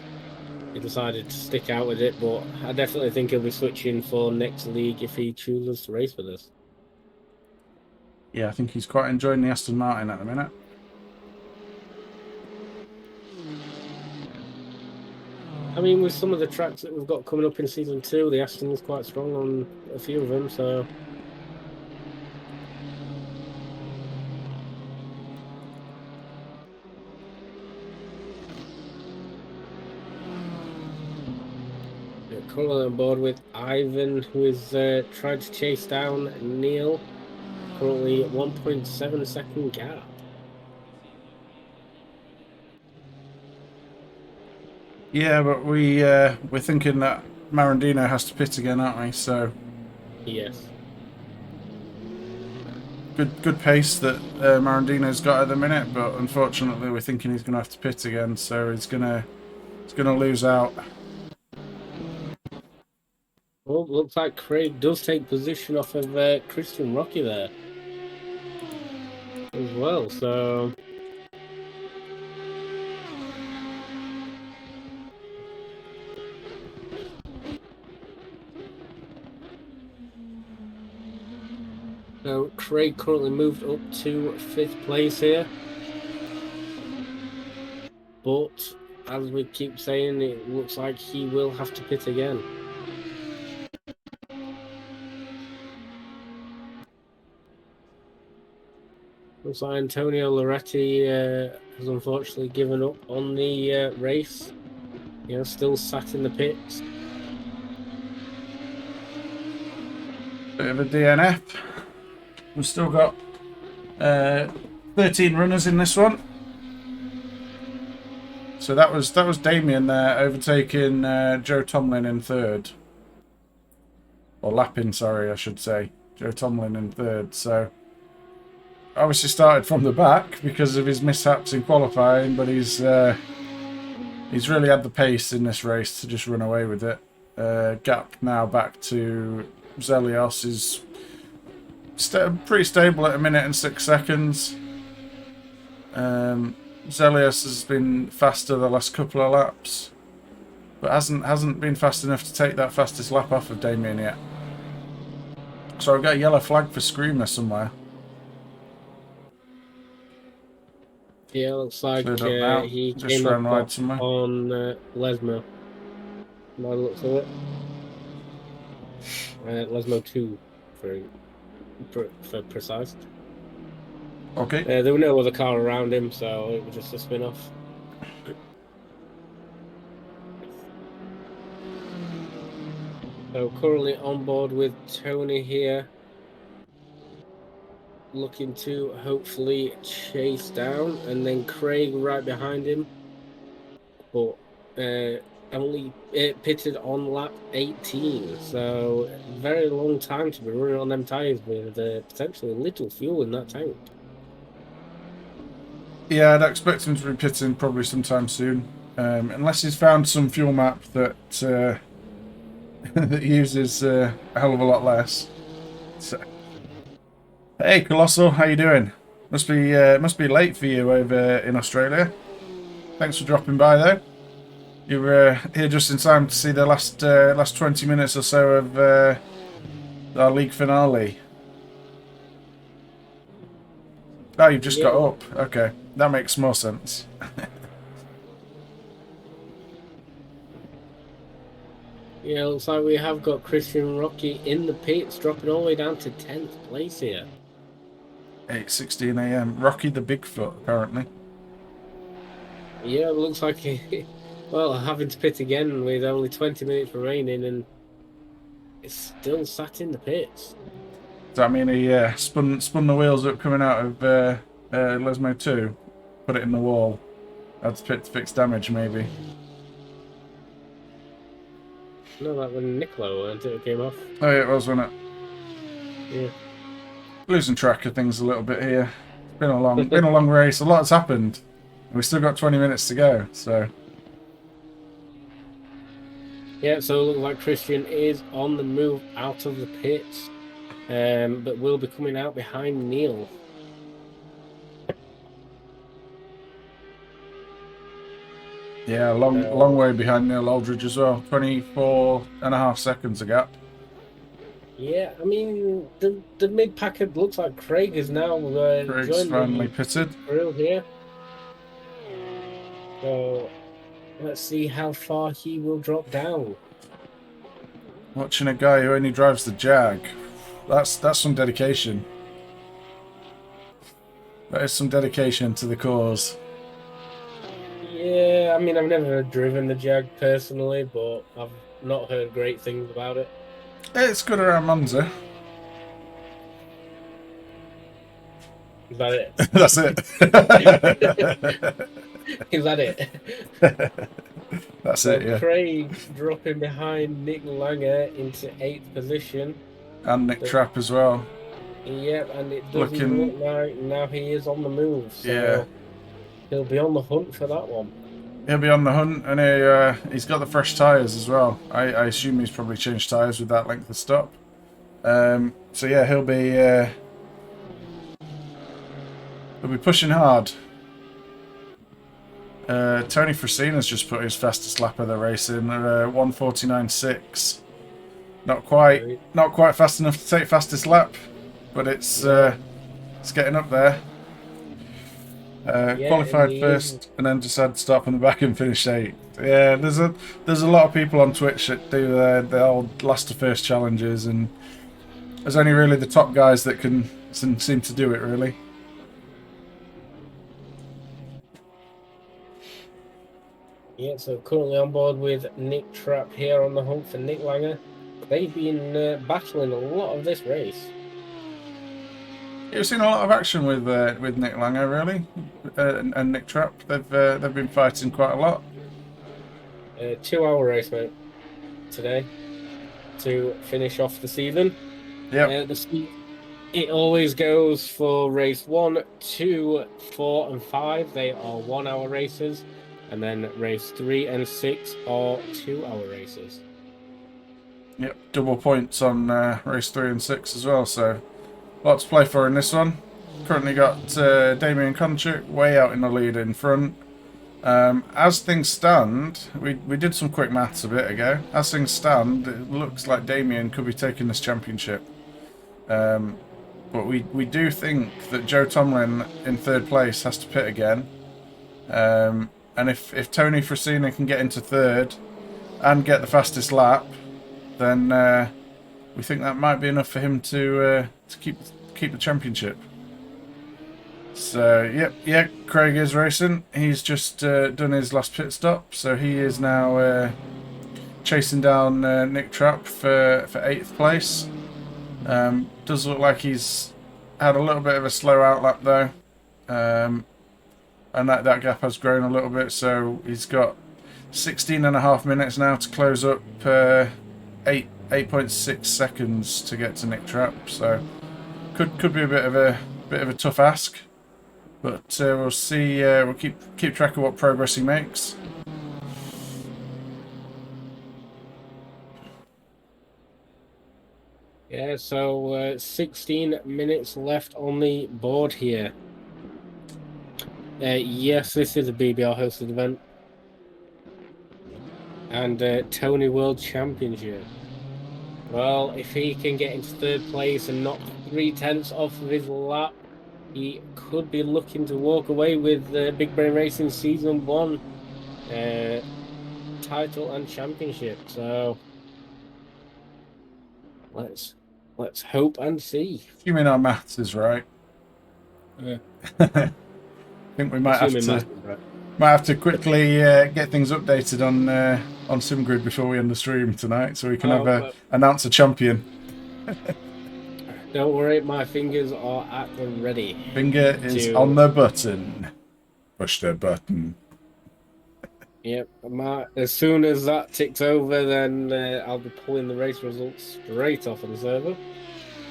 B: he decided to stick out with it. But I definitely think he'll be switching for next league if he chooses to race with us.
A: Yeah, I think he's quite enjoying the Aston Martin at the minute.
B: I mean, with some of the tracks that we've got coming up in season 2, the Aston's quite strong on a few of them, so. We're currently on board with Ivan, who is trying to chase down Neil. Currently 1.7 second gap.
A: Yeah, but we're thinking that Marandino has to pit again, aren't we? So
B: Yes.
A: good pace that Marandino's got at the minute, but unfortunately we're thinking he's going to have to pit again, so he's gonna lose out.
B: Well, looks like Craig does take position off of Christian Rocky there as well, so. So Craig currently moved up to 5th place here. But as we keep saying, it looks like he will have to pit again. Looks like Antonio Loretti has unfortunately given up on the race. You know, still sat in the pits.
A: Bit of a DNF. We've still got 13 runners in this one. So that was Damien there overtaking Joe Tomlin in 3rd. Or lapping, sorry, I should say. Joe Tomlin in 3rd. So obviously started from the back because of his mishaps in qualifying, but he's really had the pace in this race to just run away with it. Gap now back to Zelios is pretty stable at 1:06. Zelios has been faster the last couple of laps, but hasn't been fast enough to take that fastest lap off of Damien yet. So I've got a yellow flag for Screamer somewhere.
B: Yeah, looks like
A: Cleared up now.
B: he
A: Just
B: came
A: ran
B: up
A: wide somewhere.
B: on Lesmo. By the looks of it. Lesmo 2 for precise.
A: Okay.
B: There was no other car around him, so it was just a spin-off. So currently on board with Tony here, looking to hopefully chase down, and then Craig right behind him, but only pitted on lap 18, so very long time to be running on them tyres with potentially little fuel in that tank.
A: Yeah, I'd expect him to be pitting probably sometime soon, unless he's found some fuel map that that uses a hell of a lot less. So, hey, Colossal, how you doing? Must be late for you over in Australia. Thanks for dropping by, though. You were here just in time to see the last 20 minutes or so of our league finale. Oh, you've just got up. Okay, that makes more sense.
B: Yeah, looks like we have got Christian Rocky in the pits, dropping all the way down to 10th place here.
A: 8:16 a.m. Rocky the Bigfoot, apparently.
B: Yeah, it looks like well, having to pit again with only 20 minutes remaining, and it's still sat in the pits.
A: Does that mean he spun the wheels up coming out of Lesmo 2? Put it in the wall. Had to pit to fix damage, maybe.
B: No, that when Niccolo until it came off.
A: Oh yeah, it was, wasn't it?
B: Yeah.
A: Losing track of things a little bit here. It's been a long race. A lot's happened. We've still got 20 minutes to go, so.
B: Yeah, so it looks like Christian is on the move out of the pits, but will be coming out behind Neil.
A: Yeah, long way behind Neil Aldridge as well. 24.5 seconds a gap.
B: Yeah, I mean, the mid-packer looks like Craig is now
A: Craig's finally pitted.
B: Grill here. So let's see how far he will drop down.
A: Watching a guy who only drives the Jag. That's some dedication. That is some dedication to the cause.
B: Yeah, I mean, I've never driven the Jag personally, but I've not heard great things about it.
A: It's good around Monza.
B: Is that it?
A: That's it.
B: Is that it?
A: That's
B: so
A: it, yeah.
B: Craig dropping behind Nick Langer into 8th position.
A: And Nick Trapp as well.
B: Yep, and it doesn't look like now he is on the move. So
A: yeah.
B: He'll be on the hunt for that one.
A: He'll be on the hunt, and he's got the fresh tyres as well. I assume he's probably changed tyres with that length of stop. So yeah, he'll be pushing hard. Tony Frasina's just put his fastest lap of the race in 1:49.6. Not quite fast enough to take fastest lap, but it's getting up there. Qualified first, and then just had to stop on the back and finish 8th. Yeah, there's a lot of people on Twitch that do the old last to first challenges, and there's only really the top guys that can seem to do it, really.
B: Yeah, so currently on board with Nick Trapp here on the hunt for Nick Langer. They've been battling a lot of this race.
A: You've seen a lot of action with Nick Langer, really, and Nick Trapp. They've been fighting quite a lot.
B: 2-hour race, mate, today to finish off the season.
A: Yeah.
B: It always goes for race 1, 2, 4, and 5. They are 1 hour races. And then race 3 and 6 are 2 hour races.
A: Yep, double points on race 3 and 6 as well, so lot to play for in this one. Currently got Damien Konchuk way out in the lead in front. As things stand, we did some quick maths a bit ago. As things stand, it looks like Damien could be taking this championship. But we do think that Joe Tomlin in third place has to pit again. And if Tony Frasina can get into third and get the fastest lap, then we think that might be enough for him to keep the championship. So yep, Craig is racing. He's just done his last pit stop, so he is now chasing down Nick Trapp for 8th place. Does look like he's had a little bit of a slow outlap though, and that gap has grown a little bit. So he's got 16.5 minutes now to close up 8.6 seconds to get to Nick Trapp. So could be a bit of a tough ask, but we'll see. We'll keep track of what progress he makes.
B: Yeah, so 16 minutes left on the board here. Yes, this is a BBR hosted event. And Tony World Championship. Well, if he can get into third place and knock 3/10 off of his lap, he could be looking to walk away with Big Brain Racing Season 1 title and championship. So let's hope and see.
A: Assuming our maths is right.
B: Yeah.
A: I think we might have to quickly get things updated on SimGrid before we end the stream tonight, so we can announce a champion.
B: Don't worry, my fingers are at the ready.
A: Finger is on the button. Push the button.
B: Yep, as soon as that ticks over, then I'll be pulling the race results straight off of the server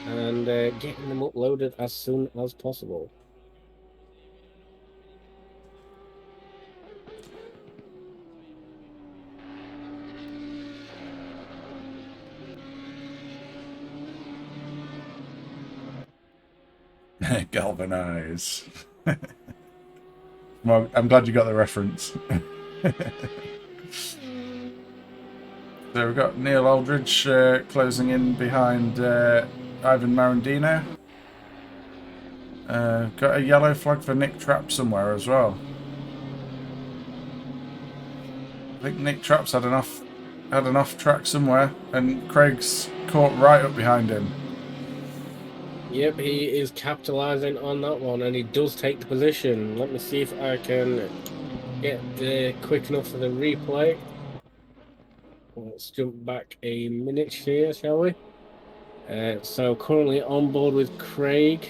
B: and getting them uploaded as soon as possible.
A: Galvanize. Well, I'm glad you got the reference. So we've got Neil Aldridge closing in behind Ivan Marandino. Got a yellow flag for Nick Trapp somewhere as well. I think Nick Trapp's had an off track somewhere, and Craig's caught right up behind him.
B: Yep, he is capitalising on that one, and he does take the position. Let me see if I can get quick enough for the replay. Let's jump back a minute here, shall we? So currently on board with Craig.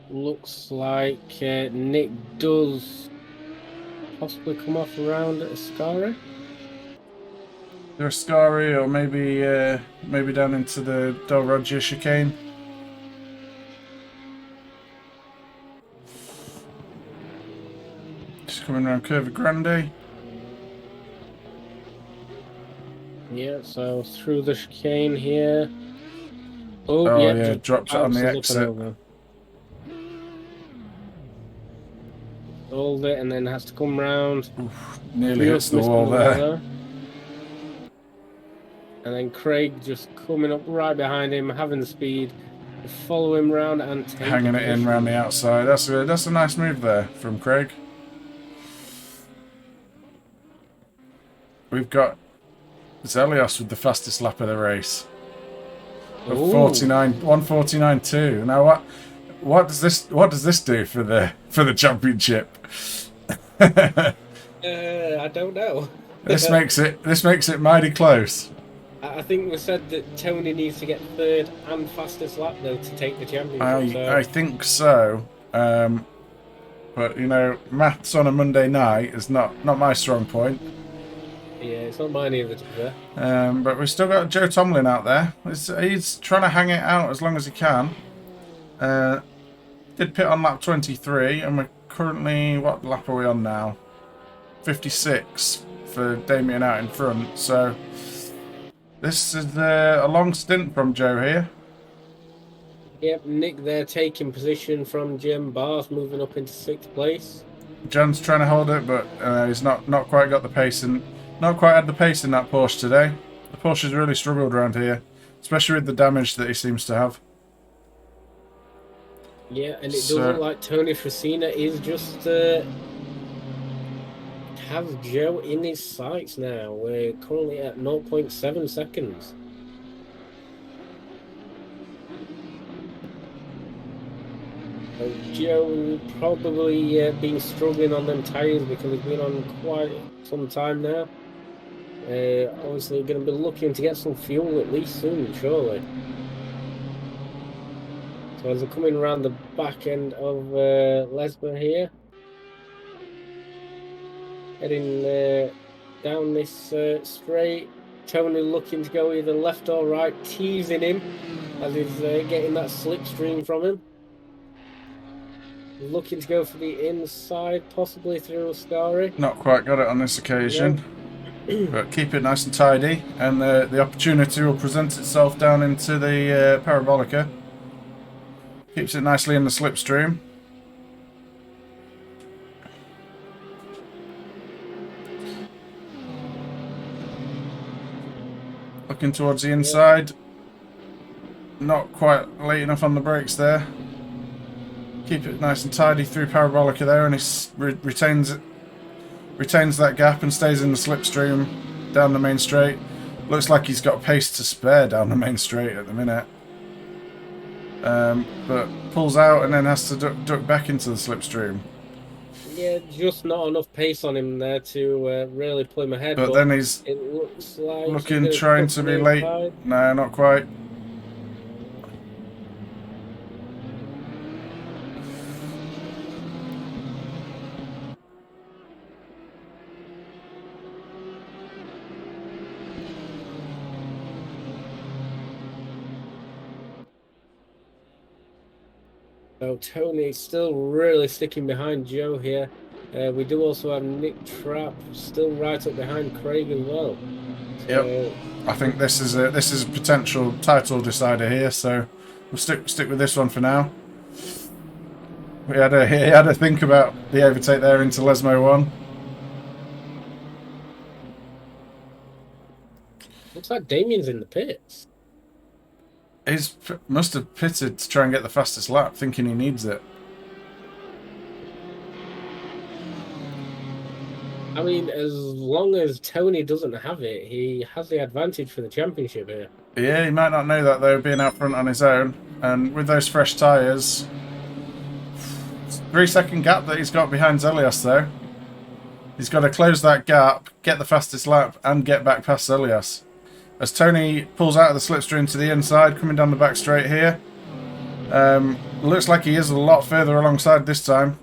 B: Looks like Nick does possibly come off around Ascari.
A: Either Ascari or maybe down into the Del Roger chicane. Just coming around Curva Grande.
B: Yeah, so through the chicane here.
A: Oh yeah, drops it on the exit.
B: Hold it and then has to come round.
A: Oof, nearly hits the wall there.
B: And then Craig just coming up right behind him, having the speed, follow him round and take
A: hanging it in round the outside. That's a nice move there from Craig. We've got Zelios with the fastest lap of the race. 1:49.2. Now what does this do for the championship?
B: I don't know.
A: This makes it mighty close.
B: I think we said that Tony needs to get third and fastest lap though to take the championship.
A: I think so. But you know, maths on a Monday night is not my strong point.
B: Yeah, it's not mine either, to be fair.
A: But we've still got Joe Tomlin out there. He's trying to hang it out as long as he can. Did pit on lap 23, and we're currently, what lap are we on now? 56 for Damien out in front. So this is a long stint from Joe here.
B: Yep, Nick there taking position from Jim Barth, moving up into 6th place.
A: John's trying to hold it, but he's not quite got the pace and not quite had the pace in that Porsche today. The Porsche's really struggled around here, especially with the damage that he seems to have.
B: Yeah, and it does look like Tony Frasina is just has Joe in his sights now. We're currently at 0.7 seconds. So Joe probably been struggling on them tyres because he's been on quite some time now. Obviously going to be looking to get some fuel at least soon, surely. So as they're coming around the back end of Lesber here, heading down this straight, Tony looking to go either left or right, teasing him as he's getting that slipstream from him. Looking to go for the inside, possibly through Ascari.
A: Not quite got it on this occasion, but keep it nice and tidy, and the opportunity will present itself down into the Parabolica. Keeps it nicely in the slipstream. Looking towards the inside. Not quite late enough on the brakes there. Keep it nice and tidy through Parabolica there, and he retains that gap and stays in the slipstream down the main straight. Looks like he's got pace to spare down the main straight at the minute. But pulls out and then has to duck back into the slipstream.
B: Yeah, just not enough pace on him there to really pull him ahead.
A: But then he's
B: it looks like
A: looking, trying to be late. No, not quite.
B: So Tony's still really sticking behind Joe here. We do also have Nick Trapp still right up behind Craig as well. So,
A: yep. I think this is a potential title decider here, so we'll stick with this one for now. He had a think about the overtake there into Lesmo 1.
B: Looks like Damien's in the pits.
A: He must have pitted to try and get the fastest lap, thinking he needs it.
B: I mean, as long as Tony doesn't have it, he has the advantage for the championship here.
A: Yeah, he might not know that though, being out front on his own. And with those fresh tyres, 3-second gap that he's got behind Zelias though. He's got to close that gap, get the fastest lap, and get back past Zelias. As Tony pulls out of the slipstream to the inside, coming down the back straight here. Looks like he is a lot further alongside this time.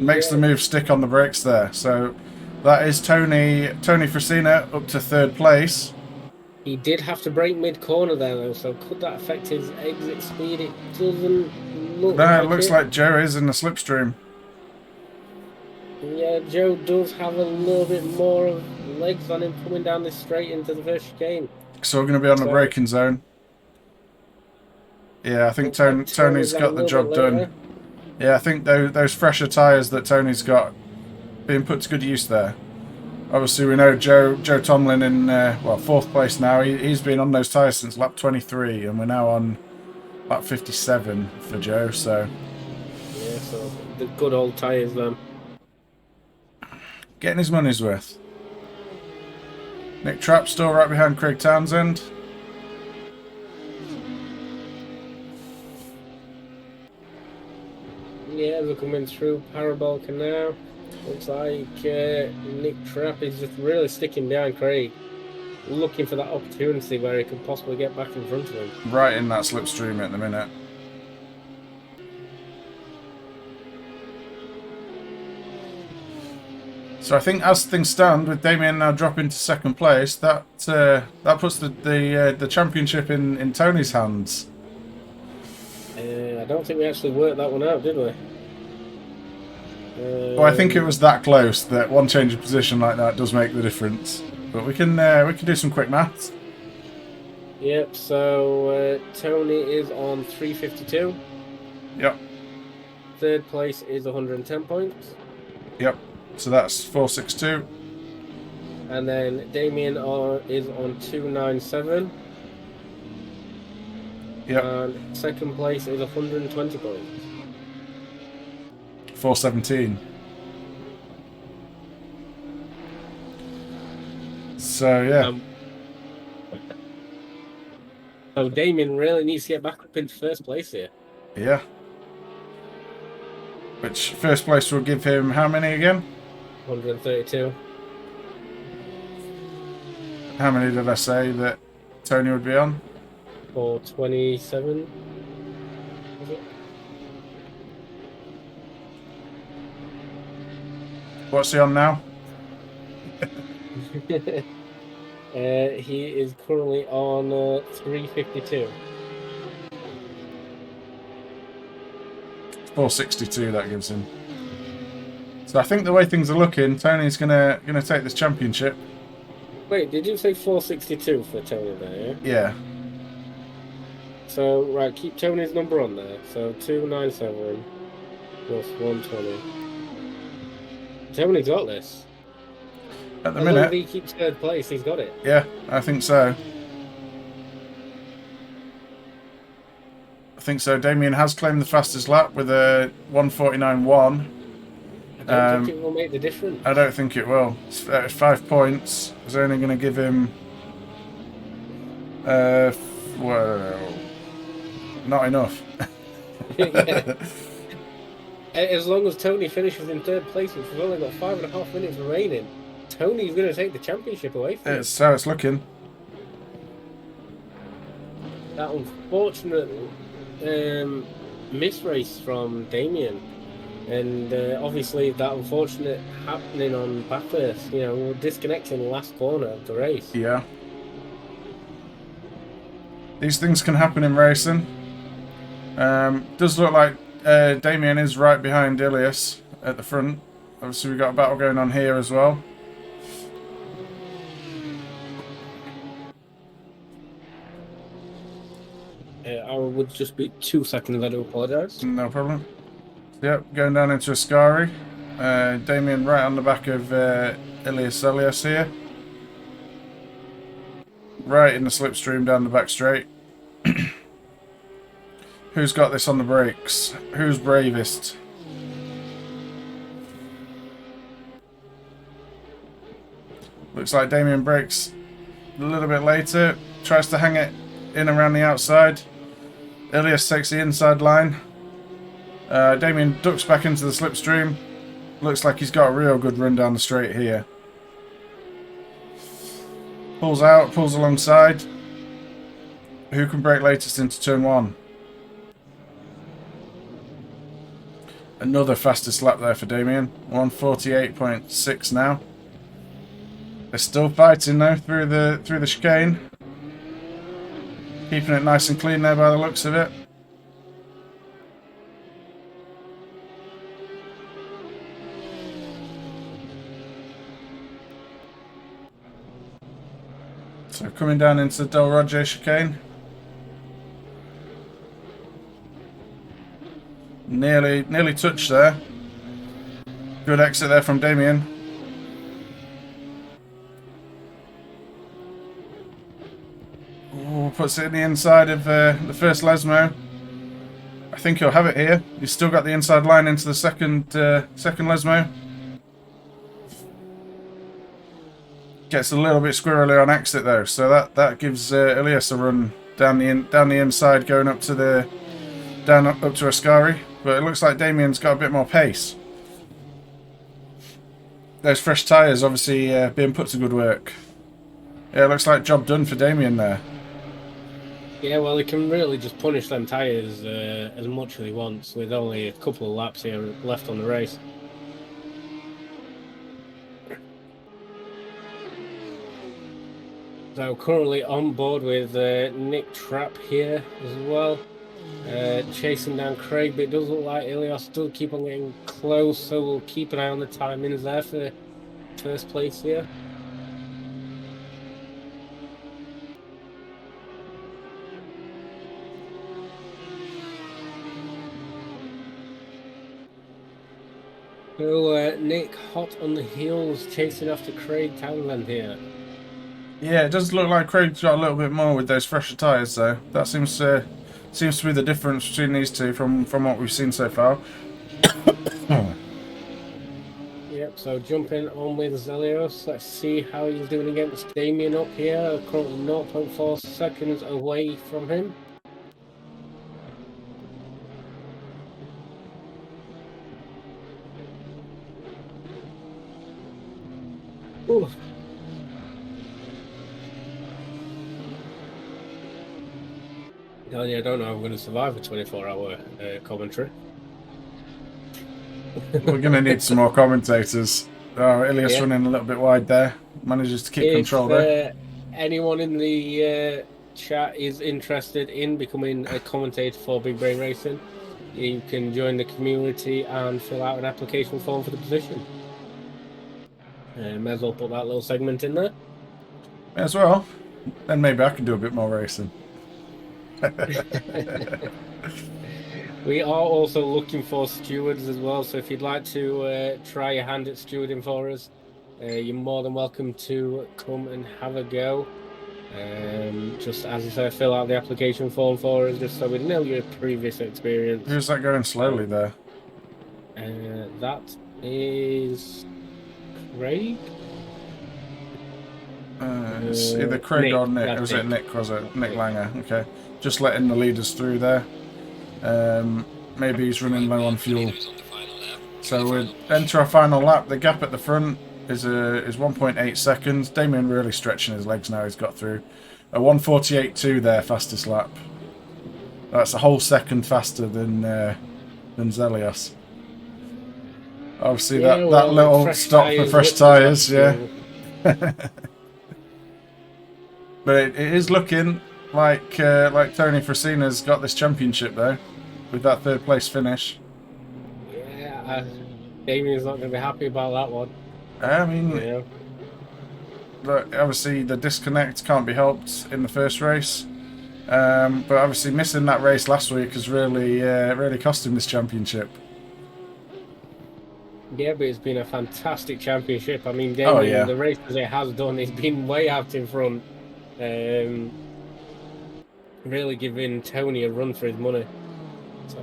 A: Makes the move stick on the brakes there. So that is Tony Frasina up to 3rd place.
B: He did have to brake mid-corner there though, so could that affect his exit speed? It doesn't look like
A: it looks like Joe is in the slipstream.
B: Yeah, Joe does have a little bit more of legs on him coming down this straight into the first chicane.
A: So we're going to be on the braking zone. Yeah, I think Tony's got the job done. Yeah, I think those fresher tyres that Tony's got being put to good use there. Obviously, we know Joe Tomlin in 4th place now. He's been on those tyres since lap 23, and we're now on lap 57 for Joe. So
B: yeah, so the good old tyres then.
A: Getting his money's worth. Nick Trapp still right behind Craig Townsend.
B: Yeah, we're coming through Parabolica now. Looks like Nick Trapp is just really sticking behind Craig, looking for that opportunity where he could possibly get back in front of him.
A: Right in that slipstream at the minute. So I think as things stand, with Damien now dropping to second place, that puts the championship in Tony's hands.
B: I don't think we actually worked that one out, did we?
A: Well, I think it was that close that one change of position like that does make the difference. But we can do some quick maths.
B: Yep. So Tony is on 352.
A: Yep.
B: Third place is 110 points.
A: Yep. So that's 462.
B: And then Damien is on 297.
A: Yep.
B: And second place is 120 points.
A: 417. So yeah.
B: So Damien really needs to get back up into first place here.
A: Yeah. Which first place will give him how many again?
B: 132.
A: How many did I say that Tony would be on?
B: 427. Is it?
A: What's he on now?
B: He is currently on 352.
A: 462 that gives him. So I think the way things are looking, Tony's gonna take this championship.
B: Wait, did you say 462 for Tony there? Yeah?
A: Yeah.
B: So right, keep Tony's number on there. So 297 plus 120. Tony's got this.
A: At the
B: As long as
A: minute.
B: he keeps third place, he's got it.
A: Yeah, I think so. I think so. Damien has claimed the fastest lap with a 149.1.
B: I don't think it will make the difference.
A: I don't think it will. 5 points is only going to give him. Well, not enough.
B: Yeah. As long as Tony finishes in third place, which we've only got 5.5 minutes remaining, Tony's going to take the championship away from
A: It's how it's looking.
B: that unfortunate miss race from Damien. And obviously that unfortunate happening on Bathurst, we're disconnecting the last corner of the race.
A: Yeah. These things can happen in racing. Does look like Damien is right behind Ilias at the front. Obviously we've got a battle going on here as well.
B: I would just be 2 seconds, I do apologise.
A: No problem. Yep, going down into Ascari. Damien right on the back of Ilias Elias here. Right in the slipstream down the back straight. Who's got this on the brakes? Who's bravest? Looks like Damien brakes a little bit later. Tries to hang it in around the outside. Ilias takes the inside line. Damien ducks back into the slipstream. Looks like he's got a real good run down the straight here. Pulls out, pulls alongside. Who can brake latest into turn one? Another fastest lap there for Damien. 148.6 now. They're still fighting though through the chicane. Keeping it nice and clean there by the looks of it. So coming down into the Del Roger chicane. Nearly touched there. Good exit there from Damien. Ooh, puts it in the inside of the first Lesmo. I think he'll have it here. He's still got the inside line into the second Lesmo. Gets a little bit squirrely on exit though, so that gives Ilias a run down the inside, going up to up to Ascari. But it looks like Damien's got a bit more pace. Those fresh tyres obviously being put to good work. Yeah, it looks like job done for Damien there.
B: Yeah, well, he can really just punish them tyres as much as he wants with only a couple of laps here left on the race. So currently on board with Nick Trapp here as well, chasing down Craig, but it does look like Ilios still keep on getting close, so we'll keep an eye on the timings there for first place here. So Nick hot on the heels, chasing after Craig Townsend here.
A: Yeah, it does look like Craig's got a little bit more with those fresher tyres, though. That seems to be the difference between these two from what we've seen so far.
B: Yep, so jumping on with Zelios. Let's see how he's doing against Damien up here. Currently 0.4 seconds away from him. Ooh. I don't know if I'm going to survive a 24-hour commentary.
A: We're going to need some more commentators. Oh, Ilias
B: Yeah.
A: running a little bit wide there. Manages to keep control there.
B: Anyone in the chat is interested in becoming a commentator for Big Brain Racing, you can join the community and fill out an application form for the position. May as well put that little segment in there.
A: As well. Then maybe I can do a bit more racing.
B: We are also looking for stewards as well, so if you'd like to try your hand at stewarding for us, you're more than welcome to come and have a go. Just as I say, fill out the application form for us, just so we know your previous experience.
A: Who's that going slowly there?
B: That is Craig.
A: It's either Craig
B: Nick,
A: or Nick. Or was it Nick? Was it Nick Langer? Okay, just letting the leaders through there. Maybe he's running low on fuel. So we enter our final lap. The gap at the front is 1.8 seconds. Damien really stretching his legs now. He's got through a 1:48.2 there, fastest lap. That's a whole second faster than Zelios. Obviously, that little stop for fresh tyres, yeah. But it is looking like Tony Frasina's got this championship though, with that third place finish.
B: Yeah, Damien's not going to be happy about that one.
A: I mean,
B: Yeah.
A: But obviously the disconnect can't be helped in the first race. But obviously missing that race last week has really cost him this championship.
B: Yeah, but it's been a fantastic championship. I mean, Damien, the races it has done, he's been way out in front. Really giving Tony a run for his money. So.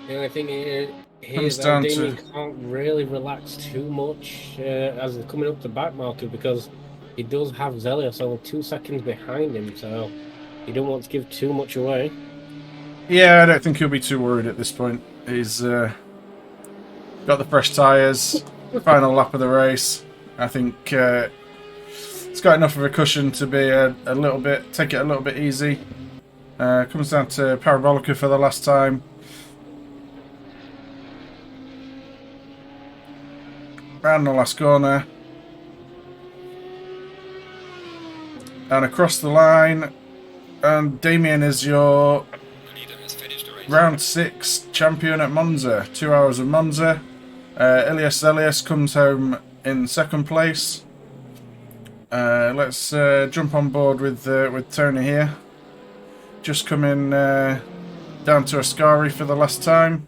B: The only thing here is that Damien can't really relax too much as they're coming up the back marker, because he does have Zelios only 2 seconds behind him, so he don't want to give too much away.
A: Yeah, I don't think he'll be too worried at this point. He's got the fresh tyres, final lap of the race. I think it's got enough of a cushion to be take it a little bit easy. Comes down to Parabolica for the last time. Round the last corner. And across the line. And Damien is your round 6 champion at Monza. 2 hours of Monza. Ilias Zelios comes home in second place. Let's jump on board with Tony here. Just coming down to Ascari for the last time.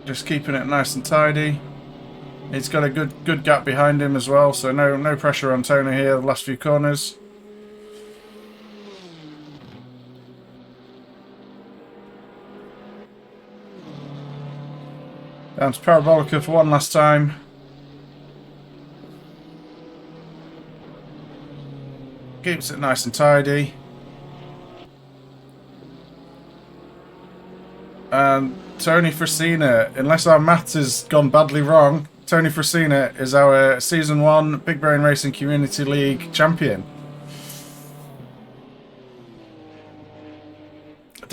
A: Just keeping it nice and tidy. He's got a good gap behind him as well, so no pressure on Tony here the last few corners. Down to Parabolica for one last time. Keeps it nice and tidy. And Tony Frasina, unless our maths has gone badly wrong, Tony Frasina is our Season 1 Big Brain Racing Community League champion.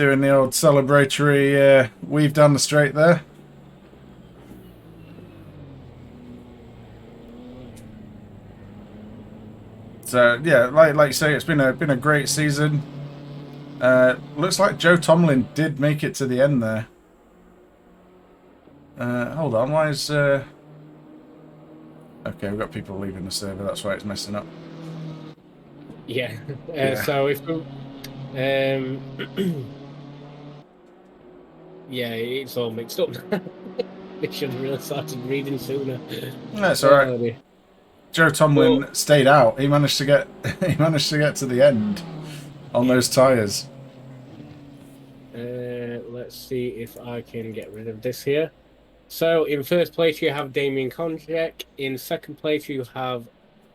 A: doing the old celebratory weave down the straight there. So yeah, like you say, it's been a great season. Looks like Joe Tomlin did make it to the end there. Hold on, why is okay? We've got people leaving the server. That's why it's messing up.
B: Yeah.
A: Yeah.
B: So if we, yeah, it's all mixed up. We should have really started reading sooner.
A: That's all right.
B: Dear.
A: Joe Tomlin stayed out. He managed to get to the end on those tyres.
B: Let's see if I can get rid of this here. So in first place you have Damien Konchak. In second place you have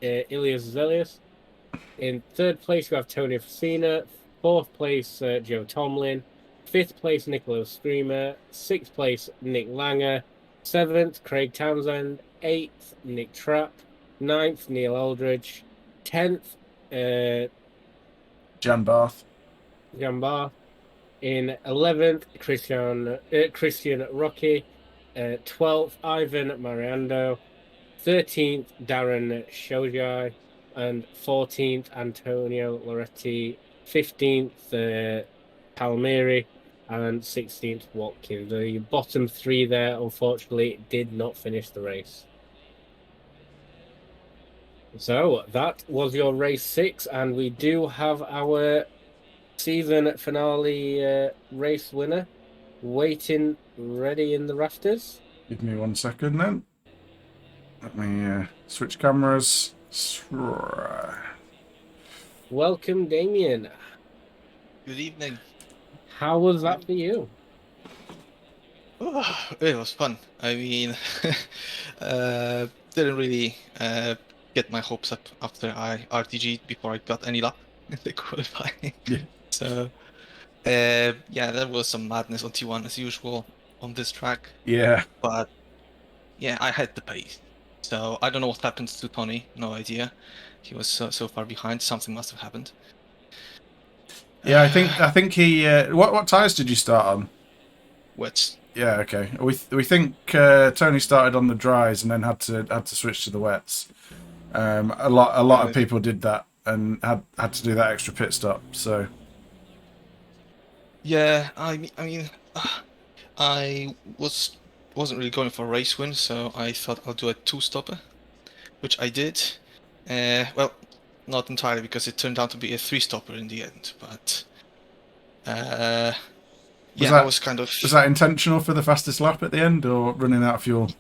B: Ilias Zelius. In third place you have Tony Facina. Fourth place Joe Tomlin. Fifth place Niccolo Screamer. Sixth place Nick Langer. Seventh Craig Townsend. Eighth Nick Trapp. Ninth Neil Aldridge. 10th
A: Jan Barth.
B: Jan Barth. In 11th Christian Rocky. 12th Ivan Mariando. 13th Darren Shojai. And 14th Antonio Loretti. 15th Palmieri. And 16th Watkins. The bottom three there, unfortunately, did not finish the race. So that was your race 6, and we do have our season finale race winner waiting ready in the rafters.
A: Give me 1 second then. Let me switch cameras.
B: Welcome, Damien.
C: Good evening.
B: How was that for you?
C: Oh, it was fun. I mean, didn't really get my hopes up after I RTG'd before I got any luck in the qualifying.
A: Yeah.
C: So, yeah, there was some madness on T1 as usual on this track.
A: Yeah.
C: But yeah, I had the pace. So I don't know what happened to Tony. No idea. He was so far behind. Something must have happened.
A: Yeah, I think he. What tires did you start on?
C: Wets.
A: Yeah, okay. We think Tony started on the dries and then had to switch to the wets. A lot of people did that and had to do that extra pit stop. So
C: yeah, I mean, I wasn't really going for a race win, so I thought I'll do a two-stopper, which I did. Well, not entirely because it turned out to be a three-stopper in the end, but yeah, I was kind of.
A: Was that intentional for the fastest lap at the end, or running out of fuel?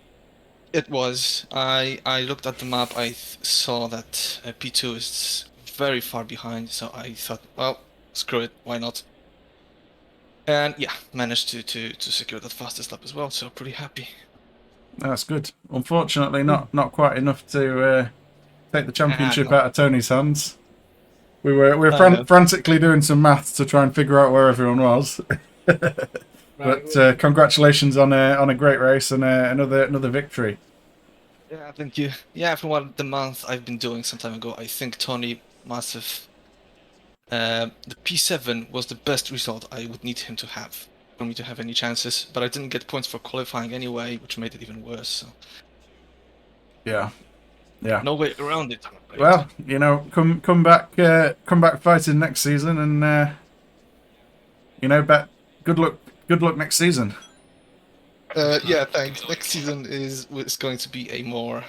C: It was. I looked at the map. I saw that P2 is very far behind, so I thought, well, screw it, why not? And yeah, managed to secure that fastest lap as well. So pretty happy.
A: That's good. Unfortunately, not quite enough to take the championship
C: No.
A: out of Tony's hands. We were frantically doing some maths to try and figure out where everyone was. But congratulations on a great race and another victory.
C: Yeah, thank you. Yeah, from what the month I've been doing some time ago, I think Tony must have. The P7 was the best result I would need him to have for me to have any chances, but I didn't get points for qualifying anyway, which made it even worse. So.
A: Yeah.
C: No way around it.
A: Well, come back fighting next season, and bet good luck next season.
C: Yeah, thanks. Next season is going to be a more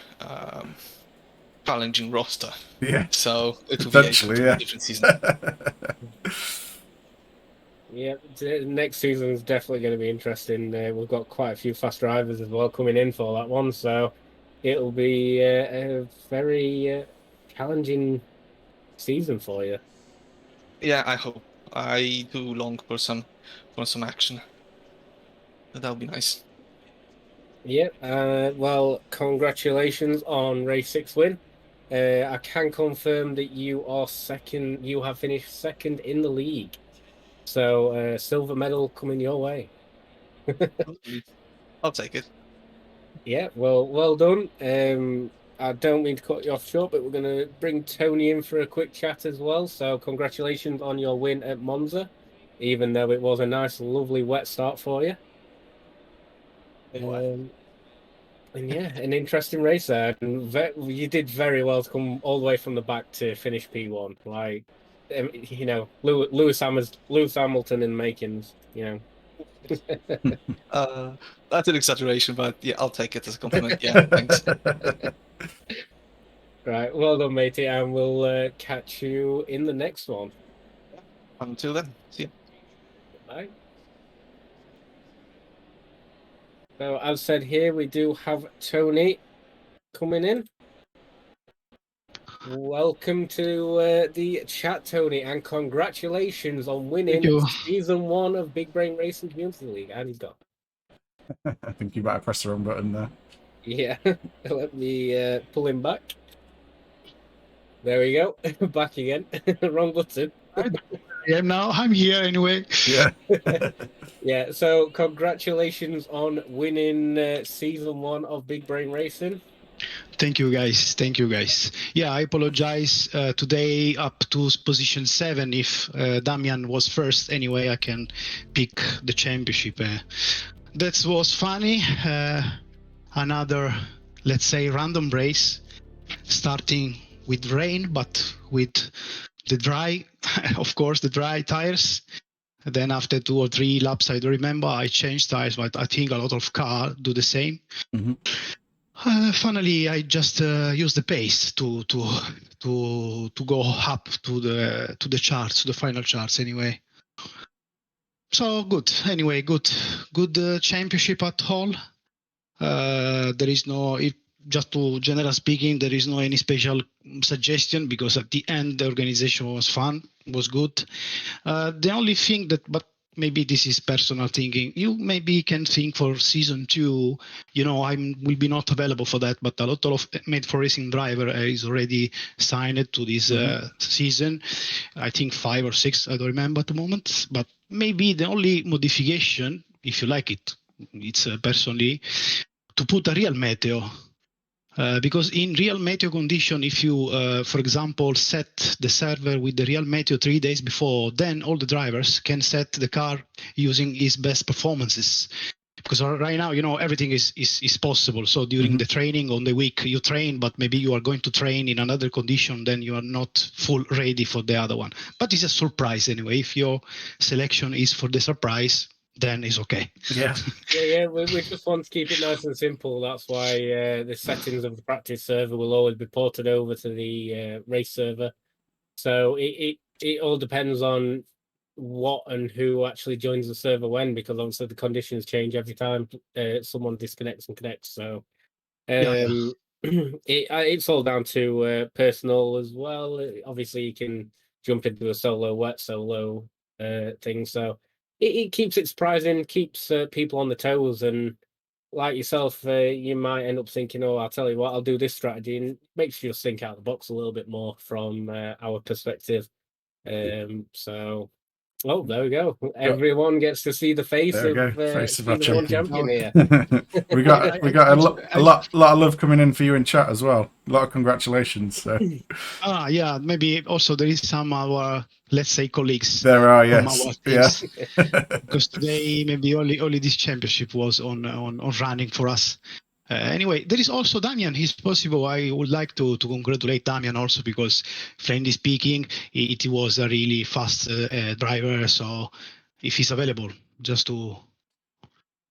C: challenging roster.
A: Yeah.
C: So it will
A: Eventually,
C: be a different season.
B: Yeah, next season is definitely going to be interesting. We've got quite a few fast drivers as well coming in for that one, so it'll be a very challenging season for you.
C: Yeah, I hope. I do long for some action. That'll be nice.
B: Yep. Well, congratulations on race 6 win. I can confirm that you are second. You have finished second in the league. So silver medal coming your way.
C: I'll take it.
B: Yeah. Well done. I don't mean to cut you off short, but we're going to bring Tony in for a quick chat as well. So congratulations on your win at Monza. even though it was a nice, lovely wet start for you. And yeah, an interesting race there. And you did very well to come all the way from the back to finish P1. Like, Lewis Hamilton in makings,
C: That's an exaggeration, but yeah, I'll take it as a compliment. Yeah, thanks.
B: Right, well done, matey, and we'll catch you in the next one.
C: Until then, see you.
B: Bye. So, as said here, we do have Tony coming in. Welcome to the chat, Tony, and congratulations on winning season 1 of Big Brain Racing Community League. And he's gone.
A: I think you might have pressed the wrong button there.
B: Yeah, let me pull him back. There we go. Back again. Wrong button.
D: Yeah, now I'm here anyway.
A: Yeah.
B: Yeah, so congratulations on winning season 1 of Big Brain Racing.
D: Thank you, guys. Thank you, guys. Yeah, I apologize today up to position 7. If Damian was first, anyway, I can pick the championship. That was funny. Another, let's say, random race, starting with rain, but with the dry, of course, the dry tires. Then after 2 or 3 laps, I don't remember, I changed tires, but I think a lot of cars do the same.
A: Mm-hmm.
D: Finally, I just use the pace to go up to the charts, to the final charts. Anyway, so good. Anyway, good championship at all. There is no, just to general speaking, there is no any special suggestion because at the end the organization was fun, was good. The only thing that, but maybe this is personal thinking, you maybe can think for season 2, I will be not available for that, but a lot of Made for Racing driver is already signed to this season. I think 5 or 6, I don't remember at the moment, but maybe the only modification, if you like it's personally to put a real meteo. Because in real meteo condition, if you, for example, set the server with the real meteo 3 days before, then all the drivers can set the car using its best performances. Because right now, everything is possible. So during the training on the week, you train, but maybe you are going to train in another condition, then you are not full ready for the other one. But it's a surprise anyway. If your selection is for the surprise, then it's okay.
A: Yeah.
B: Yeah. We just want to keep it nice and simple. That's why the settings of the practice server will always be ported over to the race server. So it all depends on what and who actually joins the server when, because obviously the conditions change every time someone disconnects and connects. So it's all down to personal as well. Obviously, you can jump into a solo wet solo thing. So it keeps it surprising, keeps people on the toes, and like yourself, you might end up thinking, "Oh, I'll tell you what, I'll do this strategy," and makes you just think out of the box a little bit more from our perspective. So, oh, there we go. Everyone gets to see the face
A: There we
B: of
A: go. Face of our
B: season 1 champion here.
A: we got a lot of love coming in for you in chat as well. A lot of congratulations. So.
D: Yeah, maybe also there is some our, let's say, colleagues.
A: There are,
D: from
A: yes.
D: our teams. Because today maybe only this championship was on running for us. Anyway, there is also Damian. He's possible. I would like to congratulate Damian also because, frankly speaking, it was a really fast driver. So if he's available, just to.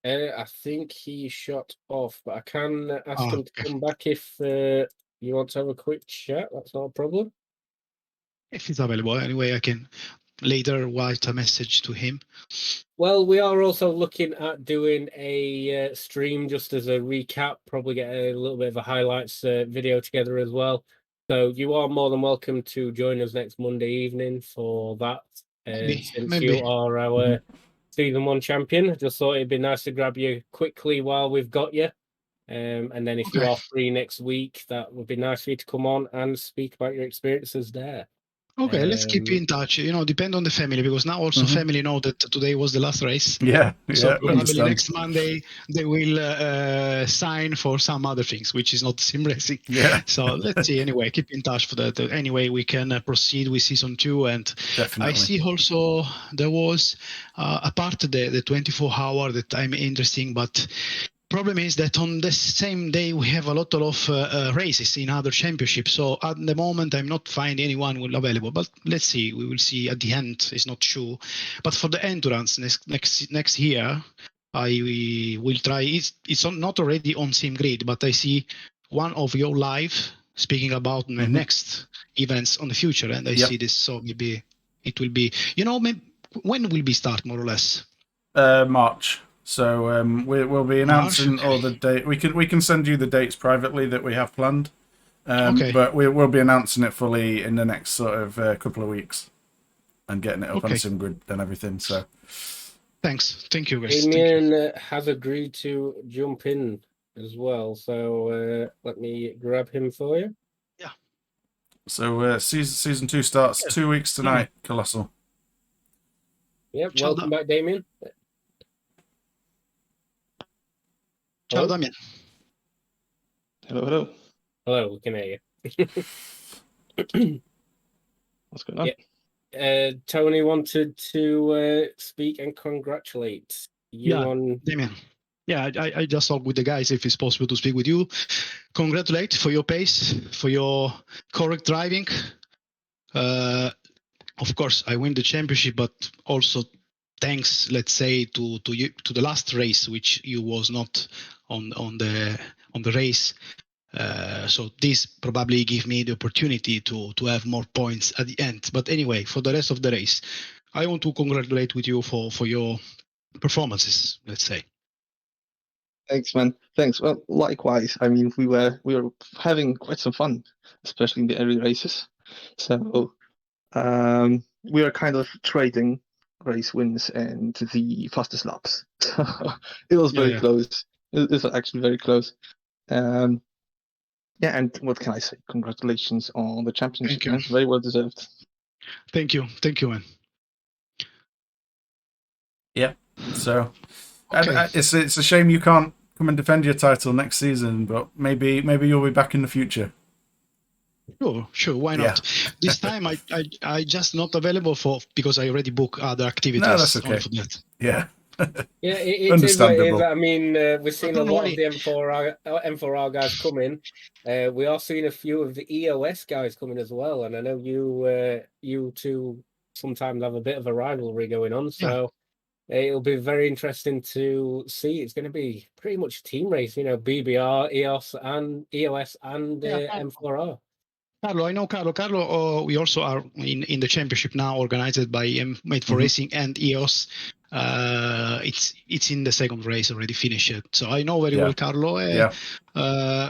B: I think he shot off, but I can ask him to come back if you want to have a quick chat. That's not a problem.
D: If he's available, anyway, I can later write a message to him.
B: Well, we are also looking at doing a stream just as a recap, probably get a little bit of a highlights video together as well. So you are more than welcome to join us next Monday evening for that. Since you are our season 1 champion, I just thought it'd be nice to grab you quickly while we've got you. And then if you are free next week, that would be nice for you to come on and speak about your experiences there.
D: Okay, let's keep
B: Um,
D: in touch. Depend on the family, because now also
A: Mhm.
D: family know that today was the last race.
A: Yeah,
D: So
A: yeah,
D: probably
A: understand.
D: next Monday they will sign for some other things, which is not sim racing.
A: Yeah,
D: So let's see. Anyway, keep in touch for that. Anyway, we can proceed with season 2, and
A: definitely.
D: I see also there was apart the 24-hour that I'm interesting, but problem is that on the same day we have a lot of races in other championships. So at the moment I'm not finding anyone will available. But let's see. We will see at the end. It's not sure. But for the endurance next year, I will try. It's not already on SimGrid, but I see one of your live speaking about the
A: Mhm.
D: next events on the future, and I
A: Yep.
D: see this. So maybe it will be. Maybe, when will be start more or less?
A: March. So we'll be announcing all the date. We can send you the dates privately that we have planned.
D: Okay.
A: But we'll be announcing it fully in the next sort of couple of weeks and getting it up on
D: Okay.
A: SimGrid and everything. So
D: Thanks. Thank you, guys. Thank you.
B: Damien has agreed to jump in as well, so let me grab him for you.
A: so season 2 starts 2 weeks tonight. Colossal.
B: Yep,
D: Ciao,
B: welcome back, Damien.
D: Ciao,
B: Hello?
D: Damian.
C: Hello.
B: Hello, we can hear you.
C: What's going on?
B: Yeah. Tony wanted to speak and congratulate you
D: Yeah,
B: on.
D: Damian. Yeah, I just talked with the guys if it's possible to speak with you. Congratulate for your pace, for your correct driving. Of course, I win the championship, but also thanks, let's say, to you, to the last race, which you was not on the race. So this probably give me the opportunity to have more points at the end. But anyway, for the rest of the race, I want to congratulate with you for your performances, let's say.
C: Thanks, man. Thanks. Well, likewise. I mean, we were having quite some fun, especially in the early races. So we are kind of trading race wins and the fastest laps. So it was very
D: Yeah.
C: close. It was actually very close. Yeah, and what can I say? Congratulations on the championship,
D: Thank you.
C: man. Very well deserved.
D: Thank you, man.
A: Yeah. So
D: Okay.
A: it's a shame you can't come and defend your title next season, but maybe you'll be back in the future.
D: Sure. Why
A: Yeah.
D: not? This time I just not available because I already booked other activities.
A: No, that's okay.
D: Only for that.
A: Yeah.
B: Yeah, it is what it is.
A: Understandable.
B: I mean, we've seen a
D: Don't
B: lot
D: worry.
B: of the M4R guys come in. We are seeing a few of the EOS guys coming as well, and I know you two sometimes have a bit of a rivalry going on. So it'll be very interesting to see. It's going to be pretty much a team race, BBR, EOS, and M4R.
D: Carlo, I know Carlo. Carlo, we also are in the championship now, organized by Made for Racing and EOS. It's in the second race already finished. So I know very well Carlo.
A: Yeah.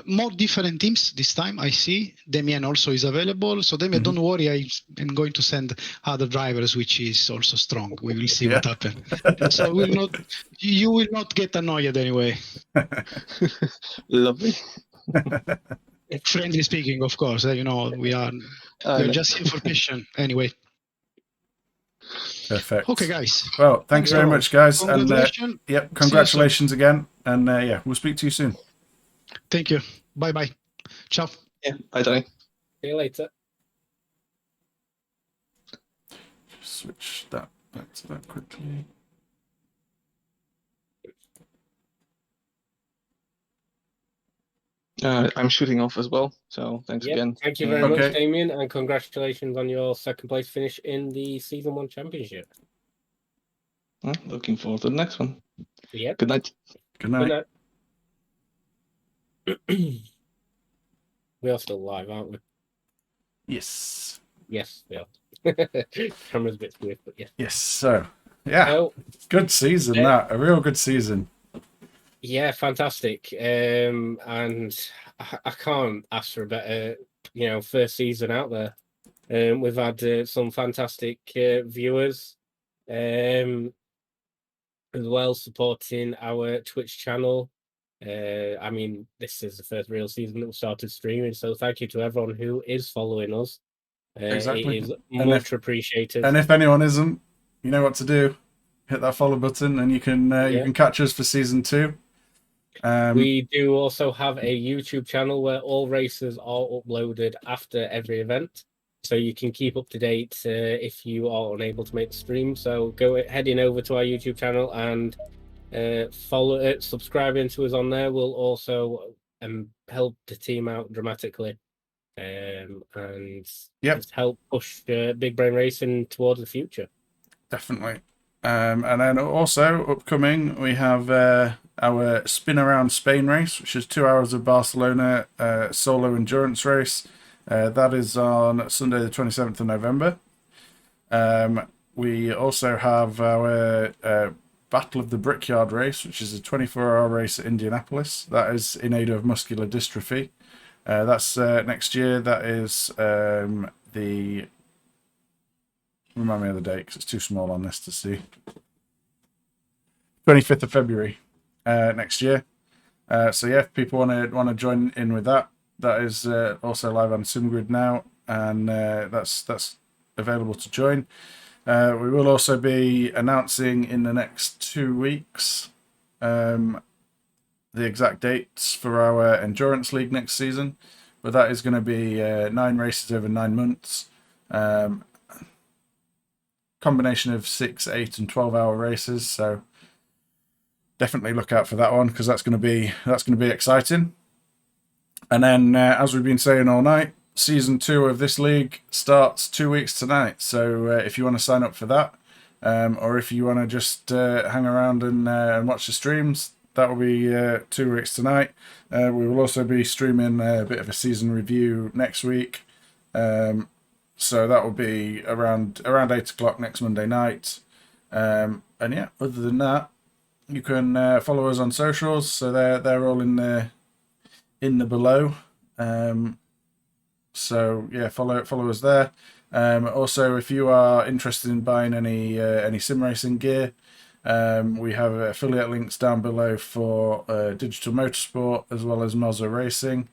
D: More different teams this time. I see Damien also is available. So Damien, don't worry. I am going to send other drivers, which is also strong. We will see what happens. So you will not get annoyed anyway.
C: Lovely.
D: Friendly speaking, of course. We are just here for passion anyway.
A: Perfect.
D: Okay, guys.
A: Well, thank you very much, guys.
D: Congratulations.
A: And congratulations again. And we'll speak to you soon.
D: Thank you. Bye. Ciao.
C: Yeah, bye, Tony.
B: See you later.
A: Switch that back to that quickly.
C: I'm shooting off as well, so thanks again.
B: Thank you very much, Damien, and congratulations on your second place finish in the Season 1 Championship.
C: Looking forward to the next one.
B: Yeah.
C: Good night.
A: Good night.
B: We are still live, aren't we?
A: Yes.
B: Yes, we are. Camera's a bit weird, but yes.
A: Yes, so, yeah.
B: So,
A: good season, that. A real good season.
B: Yeah, fantastic. And I can't ask for a better, first season out there. We've had some fantastic viewers as well supporting our Twitch channel. I mean, this is the first real season that we started streaming, so thank you to everyone who is following us.
A: Exactly.
B: It is
A: And
B: much appreciated.
A: And if anyone isn't, you know what to do. Hit that follow button, and you can catch us for season 2.
B: We do also have a YouTube channel where all races are uploaded after every event, so you can keep up to date if you are unable to make the stream. So heading over to our YouTube channel and follow it, subscribing to us on there will also help the team out dramatically, and just help push Big Brain Racing towards the future.
A: Definitely. And then also upcoming, we have our Spin Around Spain race, which is 2 hours of Barcelona solo endurance race. That is on Sunday, the 27th of November. We also have our Battle of the Brickyard race, which is a 24-hour race at Indianapolis. That is in aid of muscular dystrophy. That's next year. That is the... Remind me of the date because it's too small on this to see. 25th of February next year. So yeah, if people want to join in with that, that is also live on SimGrid now, and that's available to join. We will also be announcing in the next 2 weeks the exact dates for our Endurance League next season, but that is going to be 9 races over 9 months. Combination of 6, 8, and 12-hour races. So definitely look out for that one because that's going to be exciting. And then, as we've been saying all night, season 2 of this league starts 2 weeks tonight. So if you want to sign up for that, or if you want to just hang around and watch the streams, that will be 2 weeks tonight. We will also be streaming a bit of a season review next week. So that will be around 8 o'clock next Monday night. And yeah, other than that, you can follow us on socials. So they're all in the below. So yeah, follow us there. Also, if you are interested in buying any sim racing gear, we have affiliate links down below for Digital Motorsport as well as Monza Racing.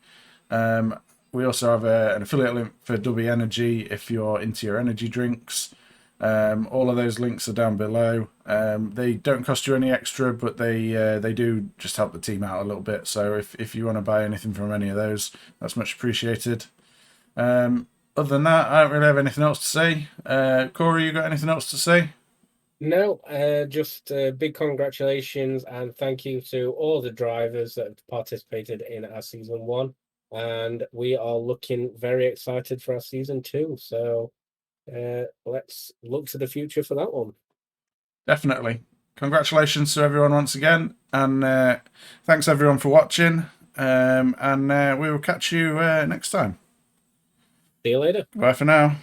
A: We also have an affiliate link for Dubby Energy if you're into your energy drinks. All of those links are down below. They don't cost you any extra, but they do just help the team out a little bit. So if you want to buy anything from any of those, that's much appreciated. Other than that, I don't really have anything else to say. Corey, you got anything else to say?
B: No, just big congratulations and thank you to all the drivers that have participated in our season 1. And we are looking very excited for our season 2. So let's look to the future for that one.
A: Definitely. Congratulations to everyone once again. And thanks everyone for watching. And we will catch you next time.
B: See you later.
A: Bye for now.